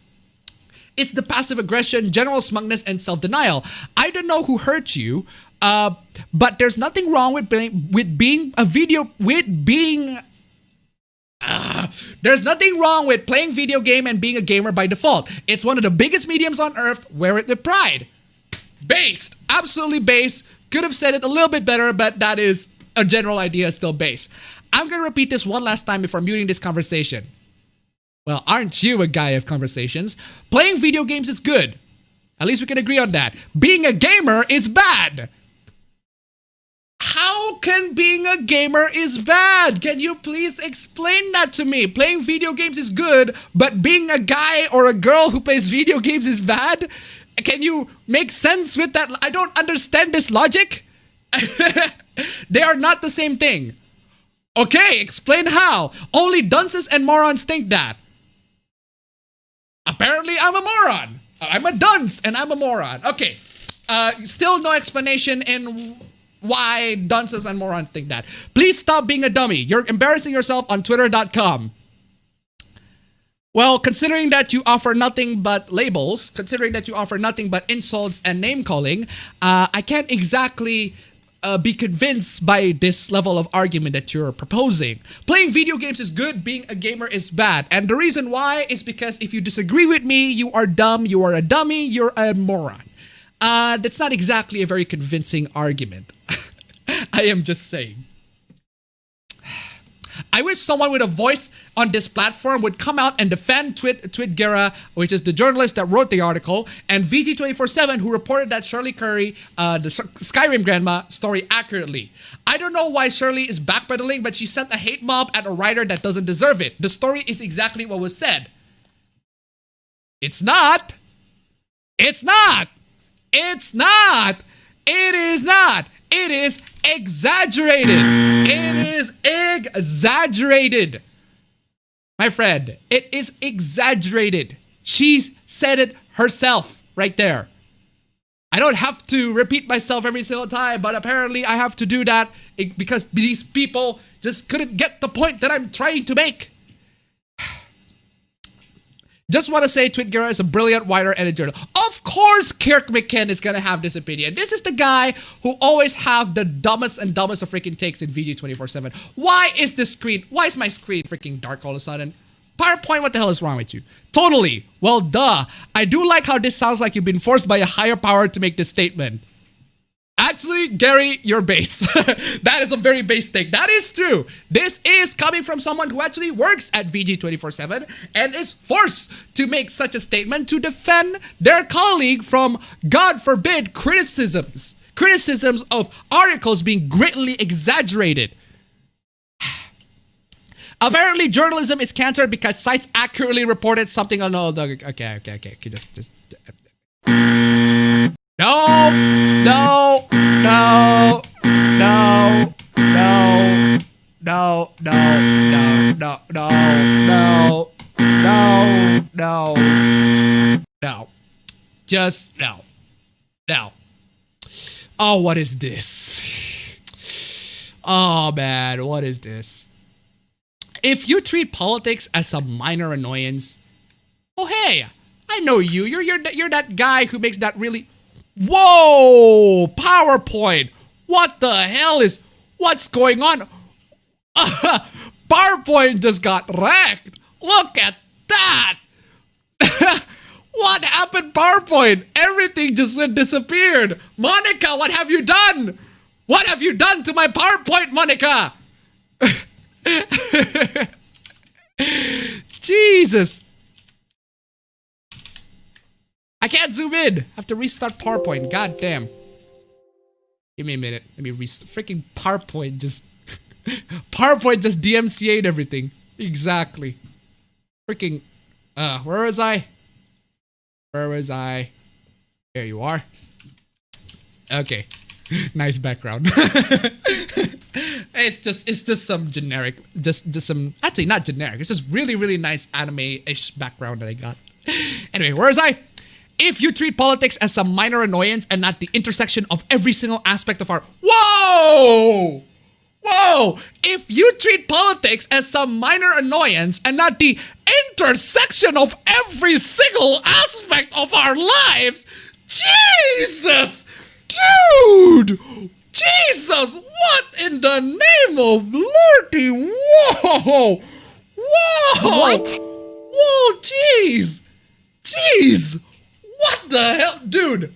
It's the passive aggression, general smugness, and self-denial. I don't know who hurt you. But there's nothing wrong with there's nothing wrong with playing video game and being a gamer by default. It's one of the biggest mediums on earth. Wear it with pride. Based. Absolutely based. Could have said it a little bit better, but that is a general idea, still based. I'm going to repeat this one last time before muting this conversation. Well, aren't you a guy of conversations? Playing video games is good. At least we can agree on that. Being a gamer is bad. How can being a gamer is bad? Can you please explain that to me? Playing video games is good, but being a guy or a girl who plays video games is bad? Can you make sense with that? I don't understand this logic. They are not the same thing. Okay, explain how. Only dunces and morons think that. Apparently, I'm a moron. I'm a dunce and I'm a moron. Okay, still no explanation in why dunces and morons think that. Please stop being a dummy. You're embarrassing yourself on twitter.com. Well, considering that you offer nothing but labels, considering that you offer nothing but insults and name calling, I can't exactly be convinced by this level of argument that you're proposing. Playing video games is good, being a gamer is bad. And the reason why is because if you disagree with me, you are dumb, you are a dummy, you're a moron. That's not exactly a very convincing argument. I am just saying. I wish someone with a voice on this platform would come out and defend Twitgera, which is the journalist that wrote the article, and VG247, who reported that Shirley Curry, the Skyrim grandma, story accurately. I don't know why Shirley is backpedaling, but she sent a hate mob at a writer that doesn't deserve it. The story is exactly what was said. It's not. It's not. It's not. It is not. It is exaggerated. It is exaggerated. My friend, it is exaggerated. She said it herself right there. I don't have to repeat myself every single time, but apparently I have to do that because these people just couldn't get the point that I'm trying to make. Just want to say Twitgera is a brilliant writer and a journalist. Of course Kirk McKen is going to have this opinion. This is the guy who always have the dumbest and dumbest of freaking takes in VG247. Why is my screen freaking dark all of a sudden? PowerPoint, what the hell is wrong with you? Totally. Well, duh. I do like how this sounds like you've been forced by a higher power to make this statement. Actually, Gary, you're base. That is a very base take. That is true. This is coming from someone who actually works at VG247 and is forced to make such a statement to defend their colleague from, God forbid, criticisms. Criticisms of articles being greatly exaggerated. Apparently, journalism is cancer because sites accurately reported something on all the... Okay. Just... No. Just no. Oh, what is this? Oh, man, what is this? If you treat politics as a minor annoyance, oh, hey, I know you. You're that guy who makes that really... Whoa! PowerPoint! What the hell is... What's going on? PowerPoint just got wrecked! Look at that! What happened, PowerPoint? Everything just disappeared! Monica, what have you done? What have you done to my PowerPoint, Monica? Jesus! I can't zoom in. I have to restart PowerPoint. God damn. Give me a minute. Let me restart. Freaking PowerPoint just... PowerPoint just DMCA'd everything. Exactly. Freaking... where was I? There you are. Okay. Nice background. It's just some generic... Just some... Actually, not generic. It's just really nice anime-ish background that I got. Anyway, where was I? If you treat politics as a minor annoyance and not the intersection of every single aspect of our... Whoa! If you treat politics as some minor annoyance and not the intersection of every single aspect of our lives... Jesus! Dude! Jesus! What in the name of Lordy? Whoa! What? Whoa, jeez! What the hell? Dude.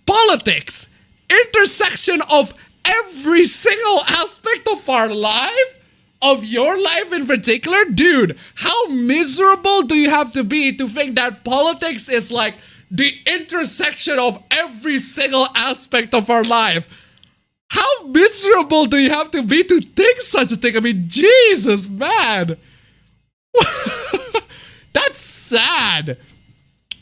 Politics. Intersection of every single aspect of our life? of your life in particular? Dude, how miserable do you have to be to think that politics is like the intersection of every single aspect of our life? How miserable do you have to be to think such a thing? I mean, Jesus, man. That's sad.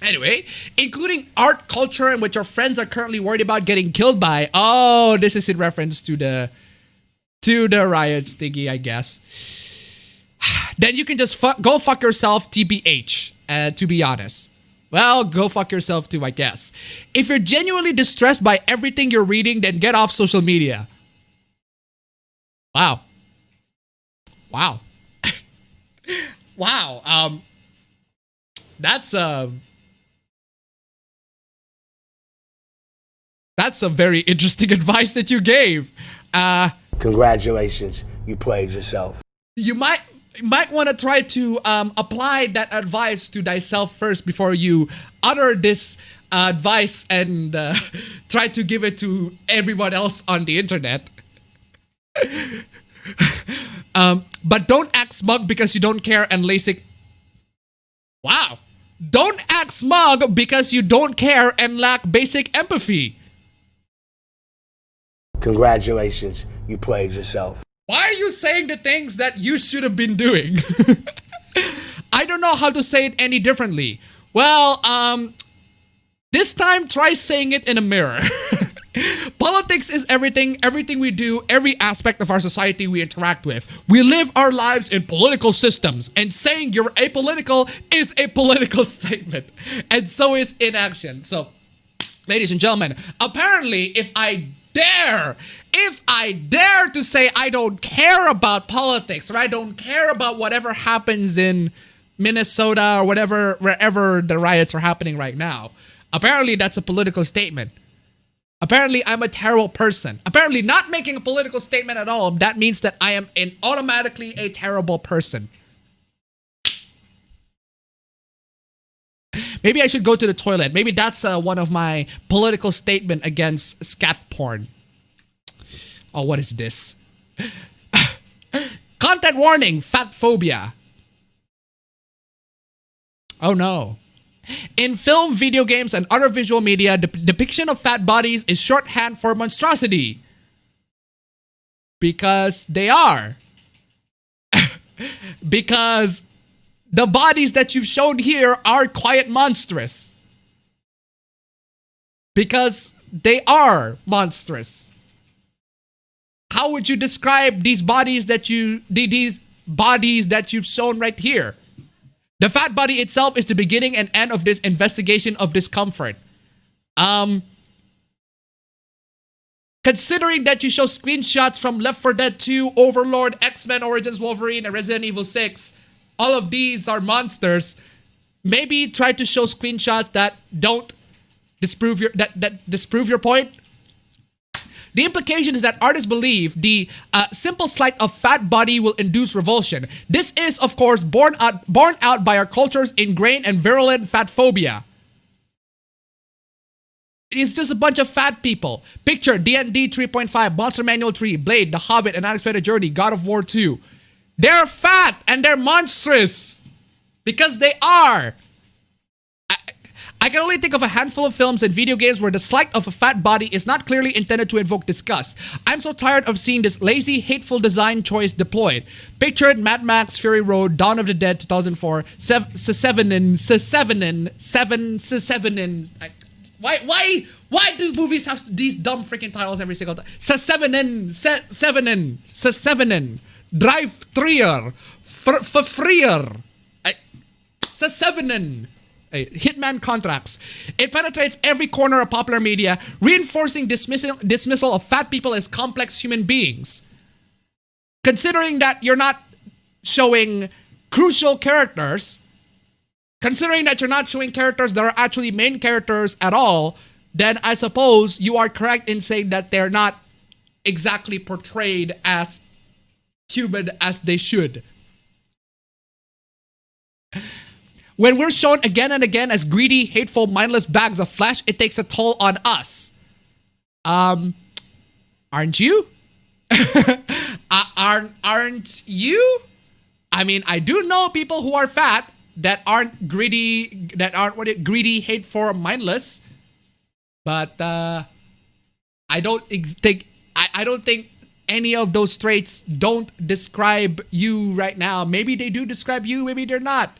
Anyway, including art, culture, and which our friends are currently worried about getting killed by. Oh, this is in reference to the riots thingy, I guess. Then you can just go fuck yourself, TBH, to be honest. Well, go fuck yourself too, I guess. If you're genuinely distressed by everything you're reading, then get off social media. Wow. Wow. Wow. That's a very interesting advice that you gave. Congratulations, you played yourself. You might want to try to apply that advice to thyself first before you utter this advice and try to give it to everyone else on the internet. But don't act smug because you don't care and LASIK. Wow. Don't act smug because you don't care and lack basic empathy. Congratulations, you played yourself. Why are you saying the things that you should have been doing? I don't know how to say it any differently. Well, this time try saying it in a mirror. Politics is everything we do, every aspect of our society we interact with. We live our lives in political systems, and saying you're apolitical is a political statement. And so is inaction. So, ladies and gentlemen, apparently if I dare to say I don't care about politics, or I don't care about whatever happens in Minnesota or wherever the riots are happening right now, apparently that's a political statement. Apparently I'm a terrible person. Apparently not making a political statement at all, that means that I am automatically a terrible person. Maybe I should go to the toilet. Maybe that's one of my political statement against scat porn. Oh, what is this? Content warning, fat phobia. Oh no. In film, video games, and other visual media, the depiction of fat bodies is shorthand for monstrosity. Because they are. Because the bodies that you've shown here are quite monstrous. Because they are monstrous. How would you describe these bodies that you've shown right here? The fat body itself is the beginning and end of this investigation of discomfort. Considering that you show screenshots from Left 4 Dead 2, Overlord, X-Men Origins Wolverine, and Resident Evil 6, all of these are monsters. Maybe try to show screenshots that don't disprove your point. The implication is that artists believe the simple slight of fat body will induce revulsion. This is, of course, born out by our culture's ingrained and virulent fat phobia. It's just a bunch of fat people. Picture D&D 3.5, Monster Manual 3, Blade, The Hobbit, An Unexpected Journey, God of War 2. They're fat and they're monstrous. Because they are. I can only think of a handful of films and video games where the slight of a fat body is not clearly intended to invoke disgust. I'm so tired of seeing this lazy, hateful design choice deployed. Picture it, Mad Max, Fury Road, Dawn of the Dead, 2004, Why do movies have these dumb freaking titles every single time? Sesevenin, Drive Trier, Freer, Sesevenin. Hitman contracts. It penetrates every corner of popular media, reinforcing dismissal of fat people as complex human beings. Considering that you're not showing crucial characters, considering that you're not showing characters that are actually main characters at all, then I suppose you are correct in saying that they're not exactly portrayed as human as they should. When we're shown again and again as greedy, hateful, mindless bags of flesh, it takes a toll on us. Aren't you? Aren't you? I mean, I do know people who are fat that aren't greedy, greedy, hateful, or mindless. But I don't think any of those traits don't describe you right now. Maybe they do describe you, maybe they're not.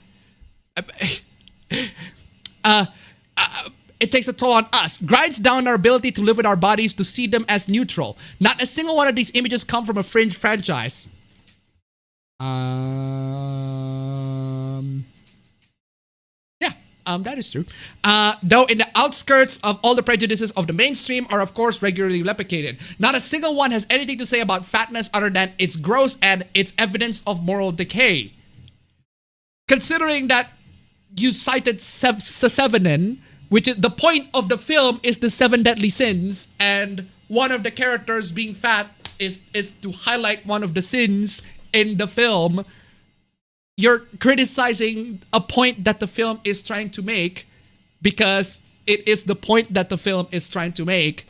It takes a toll on us. Grinds down our ability to live with our bodies, to see them as neutral. Not a single one of these images come from a fringe franchise. That is true. Though in the outskirts of all the prejudices of the mainstream are of course regularly replicated. Not a single one has anything to say about fatness other than it's gross and it's evidence of moral decay. Considering that you cited Sevenin, which is the point of the film is the 7 deadly sins, and one of the characters being fat is to highlight one of the sins in the film. You're criticizing a point that the film is trying to make because it is the point that the film is trying to make,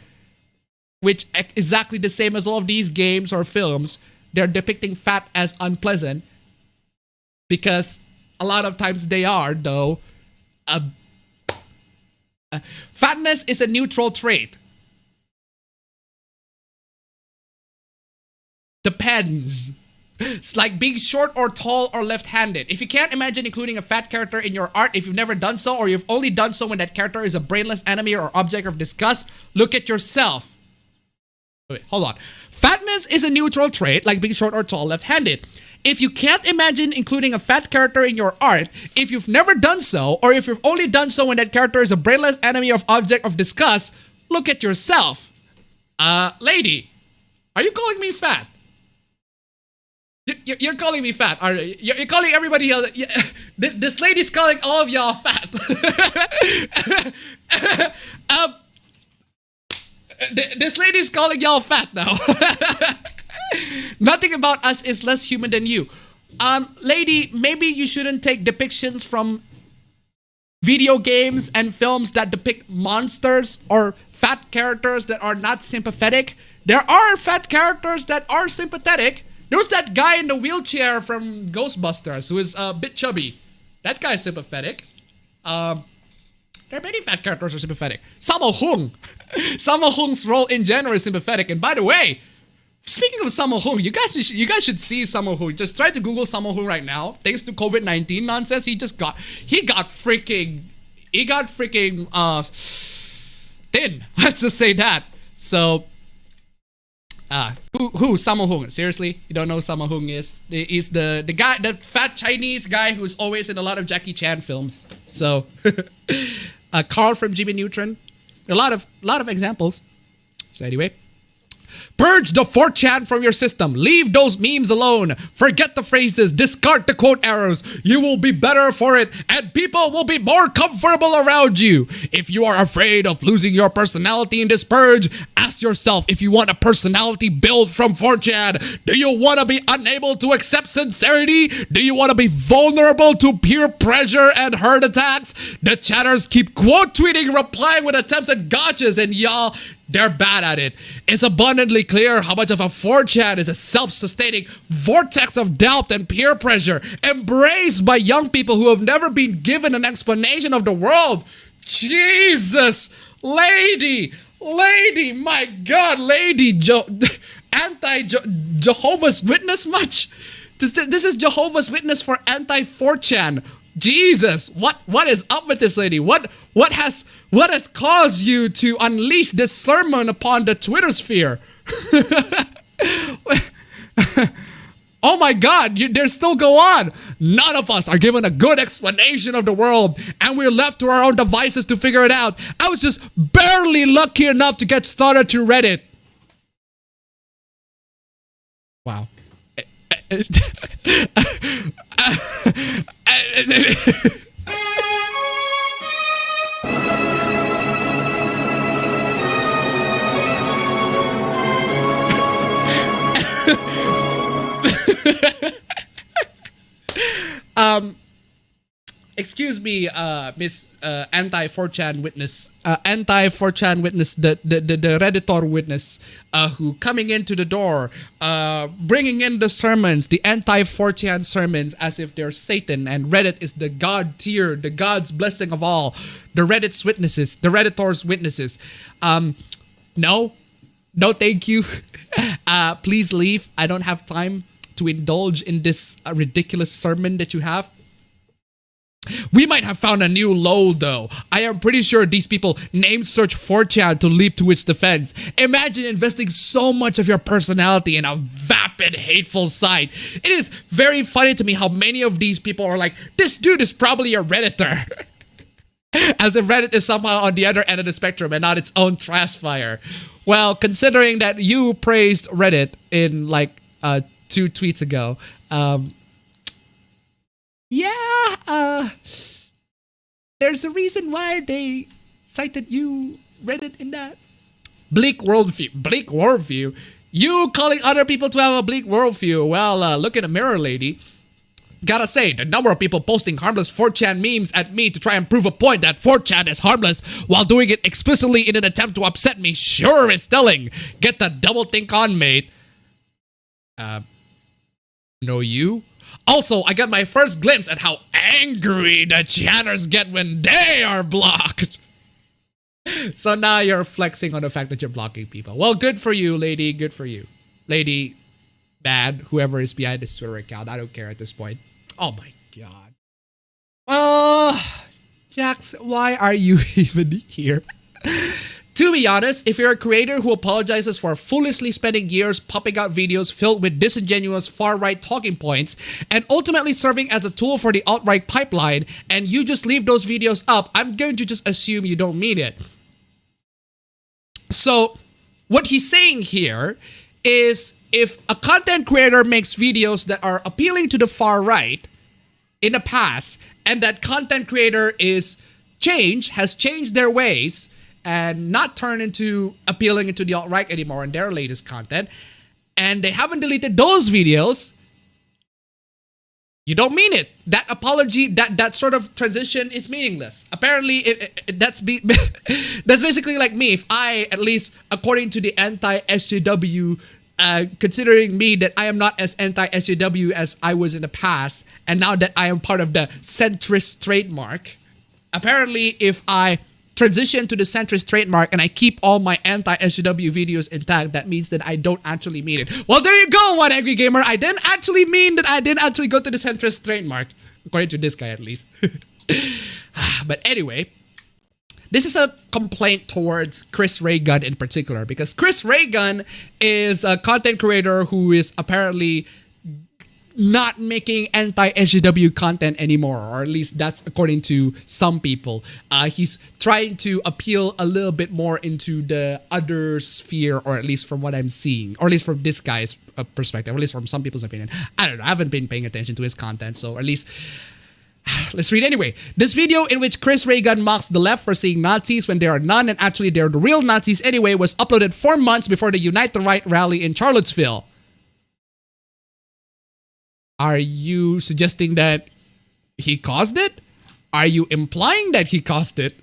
which is exactly the same as all of these games or films. They're depicting fat as unpleasant because a lot of times they are, though. Fatness is a neutral trait. Depends. It's like being short or tall or left-handed. If you can't imagine including a fat character in your art, if you've never done so, or you've only done so when that character is a brainless enemy or object of disgust, look at yourself. Wait, hold on. Fatness is a neutral trait, like being short or tall, left-handed. If you can't imagine including a fat character in your art, if you've never done so, or if you've only done so when that character is a brainless enemy or object of disgust, look at yourself. Lady, are you calling me fat? You're calling me fat, are you? You're calling everybody else. This lady's calling all of y'all fat. This lady's calling y'all fat now. Nothing about us is less human than you. Lady, maybe you shouldn't take depictions from video games and films that depict monsters or fat characters that are not sympathetic. There are fat characters that are sympathetic. There was that guy in the wheelchair from Ghostbusters who is a bit chubby. That guy's sympathetic. There are many fat characters who are sympathetic. Sammo Hung. Sammo Hung's role in general is sympathetic. And by the way, speaking of Sammo Hung, you guys should see Sammo Hung. Just try to Google Sammo Hung right now. Thanks to COVID-19 nonsense, he got freaking thin. Let's just say that. So who Sammo Hung? Seriously, you don't know who Sammo Hung is? He's the guy, the fat Chinese guy who's always in a lot of Jackie Chan films. So Carl from Jimmy Neutron. A lot of examples. So anyway, purge the 4chan from your system. Leave those memes alone. Forget the phrases. Discard the quote arrows. You will be better for it, and people will be more comfortable around you. If you are afraid of losing your personality in this purge, ask yourself if you want a personality build from 4chan. Do you want to be unable to accept sincerity? Do you want to be vulnerable to peer pressure and herd attacks? The chatters keep quote tweeting, replying with attempts at gotchas, and y'all, they're bad at it. It's abundantly clear how much of a 4chan is a self-sustaining vortex of doubt and peer pressure, embraced by young people who have never been given an explanation of the world. Jesus, lady, my God, lady, anti-Jehovah's Witness much? This is Jehovah's Witness for anti-4chan. Jesus, what is up with this lady? What has caused you to unleash this sermon upon the Twitter sphere? Oh my God, they still go on. None of us are given a good explanation of the world, and we're left to our own devices to figure it out. I was just barely lucky enough to get started to Reddit. Wow. excuse me, Miss anti-4chan witness, anti-4chan witness, the Redditor witness, who coming into the door, bringing in the sermons, the anti-4chan sermons, as if they're Satan and Reddit is the God tier, the God's blessing of all, the Reddit's witnesses, the Redditor's witnesses. No, thank you. Please leave. I don't have time to indulge in this ridiculous sermon that you have. We might have found a new low though. I am pretty sure these people name search 4chan to leap to its defense. Imagine investing so much of your personality in a vapid, hateful site. It is very funny to me how many of these people are like, this dude is probably a Redditor. As if Reddit is somehow on the other end of the spectrum and not its own trash fire. Well, considering that you praised Reddit in like 2 tweets ago, there's a reason why they cited you, Reddit, in that. Bleak worldview? You calling other people to have a bleak worldview? Well, look in the mirror, lady. Gotta say, the number of people posting harmless 4chan memes at me to try and prove a point that 4chan is harmless while doing it explicitly in an attempt to upset me sure is telling. Get the double think on, mate. No you? Also, I got my first glimpse at how angry the channers get when they are blocked. So now you're flexing on the fact that you're blocking people. Well, good for you, lady. Good for you. Lady, bad, whoever is behind this Twitter account. I don't care at this point. Oh my god. Jax, why are you even here? To be honest, if you're a creator who apologizes for foolishly spending years popping out videos filled with disingenuous far-right talking points and ultimately serving as a tool for the alt-right pipeline, and you just leave those videos up, I'm going to just assume you don't mean it. So, what he's saying here is if a content creator makes videos that are appealing to the far right in the past, and that content creator has changed their ways, and not turn into appealing into the alt-right anymore in their latest content, and they haven't deleted those videos, you don't mean it. That apology, that sort of transition is meaningless. Apparently, that's basically like me. If I, at least according to the anti-SJW, considering me that I am not as anti-SJW as I was in the past, and now that I am part of the centrist trademark, apparently if I transition to the centrist trademark and I keep all my anti-SJW videos intact, that means that I don't actually mean it. Well, there you go, One Angry Gamer. I didn't actually mean that I didn't actually go to the centrist trademark, according to this guy at least. But anyway, this is a complaint towards Chris Ray Gun in particular, because Chris Ray Gun is a content creator who is apparently not making anti-SJW content anymore, or at least that's according to some people. He's trying to appeal a little bit more into the other sphere, or at least from what I'm seeing, or at least from this guy's perspective, or at least from some people's opinion. I don't know, I haven't been paying attention to his content, so at least let's read anyway. This video, in which Chris Ray Gun mocks the left for seeing Nazis when there are none and actually they're the real Nazis anyway, was uploaded 4 months before the Unite the Right rally in Charlottesville. Are you suggesting that he caused it? Are you implying that he caused it?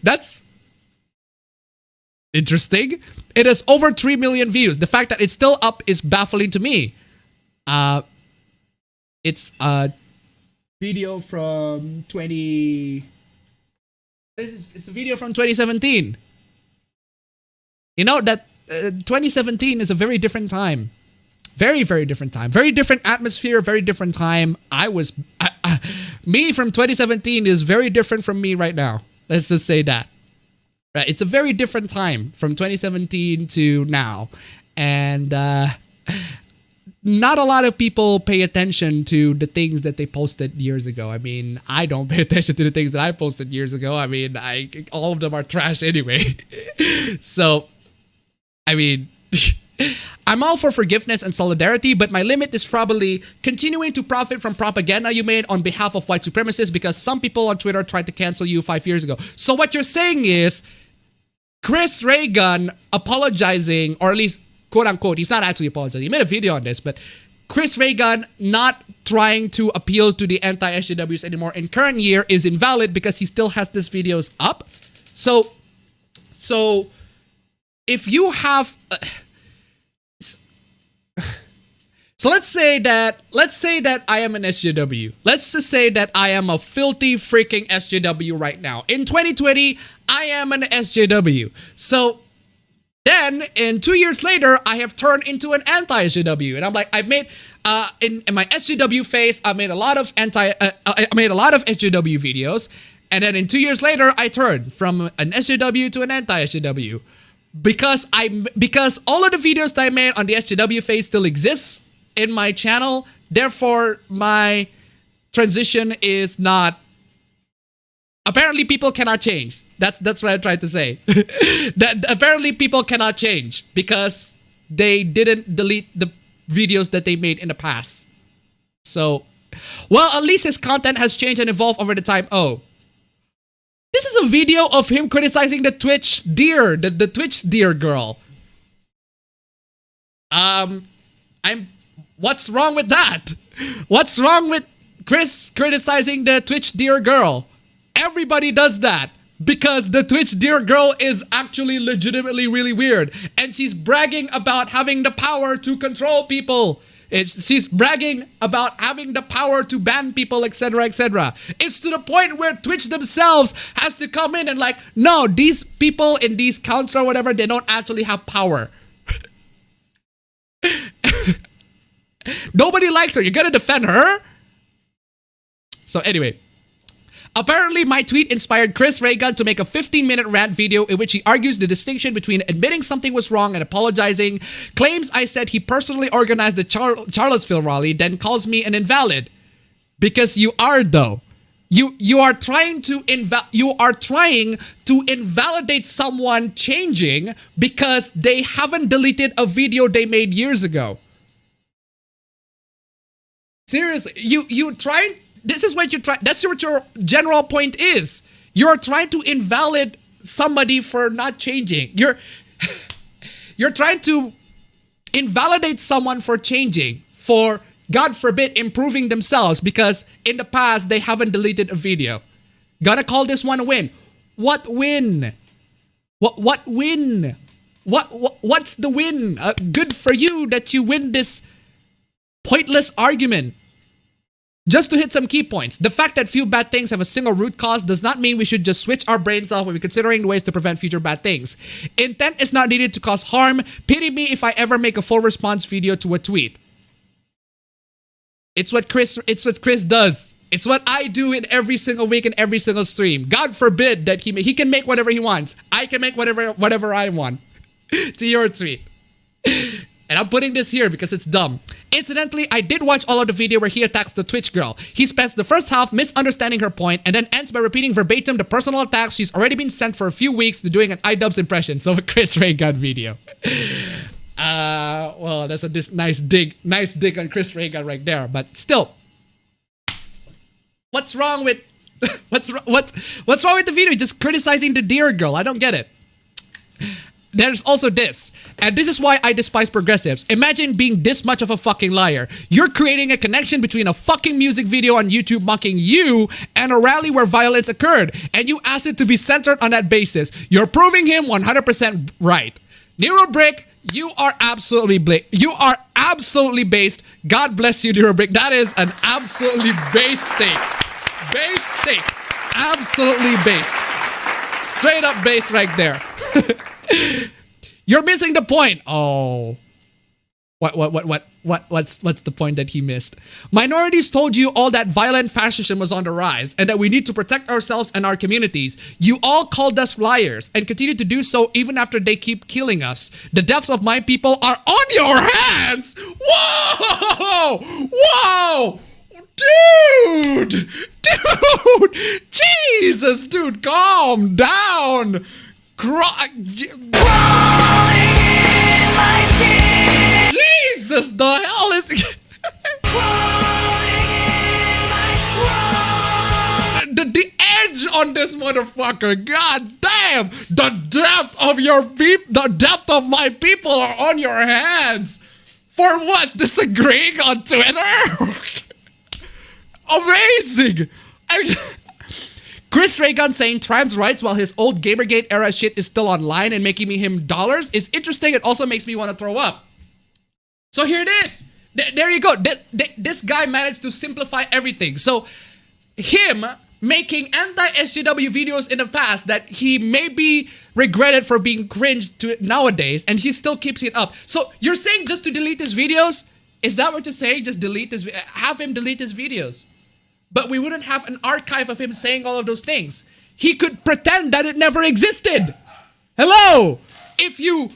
That's interesting. It has over 3 million views. The fact that it's still up is baffling to me. It's a video from it's a video from 2017. You know that 2017 is a very different time. Very, very different time. Very different atmosphere, very different time. Me from 2017 is very different from me right now. Let's just say that. Right? It's a very different time from 2017 to now. And not a lot of people pay attention to the things that they posted years ago. I mean, I don't pay attention to the things that I posted years ago. I mean, all of them are trash anyway. So, I mean... I'm all for forgiveness and solidarity, but my limit is probably continuing to profit from propaganda you made on behalf of white supremacists because some people on Twitter tried to cancel you 5 years ago. So what you're saying is Chris Ray Gun apologizing, or at least quote unquote, he's not actually apologizing. He made a video on this, but Chris Ray Gun not trying to appeal to the anti-SJWs anymore in current year is invalid because he still has these videos up. So if you have so let's say that I am an SJW. Let's just say that I am a filthy freaking SJW right now. In 2020, I am an SJW. So then, in 2 years later, I have turned into an anti-SJW, and I'm like, I've made in my SJW phase, I made a lot of SJW videos, and then in 2 years later, I turned from an SJW to an anti-SJW because all of the videos that I made on the SJW phase still exists in my channel. Therefore, my transition is not. Apparently, people cannot change. That's what I tried to say. That apparently people cannot change because they didn't delete the videos that they made in the past. So, well, at least his content has changed and evolved over the time. Oh, this is a video of him criticizing the Twitch deer, the Twitch deer girl. What's wrong with that? What's wrong with Chris criticizing the Twitch deer girl? Everybody does that because the Twitch deer girl is actually legitimately really weird, and she's bragging about having the power to control people. She's bragging about having the power to ban people, etc., etc. It's to the point where Twitch themselves has to come in and like, no, these people in these counts or whatever, they don't actually have power. Nobody likes her. You're gonna defend her? So anyway. Apparently, my tweet inspired Chris Reagan to make a 15-minute rant video in which he argues the distinction between admitting something was wrong and apologizing, claims I said he personally organized the Charlottesville rally, then calls me an invalid. Because you are, though. You are trying to invalidate someone changing because they haven't deleted a video they made years ago. Seriously, you trying. This is what you try. That's what your general point is. You're trying to invalidate somebody for not changing. You're trying to invalidate someone for changing, for God forbid improving themselves because in the past they haven't deleted a video. Gotta call this one a win. What win? What win? What's the win? Good for you that you win this pointless argument. Just to hit some key points, the fact that few bad things have a single root cause does not mean we should just switch our brains off when we're considering ways to prevent future bad things. Intent is not needed to cause harm. Pity me if I ever make a full response video to a tweet. It's what Chris does. It's what I do in every single week in every single stream. God forbid that he can make whatever he wants. I can make whatever I want to your tweet. And I'm putting this here because it's dumb. Incidentally, I did watch all of the video where he attacks the Twitch girl. He spends the first half misunderstanding her point and then ends by repeating verbatim the personal attacks she's already been sent for a few weeks to doing an iDubbbz impression. So a Chris Reagan video. Well, that's a nice dig on Chris Reagan right there. But still, what's wrong with what's wrong with the video? Just criticizing the deer girl. I don't get it. There's also this, and this is why I despise progressives. Imagine being this much of a fucking liar. You're creating a connection between a fucking music video on YouTube mocking you and a rally where violence occurred, and you ask it to be centered on that basis. You're proving him 100% right. Nero Brick, you are absolutely based. God bless you, Nero Brick. That is an absolutely based take. Based take. Absolutely based. Straight up based right there. You're missing the point. Oh. What's the point that he missed? Minorities told you all that violent fascism was on the rise and that we need to protect ourselves and our communities. You all called us liars and continue to do so even after they keep killing us. The deaths of my people are on your hands. Whoa! Whoa! Dude! Jesus, dude, calm down. Crawling in my skin. Jesus, the hell is crawling in my trunk. The edge on this motherfucker. God damn, the depth of my people are on your hands. For what? Disagreeing on Twitter? Amazing. Chris Reagan saying trans rights while his old Gamergate era shit is still online and making me him dollars is interesting. It also makes me want to throw up. So here it is. There you go. This guy managed to simplify everything. So him making anti-SJW videos in the past that he maybe regretted for being cringed to it nowadays, and he still keeps it up. So you're saying just to delete his videos? Is that what you're saying? Just delete this, have him delete his videos. But we wouldn't have an archive of him saying all of those things. He could pretend that it never existed. Hello? If you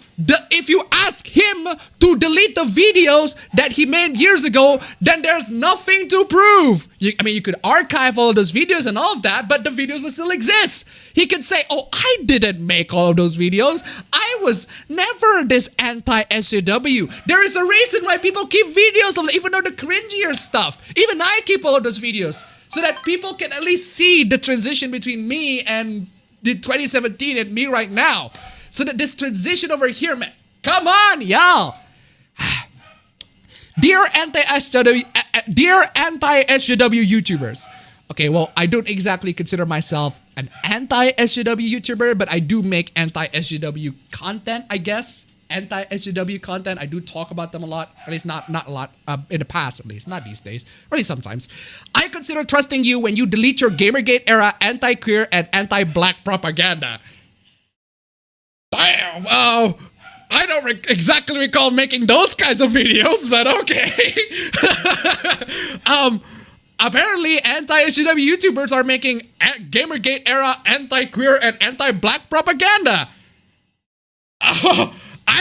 ask him to delete the videos that he made years ago, then there's nothing to prove. I mean, you could archive all of those videos and all of that, but the videos will still exist. He could say, oh, I didn't make all of those videos. I was never this anti-SJW. There is a reason why people keep videos of, even though the cringier stuff. Even I keep all of those videos so that people can at least see the transition between me and the 2017 and me right now. So that this transition over here, man, come on, y'all. Dear anti-SJW YouTubers. Okay, well, I don't exactly consider myself an anti-SJW YouTuber, but I do make anti-SJW content, I guess. Anti-SJW content, I do talk about them a lot. At least not a lot, in the past at least, not these days. Or at least sometimes. I consider trusting you when you delete your Gamergate era anti-queer and anti-black propaganda. Damn, well, I don't exactly recall making those kinds of videos, but okay. Apparently, anti-SJW YouTubers are making Gamergate era anti-queer and anti-black propaganda. I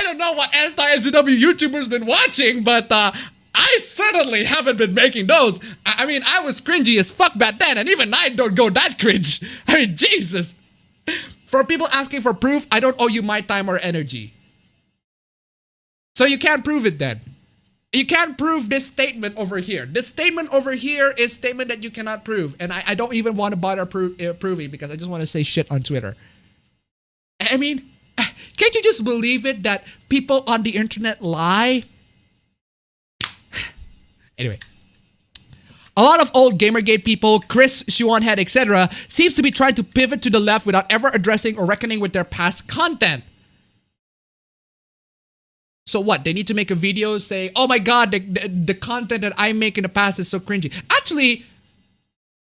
don't know what anti-SJW YouTubers been watching, but I certainly haven't been making those. I mean, I was cringy as fuck back then, and even I don't go that cringe. I mean, Jesus. For people asking for proof, I don't owe you my time or energy. So you can't prove it then. You can't prove this statement over here. This statement over here is a statement that you cannot prove. And I don't even want to bother proving because I just want to say shit on Twitter. I mean, can't you just believe it that people on the internet lie? Anyway. A lot of old Gamergate people, Chris, Shuanhead, etc., seems to be trying to pivot to the left without ever addressing or reckoning with their past content. So what? They need to make a video saying, oh my god, the content that I make in the past is so cringy. Actually,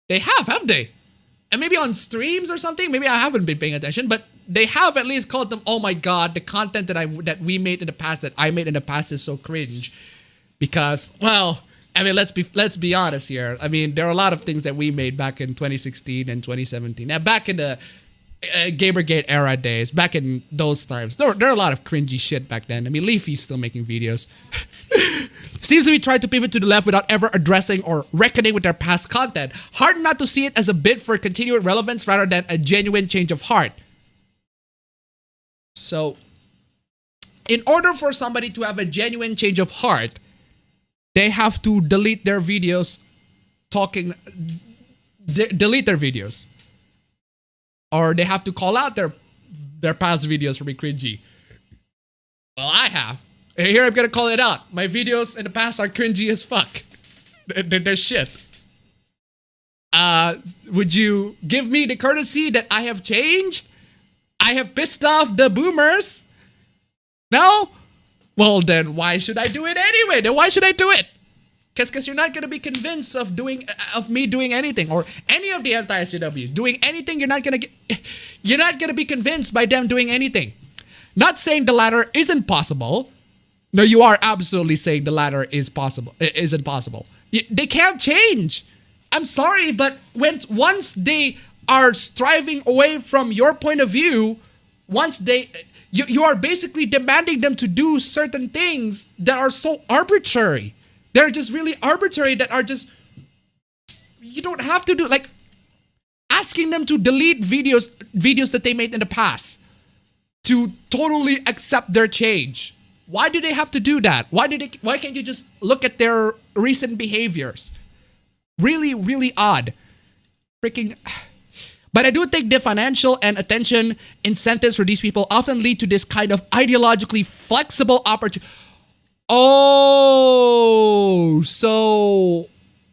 they haven't they? And maybe on streams or something, maybe I haven't been paying attention, but they have at least called them, oh my god, the content that we made in the past, that I made in the past is so cringe. Because, well, I mean, let's be honest here. I mean, there are a lot of things that we made back in 2016 and 2017. Now, back in the Gamergate era days, back in those times, there are a lot of cringy shit back then. I mean, Leafy's still making videos. Seems to be trying to pivot to the left without ever addressing or reckoning with their past content. Hard not to see it as a bid for continued relevance rather than a genuine change of heart. So, in order for somebody to have a genuine change of heart, they have to delete their videos delete their videos. Or they have to call out their past videos for being cringy. Well, I have. And here I'm gonna call it out. My videos in the past are cringy as fuck. They're shit. Would you give me the courtesy that I have changed? I have pissed off the boomers? No? Well, then why should I do it anyway? Then why should I do it? Because you're not going to be convinced of me doing anything, or any of the anti-SJWs doing anything. You're not going to be convinced by them doing anything. Not saying the latter isn't possible. No, you are absolutely saying the latter isn't possible. They can't change. I'm sorry, but once they are striving away from your point of view, you are basically demanding them to do certain things that are so arbitrary. They're just really arbitrary, that are just, you don't have to do, like asking them to delete videos that they made in the past to totally accept their change. Why do they have to do that? Why can't you just look at their recent behaviors? Really, really odd. Freaking. But I do think the financial and attention incentives for these people often lead to this kind of ideologically flexible opportunity. Oh, so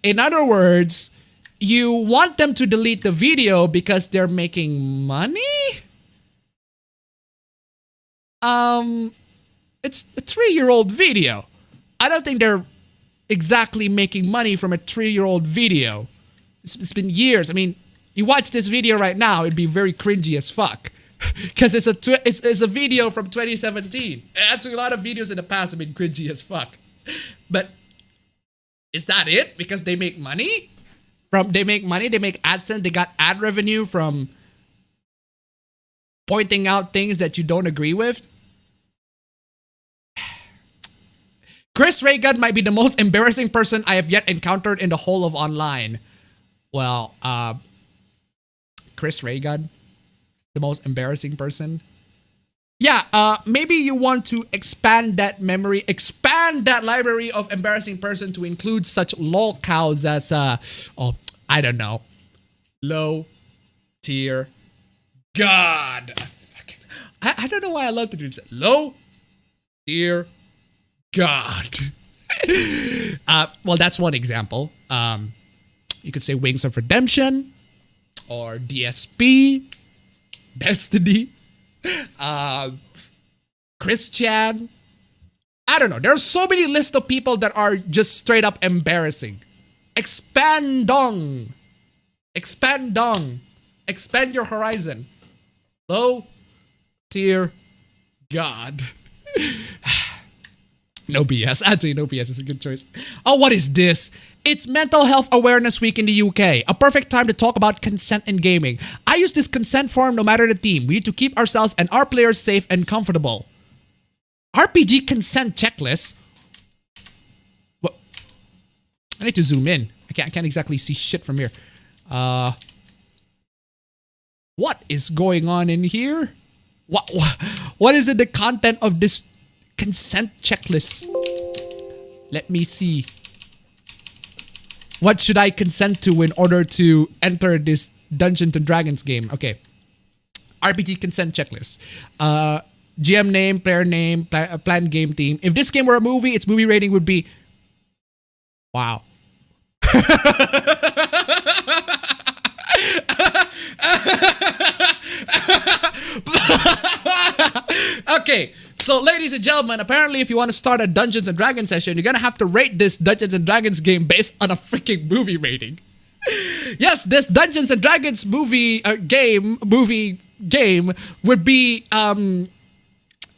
In other words, you want them to delete the video because they're making money? It's a 3-year-old video. I don't think they're exactly making money from a 3-year-old video. It's been years. I mean, you watch this video right now, it'd be very cringy as fuck. Because it's a video from 2017. Actually, a lot of videos in the past have been cringy as fuck. But is that it? Because they make money? They make AdSense, they got ad revenue from pointing out things that you don't agree with? Chris Raygun might be the most embarrassing person I have yet encountered in the whole of online. Well, Chris Raygun, the most embarrassing person. Yeah, maybe you want to expand that library of embarrassing person to include such lolcows as, I don't know, low tier God. I don't know why I love to do this. Low tier God. Well, that's one example. You could say Wings of Redemption or DSP, Destiny, Christian. I don't know. There's so many lists of people that are just straight up embarrassing. Expand your horizon. Low tier God. No BS. I'd say no BS is a good choice. Oh, what is this? It's Mental Health Awareness Week in the UK. A perfect time to talk about consent in gaming. I use this consent form no matter the theme. We need to keep ourselves and our players safe and comfortable. RPG consent checklist? What? I need to zoom in. I can't exactly see shit from here. What is going on in here? What is the content of this consent checklist? Let me see. What should I consent to in order to enter this Dungeons and Dragons game? Okay. RPG consent checklist. GM name, player name, planned game theme. If this game were a movie, its movie rating would be... Wow. Okay. So, ladies and gentlemen, apparently if you want to start a Dungeons and Dragons session, you're gonna have to rate this Dungeons and Dragons game based on a freaking movie rating. Yes, this Dungeons and Dragons movie game would be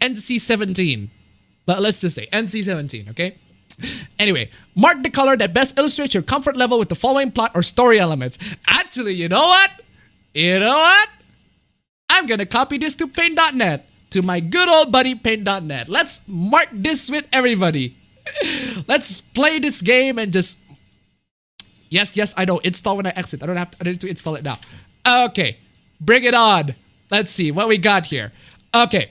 NC-17. Let's just say NC-17, okay? Anyway, mark the color that best illustrates your comfort level with the following plot or story elements. Actually, you know what? I'm gonna copy this to paint.net. To my good old buddy paint.net. Let's mark this with everybody. Let's play this game and just... Yes, I know. Install when I exit. I don't need to install it now. Okay. Bring it on. Let's see what we got here. Okay.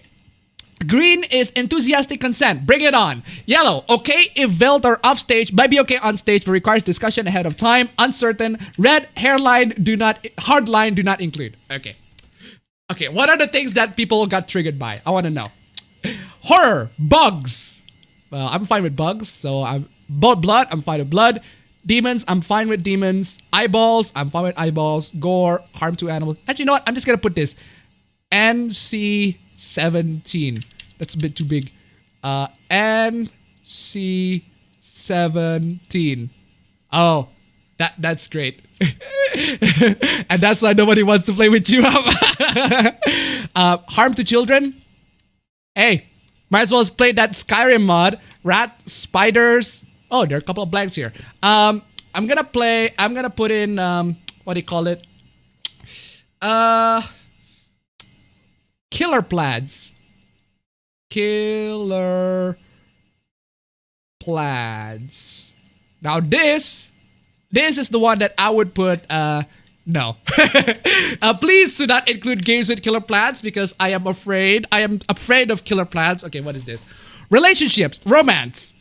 Green is enthusiastic consent. Bring it on. Yellow, okay if veiled or off stage, might be okay on stage but requires discussion ahead of time. Uncertain. Red, hard line do not include. Okay, what are the things that people got triggered by? I want to know. Horror, bugs. Well, I'm fine with bugs, so I'm blood. I'm fine with blood. Demons, I'm fine with demons. Eyeballs, I'm fine with eyeballs. Gore, harm to animals. Actually, you know what? I'm just gonna put this NC-17. That's a bit too big. NC-17. Oh, that's great. And that's why nobody wants to play with you. Harm to children. Hey, might as well play that Skyrim mod. Rat, spiders. Oh, there are a couple of blanks here. I'm gonna put in what do you call it? Killer plaids. Killer plaids. Now this is the one that I would put, no. Please do not include games with killer plaids because I am afraid of killer plaids. Okay, what is this? Relationships, romance,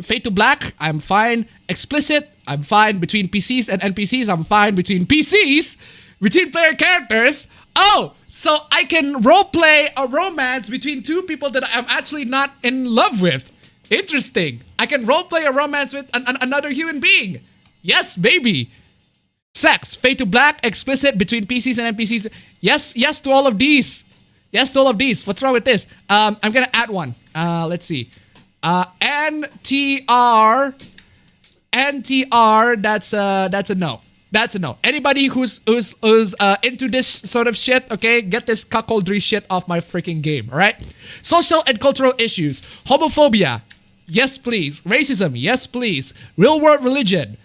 fade to black, I'm fine. Explicit, I'm fine. Between PCs and NPCs, I'm fine. Between PCs, between player characters, oh, so I can roleplay a romance between two people that I'm actually not in love with. Interesting. I can roleplay a romance with another human being. Yes, baby. Sex, fade to black, explicit between PCs and NPCs. Yes, yes to all of these. Yes to all of these. What's wrong with this? I'm gonna add one. Let's see. NTR. That's a no. That's a no. Anybody who's into this sort of shit, okay, get this cuckoldry shit off my freaking game, all right? Social and cultural issues. Homophobia. Yes, please. Racism. Yes, please. Real world religion.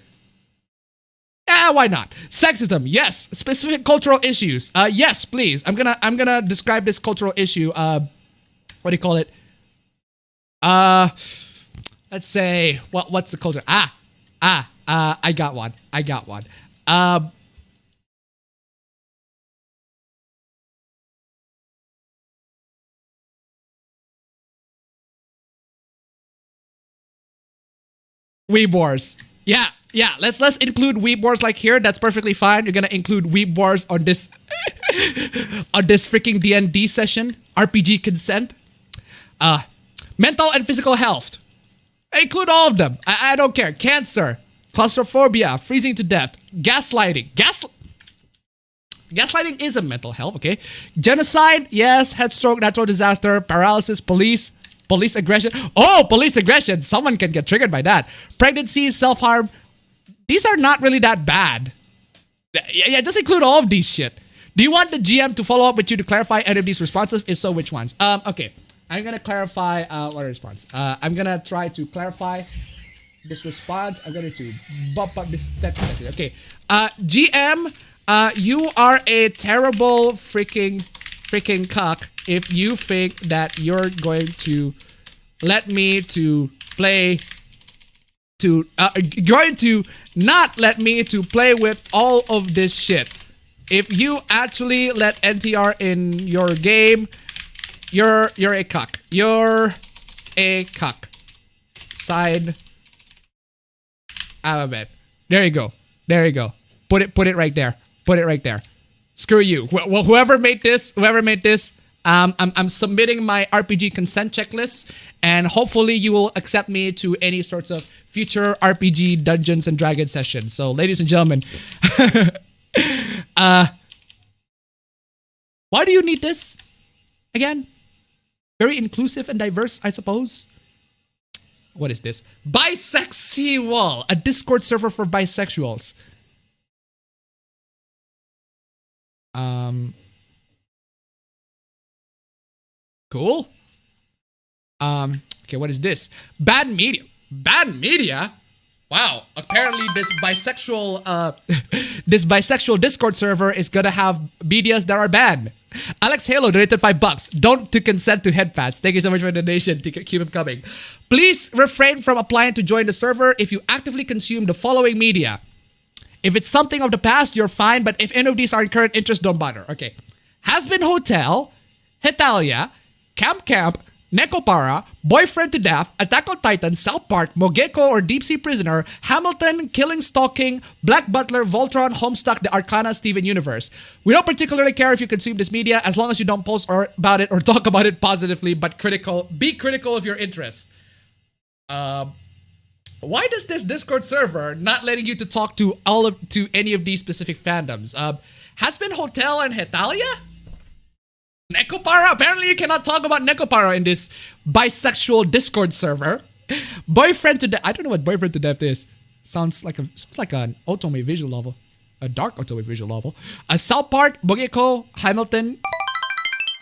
Why not? Sexism, yes. Specific cultural issues, yes, please. I'm gonna describe this cultural issue. What do you call it? Let's say what's the culture? I got one. Weeb Wars. Yeah. Let's include Weeb Wars like here. That's perfectly fine. You're gonna include Weeb Wars on this on this freaking D&D session. RPG consent. Mental and physical health. Include all of them. I don't care. Cancer, claustrophobia, freezing to death, gaslighting. Gaslighting is a mental health. Okay. Genocide. Yes. Headstroke, natural disaster, paralysis, police aggression. Oh, police aggression. Someone can get triggered by that. Pregnancy, self-harm. These are not really that bad. Yeah, just include all of these shit. Do you want the GM to follow up with you to clarify any of these responses? If so, which ones? Okay. I'm gonna clarify what response. I'm gonna try to clarify this response. I'm going to bump up this text message. Okay. GM, you are a terrible freaking cock if you think that you're going to let me to play going to not let me to play with all of this shit. If you actually let NTR in your game, you're a cuck. You're a cuck. Side appabend. There you go. There you go. Put it right there. Put it right there. Screw you. Well, whoever made this, I'm submitting my RPG consent checklist, and hopefully you will accept me to any sorts of future RPG Dungeons and Dragons sessions. So, ladies and gentlemen, why do you need this? Again, very inclusive and diverse, I suppose. What is this? Bisexual, a Discord server for bisexuals. Cool. Okay, what is this? Bad media. Bad media? Wow. Apparently this bisexual Discord server is gonna have medias that are banned. Alex Halo donated $5. Don't to consent to headpads. Thank you so much for the donation. Keep them coming. Please refrain from applying to join the server if you actively consume the following media. If it's something of the past, you're fine, but if any of these are in current interest, don't bother. Okay. Has Been Hotel, Hetalia, Camp, Nekopara, Boyfriend to Death, Attack on Titan, South Park, Mogeko or Deep Sea Prisoner, Hamilton, Killing Stalking, Black Butler, Voltron, Homestuck, The Arcana, Steven Universe. We don't particularly care if you consume this media as long as you don't post about it or talk about it positively, but be critical of your interests. Why does this Discord server not letting you to talk to any of these specific fandoms? Has Been Hotel and Hetalia? Nekopara? Apparently you cannot talk about Nekopara in this bisexual Discord server. Boyfriend to Death. I don't know what Boyfriend to Death is. Sounds like an otome visual novel. A dark otome visual novel. A South Park, Mogeko, Hamilton.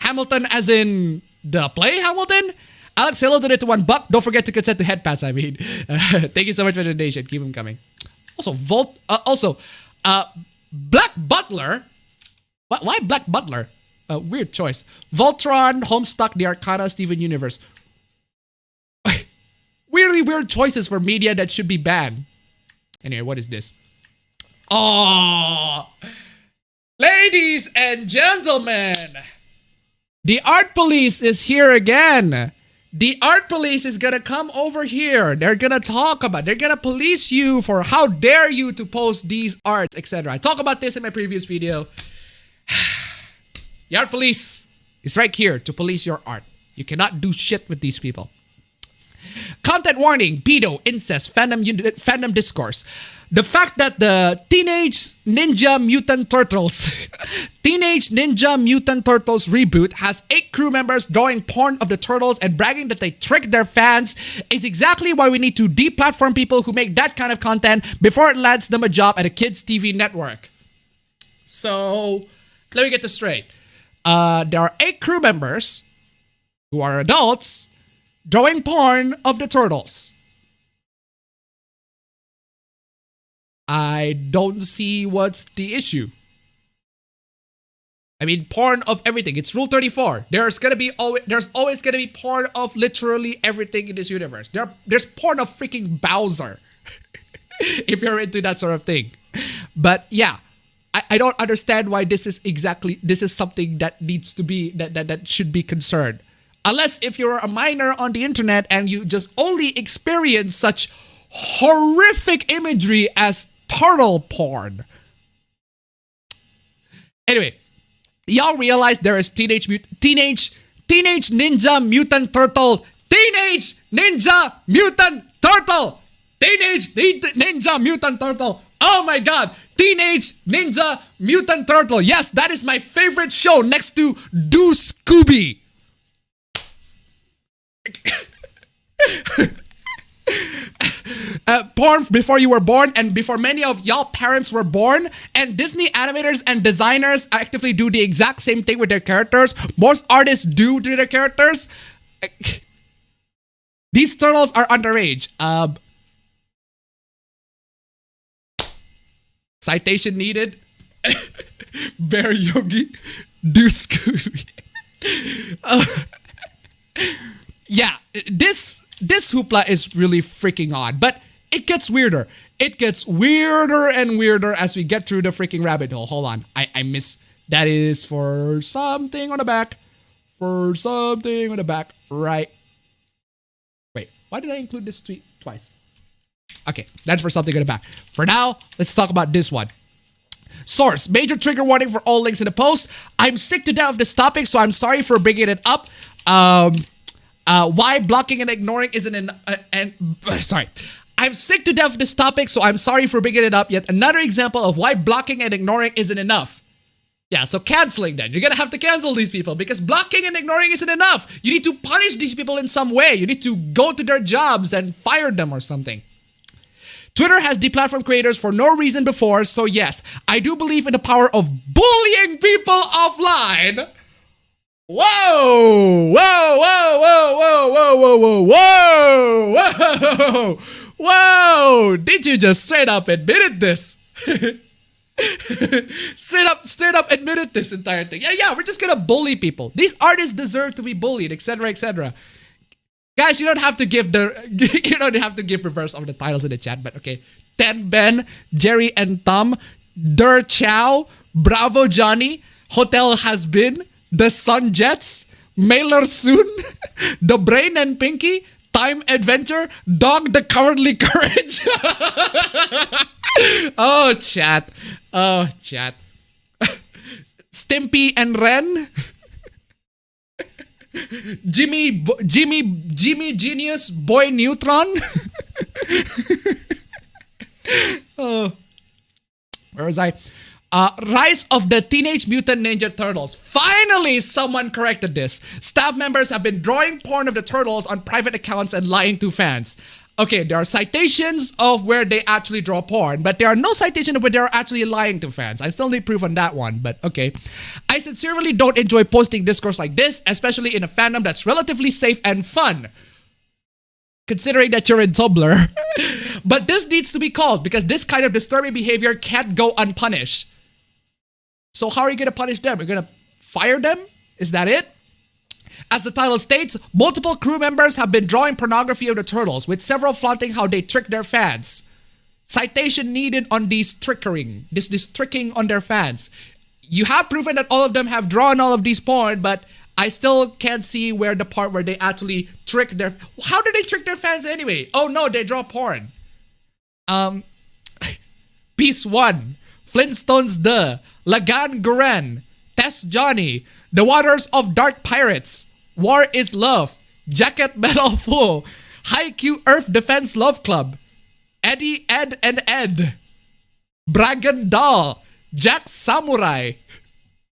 Hamilton as in the play Hamilton? Alex Halo donated $1. Don't forget to consent to headpads, I mean. Thank you so much for the donation. Keep them coming. Also, Black Butler. Why Black Butler? Weird choice. Voltron, Homestuck, The Arcana, Steven Universe. Weirdly weird choices for media that should be banned. Anyway, what is this? Oh, ladies and gentlemen, the art police is here again. The art police is gonna come over here. They're gonna they're gonna police you for how dare you to post these arts, etc. I talked about this in my previous video. The art police is right here to police your art. You cannot do shit with these people. Content warning, pedo, incest, fandom discourse. The fact that the Teenage Ninja Mutant Turtles Teenage Ninja Mutant Turtles reboot has 8 crew members drawing porn of the turtles and bragging that they tricked their fans is exactly why we need to deplatform people who make that kind of content before it lands them a job at a kids' TV network. So, let me get this straight. There are 8 crew members who are adults drawing porn of the turtles. I don't see what's the issue. I mean, porn of everything. It's Rule 34. There's always gonna be porn of literally everything in this universe. There's porn of freaking Bowser, if you're into that sort of thing. But yeah, I don't understand why this is something that needs to be that should be concerned. Unless if you're a minor on the internet and you just only experience such horrific imagery as turtle porn. Anyway, y'all realize there is Teenage Ninja Mutant Turtle. Teenage Ninja Mutant Turtle. Teenage Ninja Mutant Turtle. Oh my god. Teenage Ninja Mutant Turtle. Yes, that is my favorite show next to Do Scooby. Porn before you were born and before many of y'all parents were born, and Disney animators and designers actively do the exact same thing with their characters. Most artists do to their characters. These turtles are underage. Citation needed. Bear Yogi. Do Scooby. Yeah, this hoopla is really freaking odd, but it gets weirder. It gets weirder and weirder as we get through the freaking rabbit hole. Hold on, I miss. That is for something on the back. For something on the back, right? Wait, why did I include this tweet twice? Okay, that's for something on the back. For now, let's talk about this one. Source, major trigger warning for all links in the post. I'm sick to death of this topic, so I'm sorry for bringing it up. Why blocking and ignoring isn't sorry. I'm sick to death of this topic, so I'm sorry for bringing it up. Yet another example of why blocking and ignoring isn't enough. Yeah, so canceling then. You're gonna have to cancel these people because blocking and ignoring isn't enough. You need to punish these people in some way. You need to go to their jobs and fire them or something. Twitter has deplatformed creators for no reason before, so yes, I do believe in the power of bullying people offline. Whoa! Whoa! Whoa! Whoa! Whoa! Whoa! Whoa! Whoa! Whoa! Whoa! Did you just straight up admitted this? straight up admitted this entire thing. Yeah, we're just gonna bully people. These artists deserve to be bullied, etc., etc. Guys, you don't have to give reverse of the titles in the chat, but okay. Ten Ben, Jerry and Tom, Der Chow, Bravo Johnny, Hotel Has Been, The Sun Jets, Mailer Soon, The Brain and Pinky, Time Adventure, Dog the Cowardly Courage. Oh, chat. Stimpy and Ren. Jimmy Genius Boy Neutron. Oh, where was I? Rise of the Teenage Mutant Ninja Turtles. Finally, someone corrected this. Staff members have been drawing porn of the turtles on private accounts and lying to fans. Okay, there are citations of where they actually draw porn, but there are no citations of where they're actually lying to fans. I still need proof on that one, but okay. I sincerely don't enjoy posting discourse like this, especially in a fandom that's relatively safe and fun, considering that you're in Tumblr. But this needs to be called because this kind of disturbing behavior can't go unpunished. So how are you going to punish them? You're going to fire them? Is that it? As the title states, multiple crew members have been drawing pornography of the turtles, with several flaunting how they trick their fans. Citation needed on these tricking on their fans. You have proven that all of them have drawn all of these porn, but I still can't see where the part where they actually trick their... How do they trick their fans anyway? Oh no, they draw porn. Piece 1, Flintstones The, Lagan Guren, Tess Johnny, The Waters of Dark Pirates, War is Love, Jacket Metal Full, Haikyuu Earth Defense Love Club, Eddie, Ed, and Ed, Bragan Doll, Jack Samurai.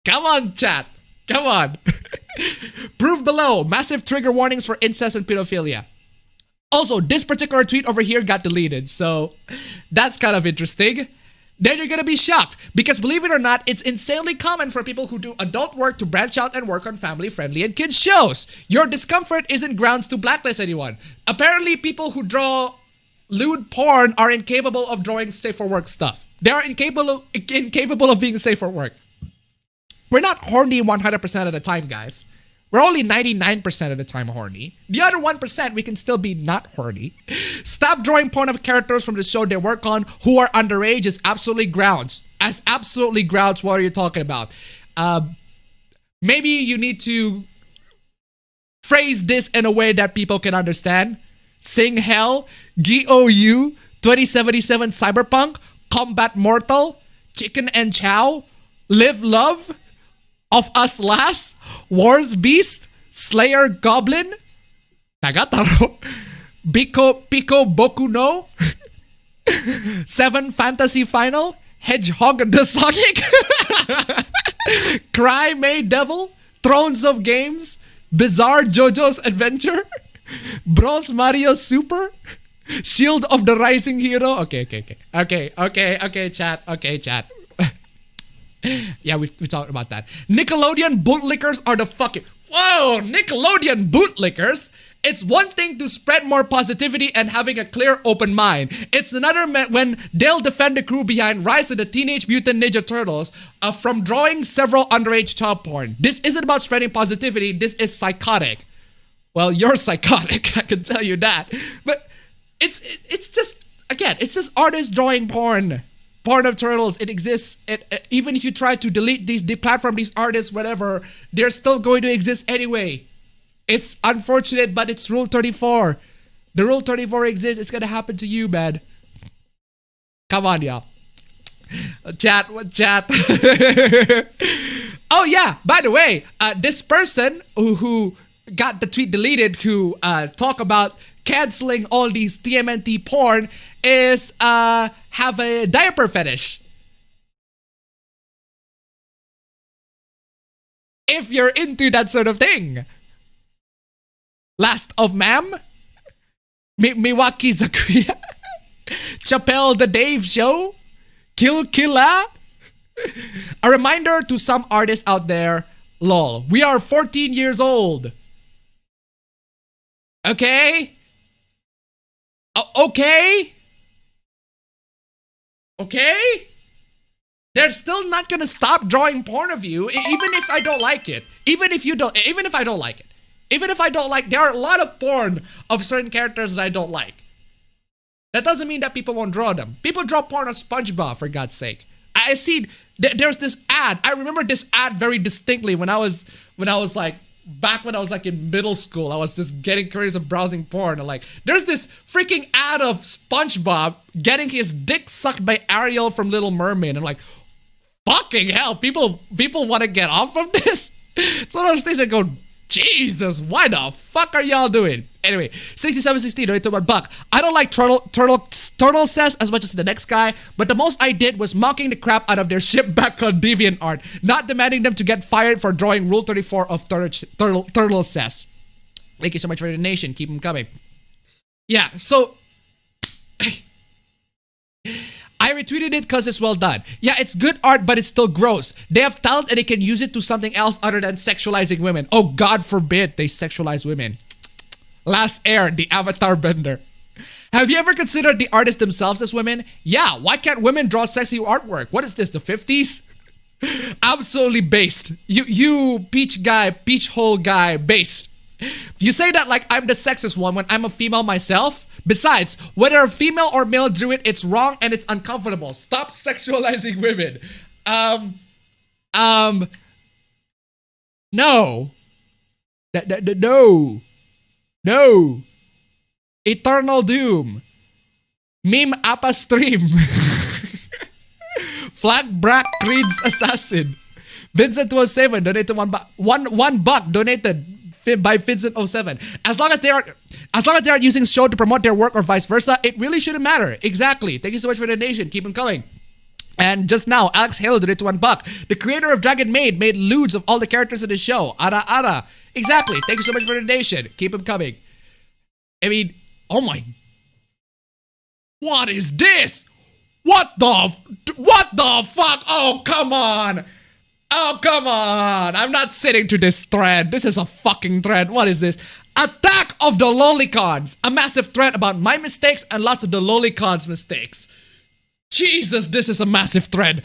Come on, chat. Come on. Prove below. Massive trigger warnings for incest and pedophilia. Also, this particular tweet over here got deleted, so that's kind of interesting. Then you're gonna be shocked, because believe it or not, it's insanely common for people who do adult work to branch out and work on family-friendly and kids shows. Your discomfort isn't grounds to blacklist anyone. Apparently, people who draw lewd porn are incapable of drawing safe for work stuff. They are incapable of being safe for work. We're not horny 100% of the time, guys. We're only 99% of the time horny. The other 1%, we can still be not horny. Stop drawing porn of characters from the show they work on who are underage is absolutely grounds. As absolutely grounds, what are you talking about? Maybe you need to phrase this in a way that people can understand. Sing Hell, GOU, 2077 Cyberpunk, Combat Mortal, Chicken and Chow, Live Love, Of Us Last, Wars Beast, Slayer Goblin, Nagataro, Pico Boku no, 7 Fantasy Final, Hedgehog the Sonic, Cry May Devil, Thrones of Games, Bizarre JoJo's Adventure, Bros Mario Super, Shield of the Rising Hero. Okay, chat. Yeah, we talked about that. Nickelodeon bootlickers are the fucking... Whoa, Nickelodeon bootlickers? It's one thing to spread more positivity and having a clear, open mind. It's another when they'll defend the crew behind Rise of the Teenage Mutant Ninja Turtles from drawing several underage child porn. This isn't about spreading positivity. This is psychotic. Well, you're psychotic, I can tell you that. But it's just, again, it's just artists drawing porn. Porn of turtles, it exists. Even if you try to delete these, deplatform these artists, whatever, they're still going to exist anyway. It's unfortunate, but it's Rule 34. The Rule 34 exists. It's gonna happen to you, man. Come on, y'all. Chat. Oh yeah, by the way, this person who got the tweet deleted, who talk about canceling all these TMNT porn, is have a diaper fetish. If you're into that sort of thing. Last of Ma'am, Miwaki Zakuya, Chappelle the Dave Show, Kill Killa. A reminder to some artists out there, lol, we are 14 years old. Okay? Okay? They're still not gonna stop drawing porn of you, even if I don't like it. Even if I don't like it. Even if I don't like, there are a lot of porn of certain characters that I don't like. That doesn't mean that people won't draw them. People draw porn of SpongeBob, for God's sake. I see, there's this ad. I remember this ad very distinctly when I was like, back when I was like in middle school. I was just getting curious of browsing porn. And like, there's this freaking ad of SpongeBob getting his dick sucked by Ariel from Little Mermaid. I'm like, fucking hell, people want to get off of this? It's one of those things that go, Jesus, why the fuck are y'all doing? Anyway, 6716, donate to $1. I don't like turtle says as much as the next guy, but the most I did was mocking the crap out of their ship back on DeviantArt, not demanding them to get fired for drawing Rule 34 of turtle says. Thank you so much for the donation. Keep them coming. Yeah, so I retweeted it because it's well done. Yeah, it's good art, but it's still gross. They have talent and they can use it to something else other than sexualizing women. Oh, God forbid they sexualize women. Last Air, the Avatar Bender. Have you ever considered the artists themselves as women? Yeah, why can't women draw sexy artwork? What is this, the 50s? Absolutely based. You peach hole guy, based. You say that like I'm the sexist one when I'm a female myself. Besides, whether a female or male drew it, it's wrong and it's uncomfortable. Stop sexualizing women. No. No. Eternal Doom. Meme Appa Stream. Flag Brack Creed's Assassin. Vincent 207 donated $1. $1 donated by Vincent07. As long as they aren't using show to promote their work or vice versa, it really shouldn't matter. Exactly. Thank you so much for the donation. Keep them coming. And just now, Alex Halo donated $1. The creator of Dragon Maid made lewds of all the characters in the show. Ara ara. Exactly. Thank you so much for the donation. Keep them coming. I mean, oh my. What is this? What the fuck? Oh, come on. Oh, come on. I'm not sitting to this thread. This is a fucking thread. What is this? Attack of the Lolicons. A massive thread about my mistakes and lots of the Lolicons' mistakes. Jesus, this is a massive thread.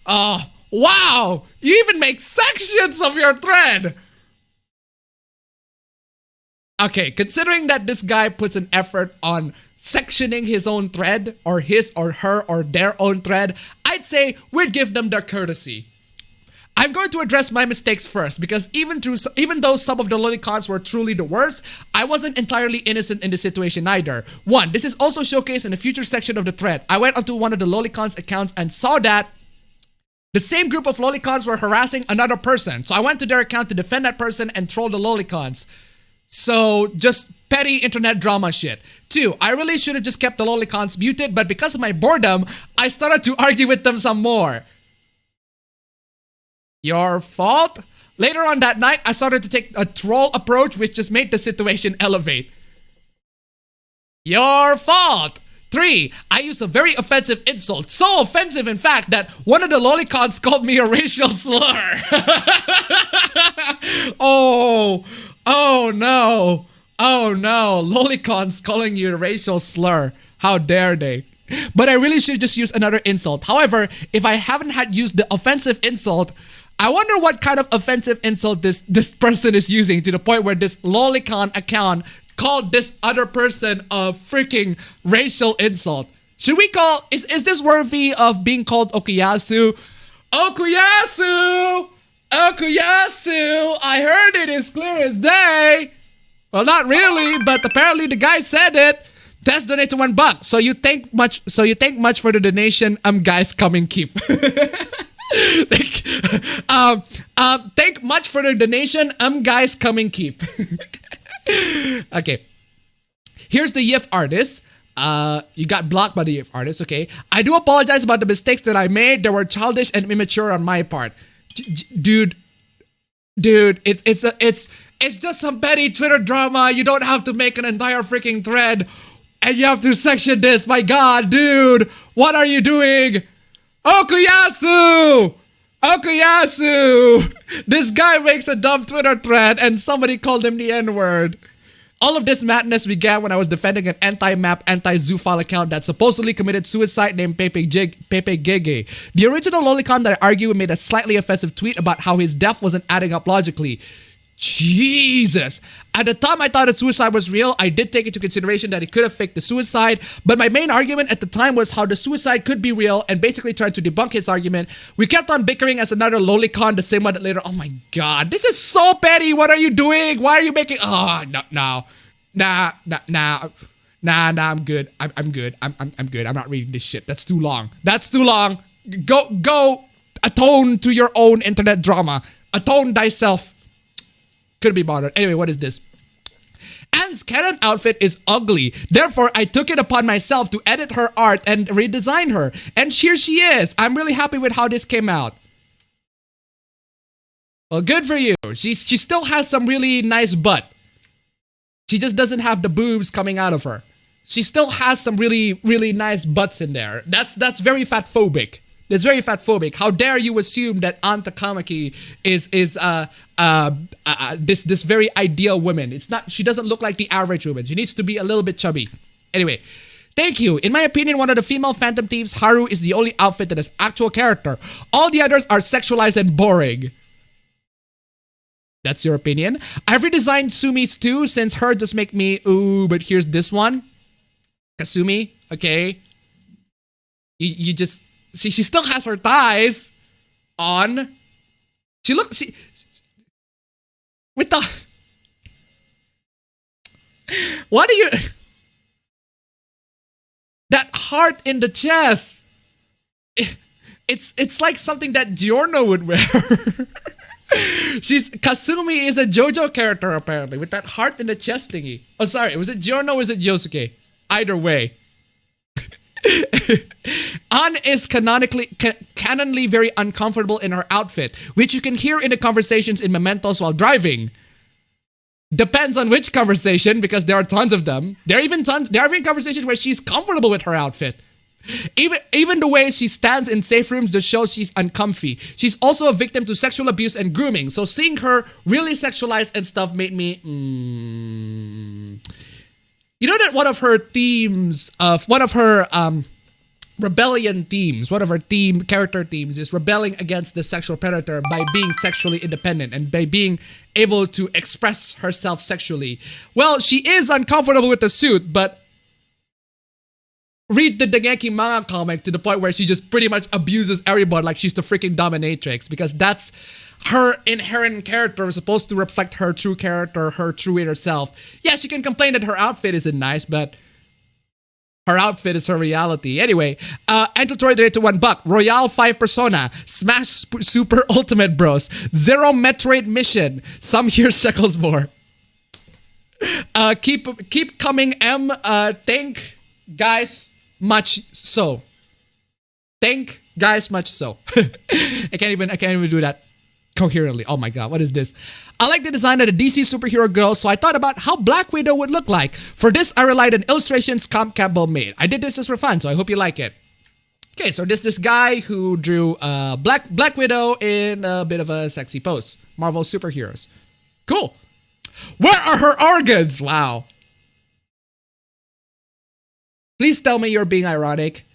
Wow. You even make sections of your thread. Okay, considering that this guy puts an effort on sectioning his own thread, or his or her or their own thread, I'd say we'd give them their courtesy. I'm going to address my mistakes first, because even though some of the lolicons were truly the worst, I wasn't entirely innocent in the situation either. One, this is also showcased in a future section of the thread. I went onto one of the lolicons accounts and saw that the same group of lolicons were harassing another person. So I went to their account to defend that person and troll the lolicons. So just petty internet drama shit. Two, I really should have just kept the lolicons muted, but because of my boredom, I started to argue with them some more. Your fault? Later on that night, I started to take a troll approach, which just made the situation elevate. Your fault. 3, I used a very offensive insult. So offensive, in fact, that one of the lolicons called me a racial slur. Oh no. Oh no. Lolicons calling you a racial slur. How dare they? But I really should just use another insult. However, if I haven't had used the offensive insult, I wonder what kind of offensive insult this person is using to the point where this lolicon account called this other person a freaking racial insult. Should we call, is this worthy of being called Okuyasu? Okuyasu! Okuyasu! I heard it as clear as day. Well, not really, but apparently the guy said it. Tess donated $1. So you thank much for the donation. Guys, come and keep. Thank much for the donation. Guys, come and keep. Okay. Here's the YIF artist. You got blocked by the YIF artist. Okay. I do apologize about the mistakes that I made. They were childish and immature on my part. Dude, it's just some petty Twitter drama. You don't have to make an entire freaking thread, and you have to section this. My God, dude, what are you doing? Okuyasu! Okuyasu! This guy makes a dumb Twitter thread and somebody called him the N-word. All of this madness began when I was defending an anti-map, anti-zoophile account that supposedly committed suicide named Pepe Gege. The original lolicon that I argued made a slightly offensive tweet about how his death wasn't adding up logically. Jesus. At the time I thought that suicide was real, I did take into consideration that he could have faked the suicide, but my main argument at the time was how the suicide could be real and basically tried to debunk his argument. We kept on bickering as another lolicon, the same one that later, oh my God, this is so petty. What are you doing? Why are you making, I'm good. I'm good. I'm good. I'm not reading this shit. That's too long. Go atone to your own internet drama. Atone thyself. Couldn't be bothered. Anyway, what is this? Anne's canon outfit is ugly. Therefore, I took it upon myself to edit her art and redesign her. And here she is. I'm really happy with how this came out. Well, good for you. She still has some really nice butt. She just doesn't have the boobs coming out of her. She still has some really, really nice butts in there. That's very fatphobic. That's very fatphobic. How dare you assume that Aunt Takamaki is this very ideal woman? It's not. She doesn't look like the average woman. She needs to be a little bit chubby. Anyway, thank you. In my opinion, one of the female Phantom Thieves, Haru, is the only outfit that has actual character. All the others are sexualized and boring. That's your opinion. I've redesigned Sumi's too, since her just make me ooh. But here's this one, Kasumi. Okay, you just. See, she still has her thighs on. With the. What do you? That heart in the chest. It's like something that Giorno would wear. Kasumi is a JoJo character apparently with that heart in the chest thingy. Oh, sorry. Was it Giorno or was it Yosuke? Either way. An is canonly very uncomfortable in her outfit, which you can hear in the conversations in Mementos while driving. Depends on which conversation, because there are tons of them. There are even conversations where she's comfortable with her outfit. Even the way she stands in safe rooms just shows she's uncomfy. She's also a victim to sexual abuse and grooming. So seeing her really sexualized and stuff made me... You know that one of her themes, one of her rebellion themes, one of her character themes is rebelling against the sexual predator by being sexually independent and by being able to express herself sexually. Well, she is uncomfortable with the suit, but read the Dengeki manga comic to the point where she just pretty much abuses everyone like she's the freaking dominatrix, because that's her inherent character, supposed to reflect her true character, her true inner self. Yeah, she can complain that her outfit isn't nice, but her outfit is her reality. Anyway, Entotory donated to $1. Royale 5 Persona. Smash Super Ultimate Bros. Zero Metroid Mission. Some here shekels more. Keep coming, M. Thank guys much so. Thank guys much so. I can't even do that coherently. Oh my god, what is this? I like the design of the DC superhero girl, so I thought about how Black Widow would look like. For this, I relied on illustrations Camp Campbell made. I did this just for fun, so I hope you like it. Okay, so this guy who drew Black Widow in a bit of a sexy pose. Marvel superheroes. Cool. Where are her organs? Wow. Please tell me you're being ironic,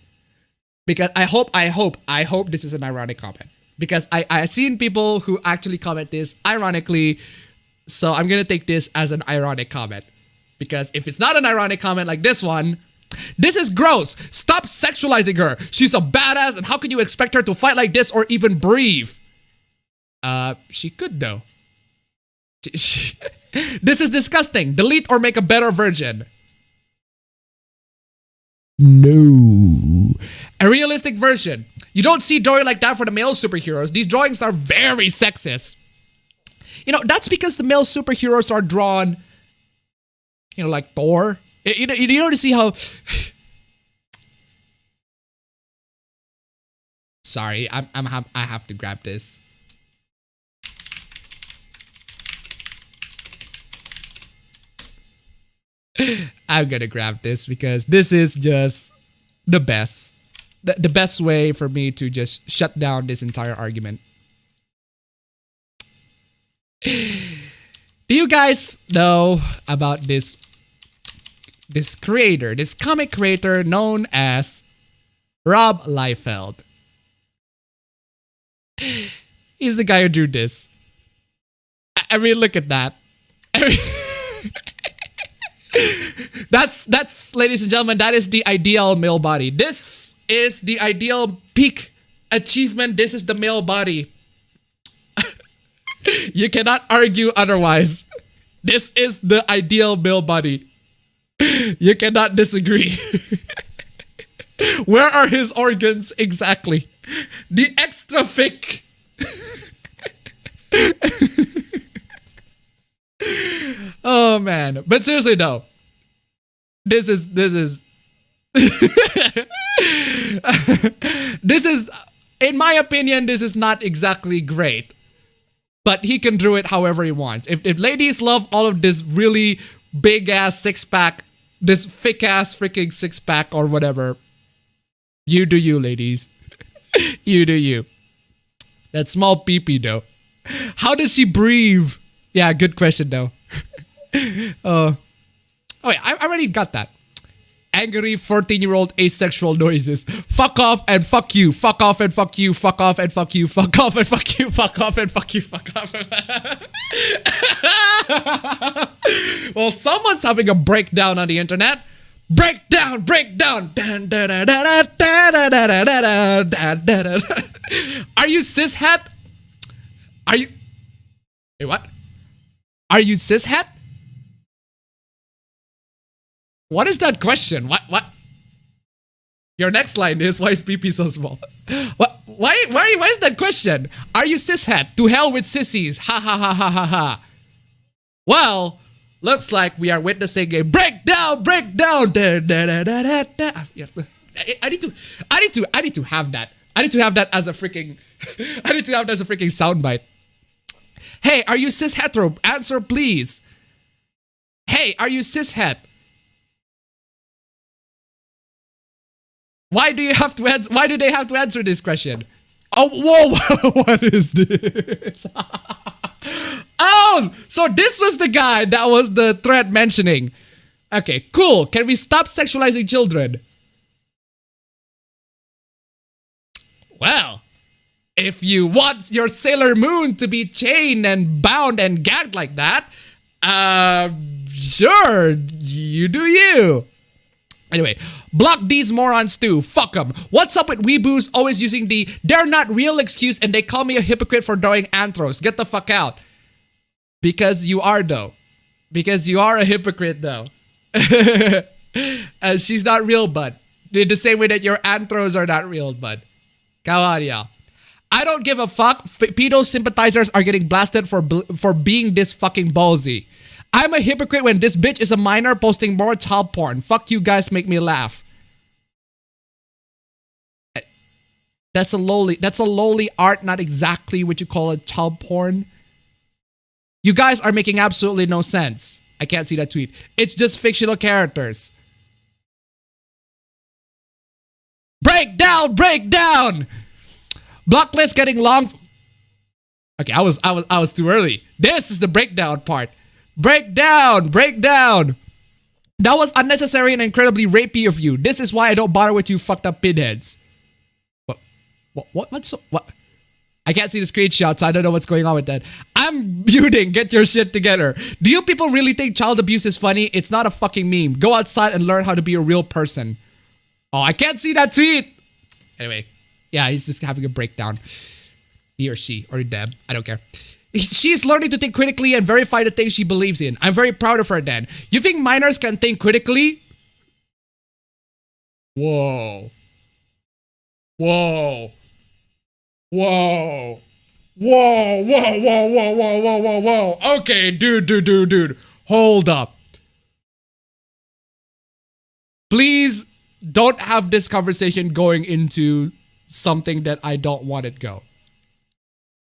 because I hope this is an ironic comment. Because I've seen people who actually comment this ironically, so I'm gonna take this as an ironic comment. Because if it's not an ironic comment like this one, this is gross. Stop sexualizing her. She's a badass, and how can you expect her to fight like this or even breathe? She could though. This is disgusting. Delete or make a better version. No. A realistic version. You don't see drawing like that for the male superheroes. These drawings are very sexist. You know, that's because the male superheroes are drawn, you know, like Thor. You know to see how... Sorry, I have to grab this. I'm gonna grab this because this is just the best. The best way for me to just shut down this entire argument. Do you guys know about this creator, this comic creator known as Rob Liefeld? He's the guy who drew this. I mean, look at that. That's, ladies and gentlemen, that is the ideal male body. This is the ideal peak achievement. This is the male body. You cannot argue otherwise. This is the ideal male body. You cannot disagree. Where are his organs exactly? The extra thick. Oh man, but seriously though, this is in my opinion, this is not exactly great, but he can do it however he wants. If ladies love all of this really big ass six pack, this thick ass freaking six pack or whatever, you do you, ladies. You do you. That small peepee though, how does she breathe? Yeah, good question though. Oh wait, I already got that. Angry 14-year-old asexual noises. Fuck off and fuck you. Fuck off and fuck you. Fuck off and fuck you. Fuck off and fuck you. Fuck off and fuck you. Fuck off. Well, someone's having a breakdown on the internet. Breakdown, breakdown. Are you cishet? Are you... Wait, what? Are you cishet? What is that question? What? Your next line is, why is PP so small? What? Why is that question? Are you cishet? To hell with sissies. Ha ha ha ha ha ha. Well, looks like we are witnessing a breakdown. Da, da, da, da, da, da. I need to have that. I need to have that as a freaking soundbite. Hey, are you cis hetero? Answer please. Hey, are you cis het? Why do they have to answer this question? Oh, whoa, what is this? Oh, so this was the guy that was the thread mentioning. Okay, cool. Can we stop sexualizing children? Well, if you want your Sailor Moon to be chained and bound and gagged like that, sure, you do you. Anyway, block these morons too. Fuck them. What's up with weeboos always using the they're not real excuse and they call me a hypocrite for drawing anthros? Get the fuck out. Because you are though. Because you are a hypocrite though. And she's not real, bud. In the same way that your anthros are not real, bud. Come on, y'all. I don't give a fuck. Pedo sympathizers are getting blasted for being this fucking ballsy. I'm a hypocrite when this bitch is a minor posting more child porn. Fuck you guys, make me laugh. That's a lowly art, not exactly what you call a child porn. You guys are making absolutely no sense. I can't see that tweet. It's just fictional characters. Break down. Block list getting long. Okay, I was too early. This is the breakdown part. Breakdown. That was unnecessary and incredibly rapey of you. This is why I don't bother with you fucked up pinheads. What? I can't see the screenshot, so I don't know what's going on with that. I'm muting. Get your shit together. Do you people really think child abuse is funny? It's not a fucking meme. Go outside and learn how to be a real person. Oh, I can't see that tweet. Anyway, yeah, he's just having a breakdown. He or she or them. I don't care. She's learning to think critically and verify the things she believes in. I'm very proud of her, Dan. You think minors can think critically? Whoa. Okay, dude. Hold up. Please don't have this conversation going into something that I don't want it go.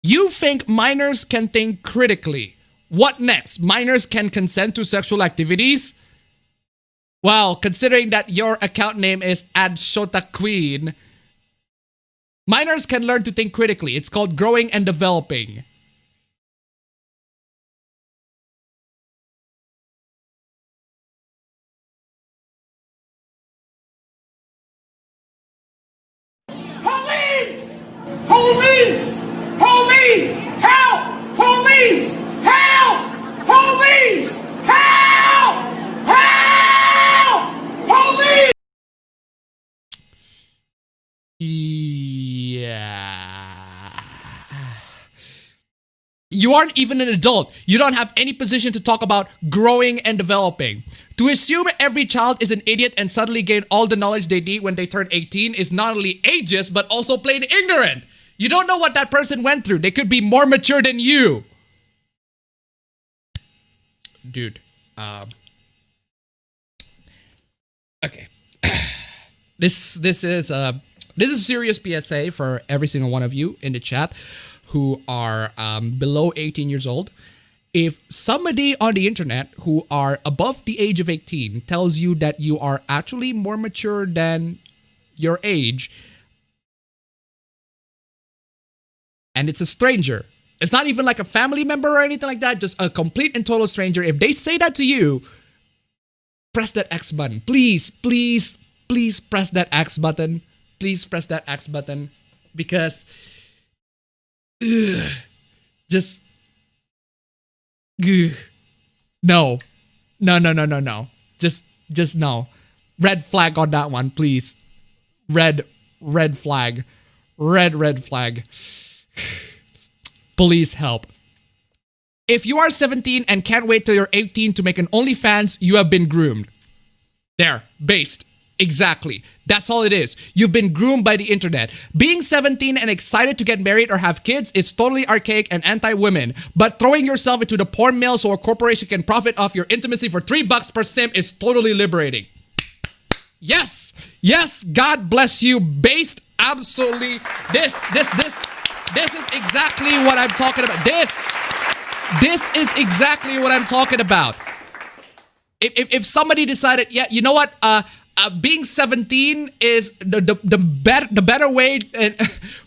You think minors can think critically. What next? Minors can consent to sexual activities? Well, considering that your account name is @ShotaQueen, minors can learn to think critically. It's called growing and developing. Police! Help! Police! Help! Police! Help! Help! Police! Yeah. You aren't even an adult. You don't have any position to talk about growing and developing. To assume every child is an idiot and suddenly gain all the knowledge they need when they turn 18 is not only ageist, but also plain ignorant. You don't know what that person went through. They could be more mature than you. Dude. Okay. This is a serious PSA for every single one of you in the chat who are below 18 years old. If somebody on the internet who are above the age of 18 tells you that you are actually more mature than your age, and it's a stranger, it's not even like a family member or anything like that, just a complete and total stranger, if they say that to you, press that X button. Please press that X button. Please press that X button. Because just no. Just no. Red flag on that one, please. Red flag. Red flag. Police help. If you are 17 and can't wait till you're 18 to make an OnlyFans, you have been groomed. There, based. Exactly. That's all it is. You've been groomed by the internet. Being 17 and excited to get married or have kids is totally archaic and anti-women. But throwing yourself into the porn mill so a corporation can profit off your intimacy for $3 per sim is totally liberating. Yes. Yes. God bless you. Based absolutely. This is exactly what I'm talking about. This is exactly what I'm talking about. If somebody decided, yeah, you know what, being 17 is the better way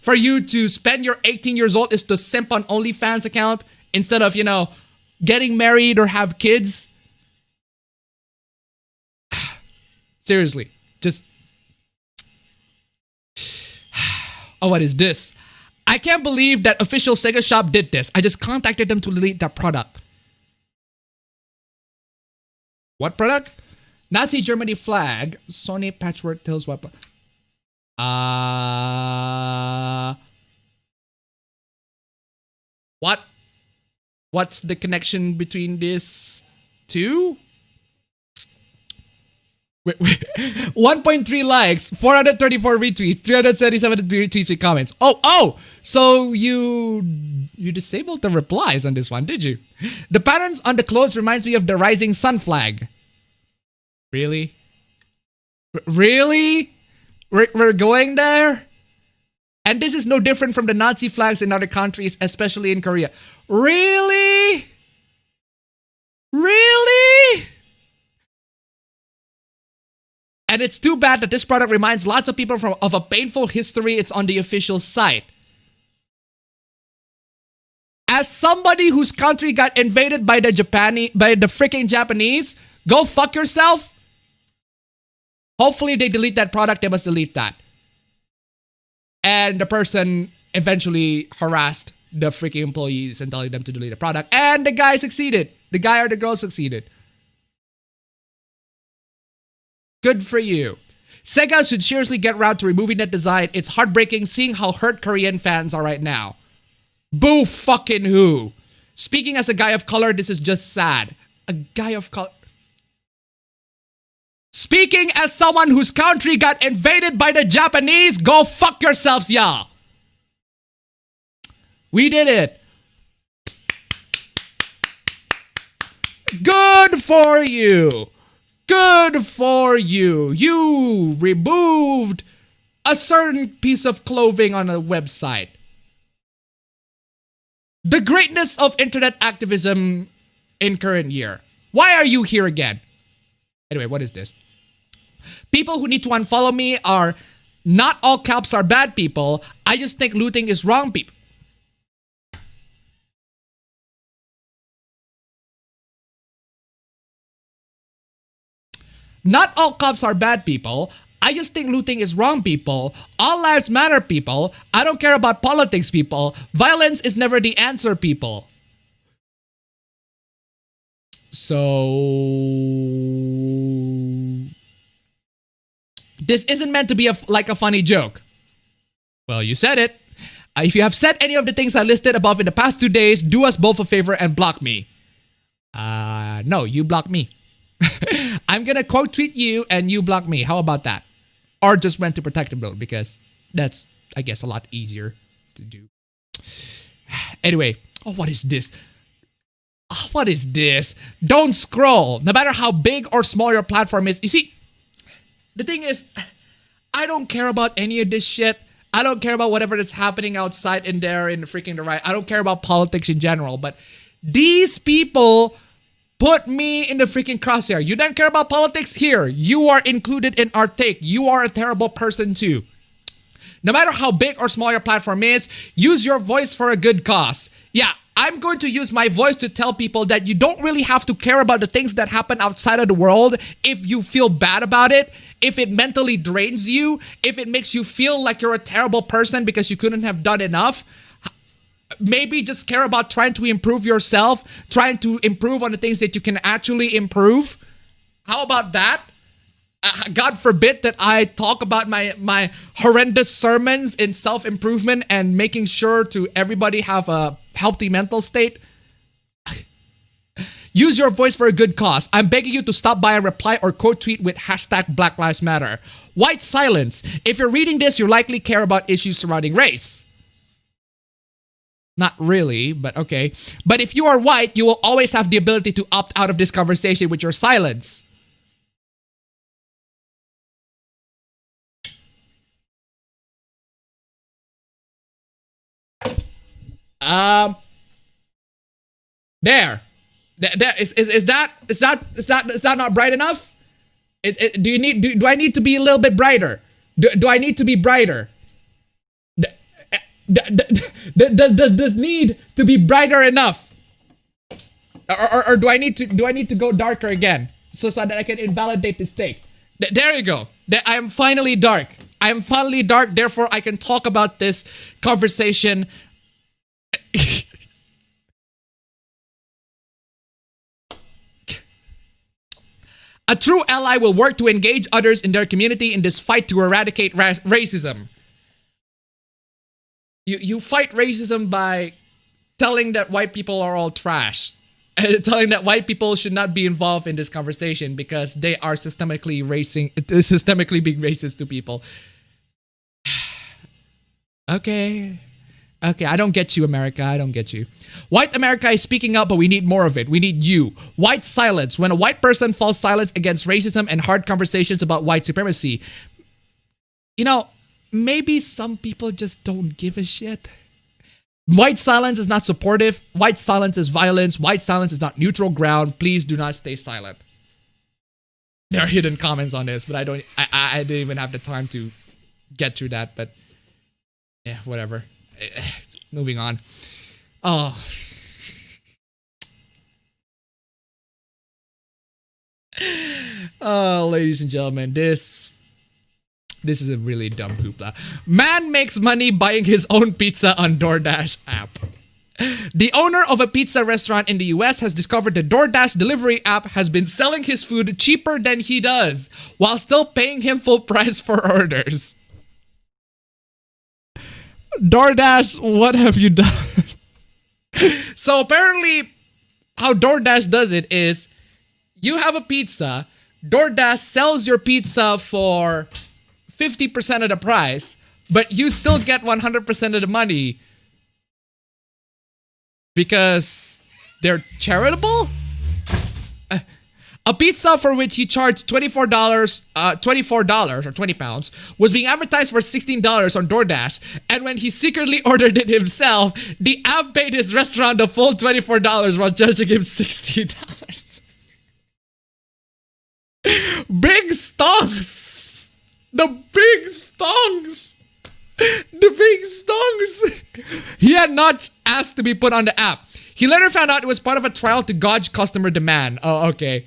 for you to spend your 18 years old is to simp on OnlyFans account instead of, you know, getting married or have kids. Seriously, just. Oh, what is this? I can't believe that official Sega shop did this. I just contacted them to delete that product. What product? Nazi Germany flag. Sony patchwork tells what? What? What's the connection between these two? Wait. 1.3 likes, 434 retweets, 377 retweet comments. Oh! So you disabled the replies on this one, did you? The patterns on the clothes reminds me of the rising sun flag. Really? Really? We're going there? And this is no different from the Nazi flags in other countries, especially in Korea. Really? Really? And it's too bad that this product reminds lots of people of a painful history. It's on the official site. As somebody whose country got invaded by the freaking Japanese, go fuck yourself. Hopefully they delete that product. They must delete that. And the person eventually harassed the freaking employees and telling them to delete the product. And the guy succeeded. The guy or the girl succeeded. Good for you. Sega should seriously get around to removing that design. It's heartbreaking seeing how hurt Korean fans are right now. Boo fucking who. Speaking as a guy of color, this is just sad. A guy of color. Speaking as someone whose country got invaded by the Japanese, go fuck yourselves, y'all. We did it. Good for you. Good for you. You removed a certain piece of clothing on a website. The greatness of internet activism in current year. Why are you here again? Anyway, what is this? People who need to unfollow me are not all cops are bad people. I just think looting is wrong people. Not all cops are bad people. I just think looting is wrong, people. All lives matter, people. I don't care about politics, people. Violence is never the answer, people. So... this isn't meant to be like a funny joke. Well, you said it. If you have said any of the things I listed above in the past 2 days, do us both a favor and block me. No, you block me. I'm gonna quote tweet you and you block me. How about that? Or just went to protective mode because that's, I guess, a lot easier to do. Anyway, oh, what is this? Oh, what is this? Don't scroll. No matter how big or small your platform is. You see, the thing is, I don't care about any of this shit. I don't care about whatever that's happening outside in there in the freaking the right. I don't care about politics in general. But these people put me in the freaking crosshair. You don't care about politics? Here. You are included in our take. You are a terrible person too. No matter how big or small your platform is, use your voice for a good cause. Yeah, I'm going to use my voice to tell people that you don't really have to care about the things that happen outside of the world if you feel bad about it, if it mentally drains you, if it makes you feel like you're a terrible person because you couldn't have done enough. Maybe just care about trying to improve yourself, trying to improve on the things that you can actually improve. How about that? God forbid that I talk about my horrendous sermons in self-improvement and making sure to everybody have a healthy mental state. Use your voice for a good cause. I'm begging you to stop by and reply or quote tweet with hashtag Black Lives Matter. White silence. If you're reading this, you likely care about issues surrounding race. Not really, but okay. But if you are white, you will always have the ability to opt out of this conversation with your silence. There. Is that not bright enough? Do I need to be a little bit brighter? Do I need to be brighter? Does need to be brighter enough? Or do I need to go darker again so that I can invalidate this take? There you go. I am finally dark. I am finally dark. Therefore, I can talk about this conversation. A true ally will work to engage others in their community in this fight to eradicate racism. You fight racism by telling that white people are all trash. And telling that white people should not be involved in this conversation because they are systemically being racist to people. Okay, I don't get you, America. I don't get you. White America is speaking up, but we need more of it. We need you. White silence. When a white person falls silent against racism and hard conversations about white supremacy, you know, maybe some people just don't give a shit. White silence is not supportive. White silence is violence. White silence is not neutral ground. Please do not stay silent. There are hidden comments on this, but I didn't even have the time to get through that, but yeah, whatever. Moving on. Oh. Oh, ladies and gentlemen, this is a really dumb hoopla. Man makes money buying his own pizza on DoorDash app. The owner of a pizza restaurant in the US has discovered the DoorDash delivery app has been selling his food cheaper than he does, while still paying him full price for orders. DoorDash, what have you done? So apparently, how DoorDash does it is, you have a pizza, DoorDash sells your pizza for 50% of the price, but you still get 100% of the money because they're charitable? A pizza for which he charged $24 or 20 pounds was being advertised for $16 on DoorDash, and when he secretly ordered it himself, the app paid his restaurant the full $24 while charging him $16. Big stonks! The big stonks! The big stonks! He had not asked to be put on the app. He later found out it was part of a trial to gauge customer demand. Oh, okay.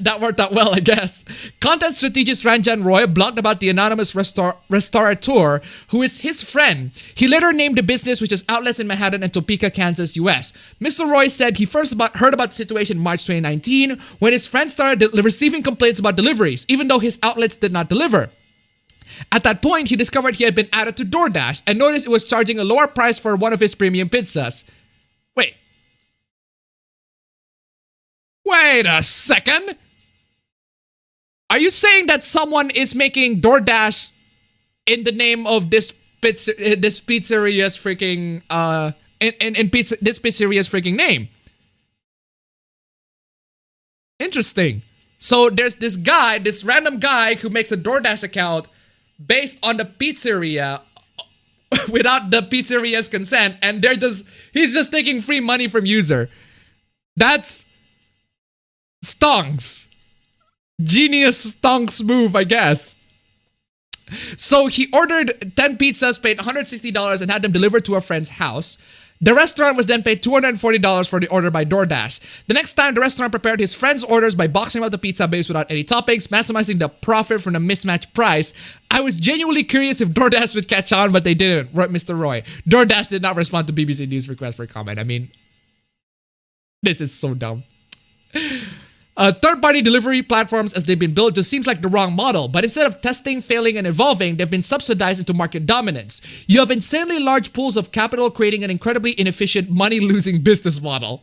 That worked out well, I guess. Content strategist Ranjan Roy blogged about the anonymous restaurateur, who is his friend. He later named the business, which has outlets in Manhattan and Topeka, Kansas, US. Mr. Roy said he first heard about the situation in March 2019 when his friend started receiving complaints about deliveries, even though his outlets did not deliver. At that point, he discovered he had been added to DoorDash and noticed it was charging a lower price for one of his premium pizzas. Wait a second. Are you saying that someone is making DoorDash in the name of this pizzeria's freaking this pizzeria's freaking name? Interesting. So there's this guy, this random guy who makes a DoorDash account based on the pizzeria without the pizzeria's consent, and he's just taking free money from user. That's stonks. Genius stonks move, I guess. So he ordered 10 pizzas, paid $160, and had them delivered to a friend's house. The restaurant was then paid $240 for the order by DoorDash. The next time, the restaurant prepared his friend's orders by boxing out the pizza base without any toppings, maximizing the profit from the mismatched price. I was genuinely curious if DoorDash would catch on, but they didn't, wrote Mr. Roy. DoorDash did not respond to BBC News' request for comment. I mean, this is so dumb. Third-party delivery platforms, as they've been built, just seems like the wrong model, but instead of testing, failing, and evolving, they've been subsidized into market dominance. You have insanely large pools of capital creating an incredibly inefficient, money-losing business model.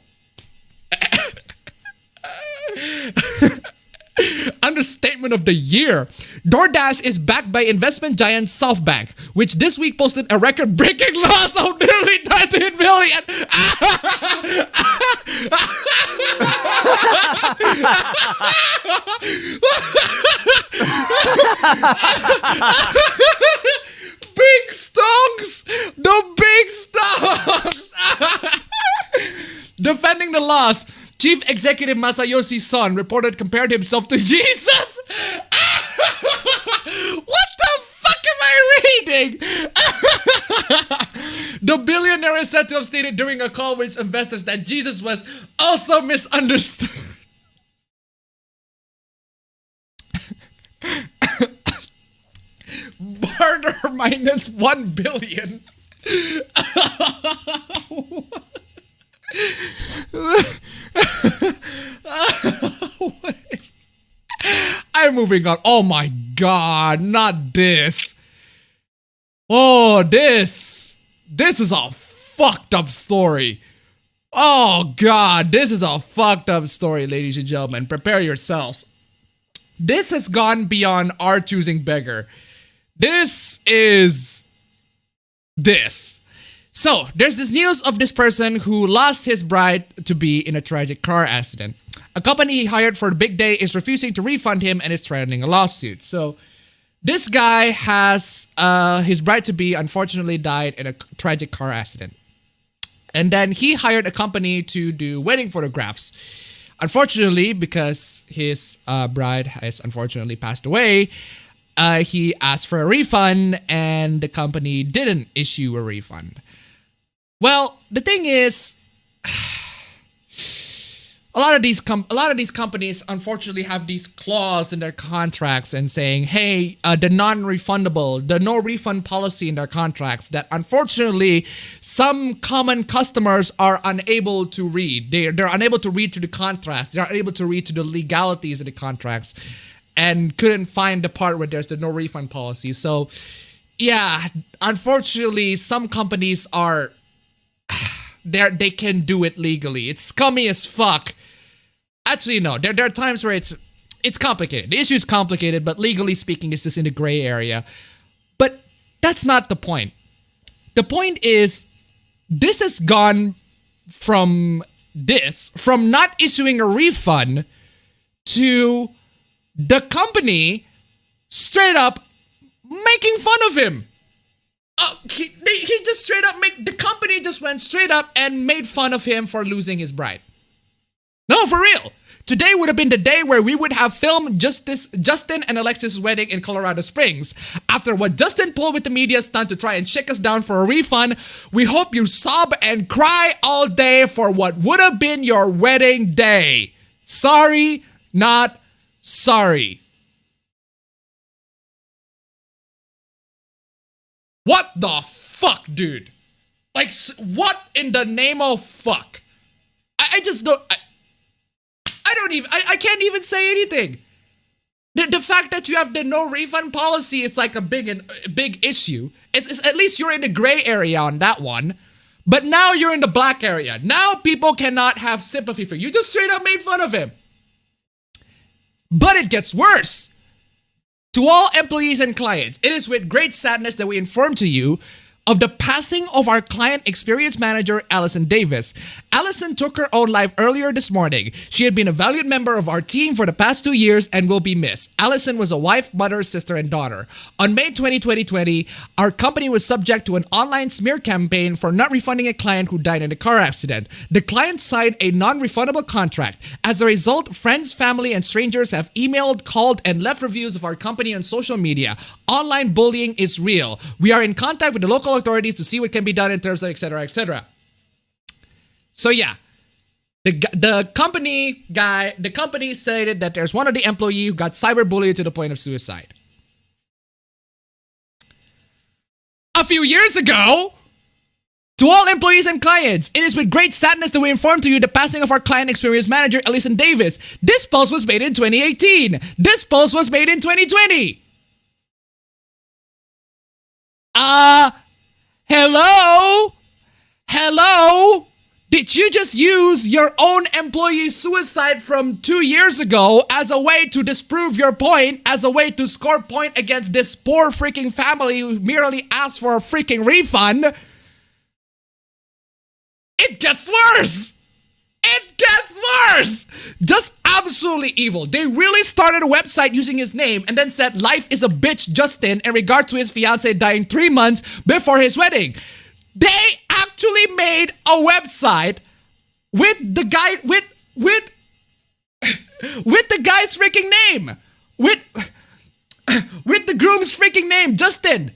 understatement of the year. DoorDash is backed by investment giant SoftBank, which this week posted a record-breaking loss of nearly 13 billion. Big stonks! The big stonks! Defending the loss, Chief Executive Masayoshi Son compared himself to Jesus. What the fuck am I reading? The billionaire is said to have stated during a call with investors that Jesus was also misunderstood. Barter minus 1 billion. I'm moving on. Oh my god, not this. Oh, this is a fucked up story. Oh god, this is a fucked up story, ladies and gentlemen. Prepare yourselves. This has gone beyond our choosing beggar. This is this. So, there's this news of this person who lost his bride-to-be in a tragic car accident. A company he hired for the big day is refusing to refund him and is threatening a lawsuit. So, this guy has his bride-to-be unfortunately died in a tragic car accident. And then he hired a company to do wedding photographs. Unfortunately, because his bride has unfortunately passed away, he asked for a refund and the company didn't issue a refund. Well, the thing is, a lot of these companies unfortunately have these clauses in their contracts and saying, hey, the non-refundable, the no refund policy in their contracts that unfortunately some common customers are unable to read. They're unable to read through the contracts. They're unable to read through the legalities of the contracts and couldn't find the part where there's the no refund policy. So, yeah, unfortunately, some companies are they can do it legally. It's scummy as fuck. Actually, no. There are times where it's complicated. The issue is complicated, but legally speaking, it's just in the gray area. But that's not the point. The point is, this has gone from not issuing a refund to the company straight up making fun of him. He just straight up the company just went straight up and made fun of him for losing his bride. No, for real. Today would have been the day where we would have filmed Justin and Alexis' wedding in Colorado Springs. After what Justin pulled with the media stunt to try and shake us down for a refund, we hope you sob and cry all day for what would have been your wedding day. Sorry, not sorry. What the fuck, dude? Like, what in the name of fuck? I just don't... I can't even say anything. The fact that you have the no refund policy is like a big issue. It's at least you're in the gray area on that one. But now you're in the black area. Now people cannot have sympathy for you. You just straight up made fun of him. But it gets worse. To all employees and clients, it is with great sadness that we inform to you of the passing of our client experience manager, Allison Davis. Allison took her own life earlier this morning. She had been a valued member of our team for the past 2 years and will be missed. Allison was a wife, mother, sister, and daughter. On May 2020, our company was subject to an online smear campaign for not refunding a client who died in a car accident. The client signed a non-refundable contract. As a result, friends, family, and strangers have emailed, called, and left reviews of our company on social media. Online bullying is real. We are in contact with the local authorities to see what can be done in terms of etc. etc. So yeah, the company stated that there's one of the employee who got cyberbullied to the point of suicide. A few years ago, to all employees and clients, it is with great sadness that we inform to you the passing of our client experience manager, Allison Davis. This post was made in 2018. This post was made in 2020. Hello? Did you just use your own employee's suicide from 2 years ago as a way to disprove your point, as a way to score point against this poor freaking family who merely asked for a freaking refund? It gets worse! It gets worse! Just absolutely evil. They really started a website using his name and then said life is a bitch Justin in regard to his fiance dying 3 months before his wedding. They actually made a website with the guy with the guy's freaking name. With the groom's freaking name, Justin.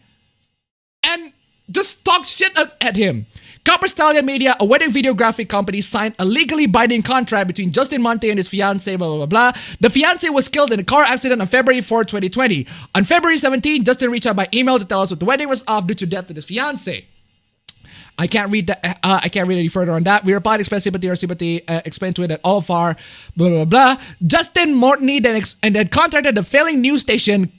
And just talk shit at him. Copper Stallion Media, a wedding videographic company, signed a legally binding contract between Justin Monte and his fiancée, blah, blah, blah, blah. The fiancé was killed in a car accident on February 4, 2020. On February 17, Justin reached out by email to tell us that the wedding was off due to death of his fiancé. I can't read that. I can't read any further on that. We replied, express sympathy or sympathy, explain to it at all far, blah, blah, blah. Justin Mortney then contacted the failing news station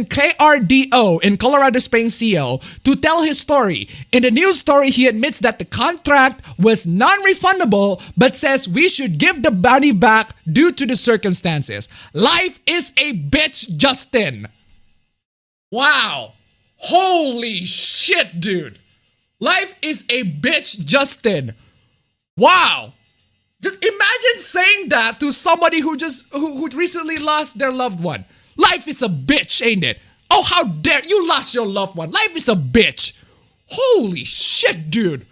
KRDO in Colorado Springs, CO, to tell his story. In the news story, he admits that the contract was non-refundable, but says we should give the money back due to the circumstances. Life is a bitch, Justin. Wow. Holy shit, dude. Life is a bitch, Justin. Wow. Just imagine saying that to somebody who recently lost their loved one. Life is a bitch, ain't it? Oh, how dare you lost your loved one. Life is a bitch. Holy shit, dude.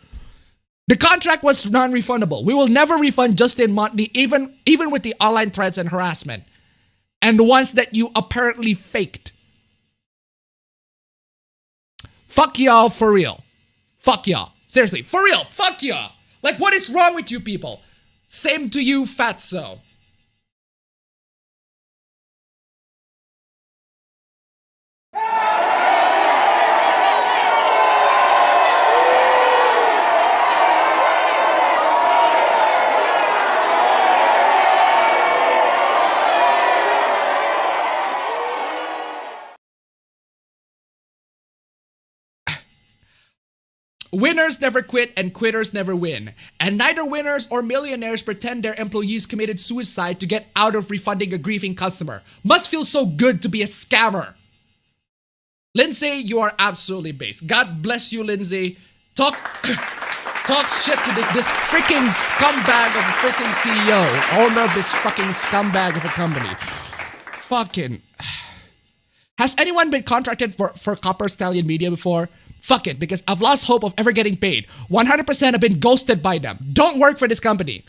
The contract was non-refundable. We will never refund Justin Monty, even with the online threats and harassment. And the ones that you apparently faked. Fuck y'all for real. Fuck y'all. Seriously, for real, fuck y'all. Like, what is wrong with you people? Same to you, fatso. Winners never quit and quitters never win. And neither winners or millionaires pretend their employees committed suicide to get out of refunding a grieving customer. Must feel so good to be a scammer. Lindsay, you are absolutely based. God bless you, Lindsay. Talk shit to this freaking scumbag of a freaking CEO. Owner of this fucking scumbag of a company. Fucking. Has anyone been contracted for Copper Stallion Media before? Fuck it, because I've lost hope of ever getting paid. 100% have been ghosted by them. Don't work for this company.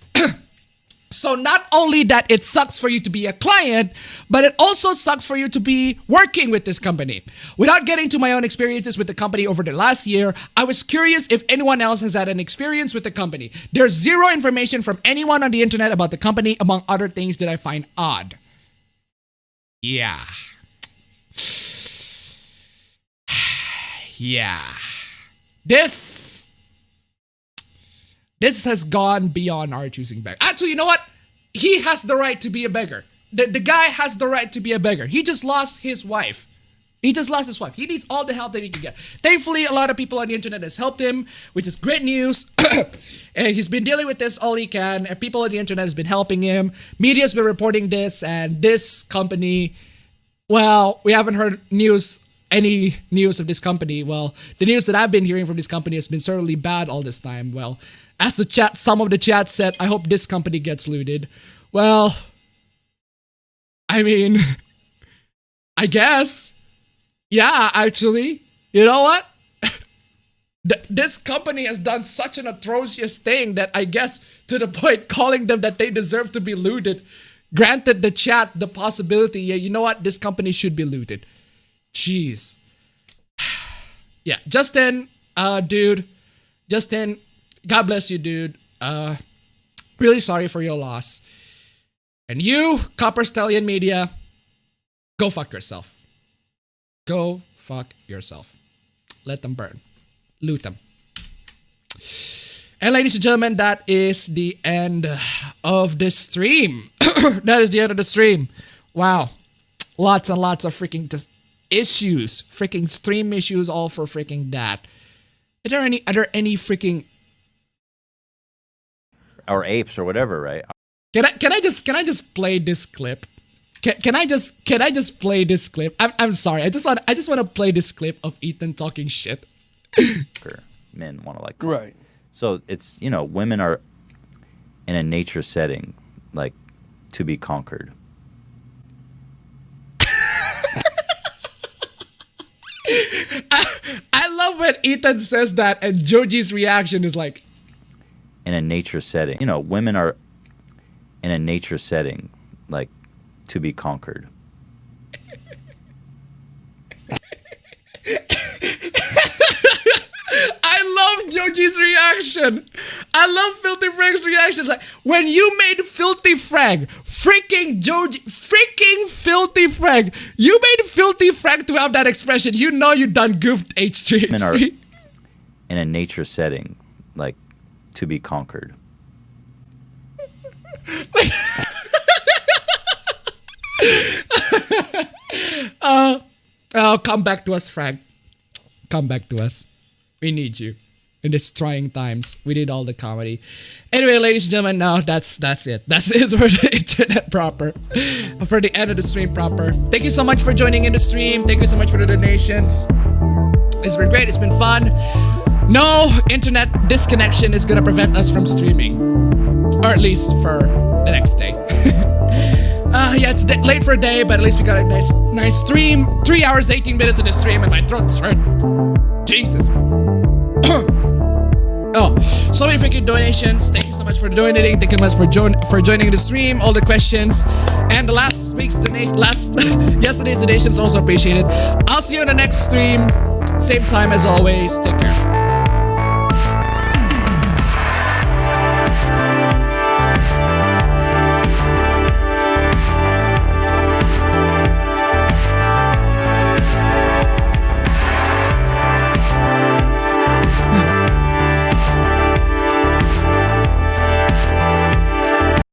So not only that it sucks for you to be a client, but it also sucks for you to be working with this company. Without getting to my own experiences with the company over the last year, I was curious if anyone else has had an experience with the company. There's zero information from anyone on the internet about the company, among other things that I find odd. Yeah. Yeah. This has gone beyond our choosing beggar. Actually, you know what? He has the right to be a beggar. The guy has the right to be a beggar. He just lost his wife. He needs all the help that he can get. Thankfully, a lot of people on the internet has helped him, which is great news. And he's been dealing with this all he can. And people on the internet has been helping him. Media's been reporting this, and this company, well, we haven't heard any news of this company. Well, the news that I've been hearing from this company has been certainly bad all this time. Well, as some of the chat said, I hope this company gets looted. Well, I mean, I guess. Yeah, actually. You know what? This company has done such an atrocious thing that I guess to the point calling them that they deserve to be looted granted the chat the possibility, yeah, you know what? This company should be looted. Jeez. Yeah, Justin, dude. Justin, God bless you, dude. Really sorry for your loss. And you, Copper Stallion Media, go fuck yourself. Go fuck yourself. Let them burn. Loot them. And ladies and gentlemen, that is the end of this stream. That is the end of the stream. Wow. Lots and lots of freaking issues. Freaking stream issues all for freaking that. Are there any freaking or apes or whatever, right? Can I just play this clip? Can I just play this clip? I'm sorry. I just want to play this clip of Ethan talking shit. Men want to like Right. So it's, you know, women are in a nature setting, like, to be conquered. I love when Ethan says that and Joji's reaction is like, In a nature setting, you know, women are in a nature setting, like, to be conquered. I love Joji's reaction. I love Filthy Frank's reaction. It's like, when you made Filthy Frank, freaking Joji, freaking Filthy Frank, you made Filthy Frank to have that expression. You know you done goofed H3. Women are in a nature setting, like, to be conquered. Oh, come back to us, Frank. Come back to us. We need you in these trying times. We need all the comedy. Anyway, ladies and gentlemen, now that's it. That's it for the internet proper. For the end of the stream proper. Thank you so much for joining in the stream. Thank you so much for the donations. It's been great. It's been fun. No internet disconnection is gonna prevent us from streaming, or at least for the next day. Yeah, it's late for a day, but at least we got a nice stream. 3 hours, 18 minutes in the stream, and my throat's hurt. Jesus. Oh, so many freaking donations. Thank you so much for donating. Thank you so much for joining the stream. All the questions and the last week's donation, yesterday's donations also appreciated. I'll see you in the next stream. Same time as always. Take care.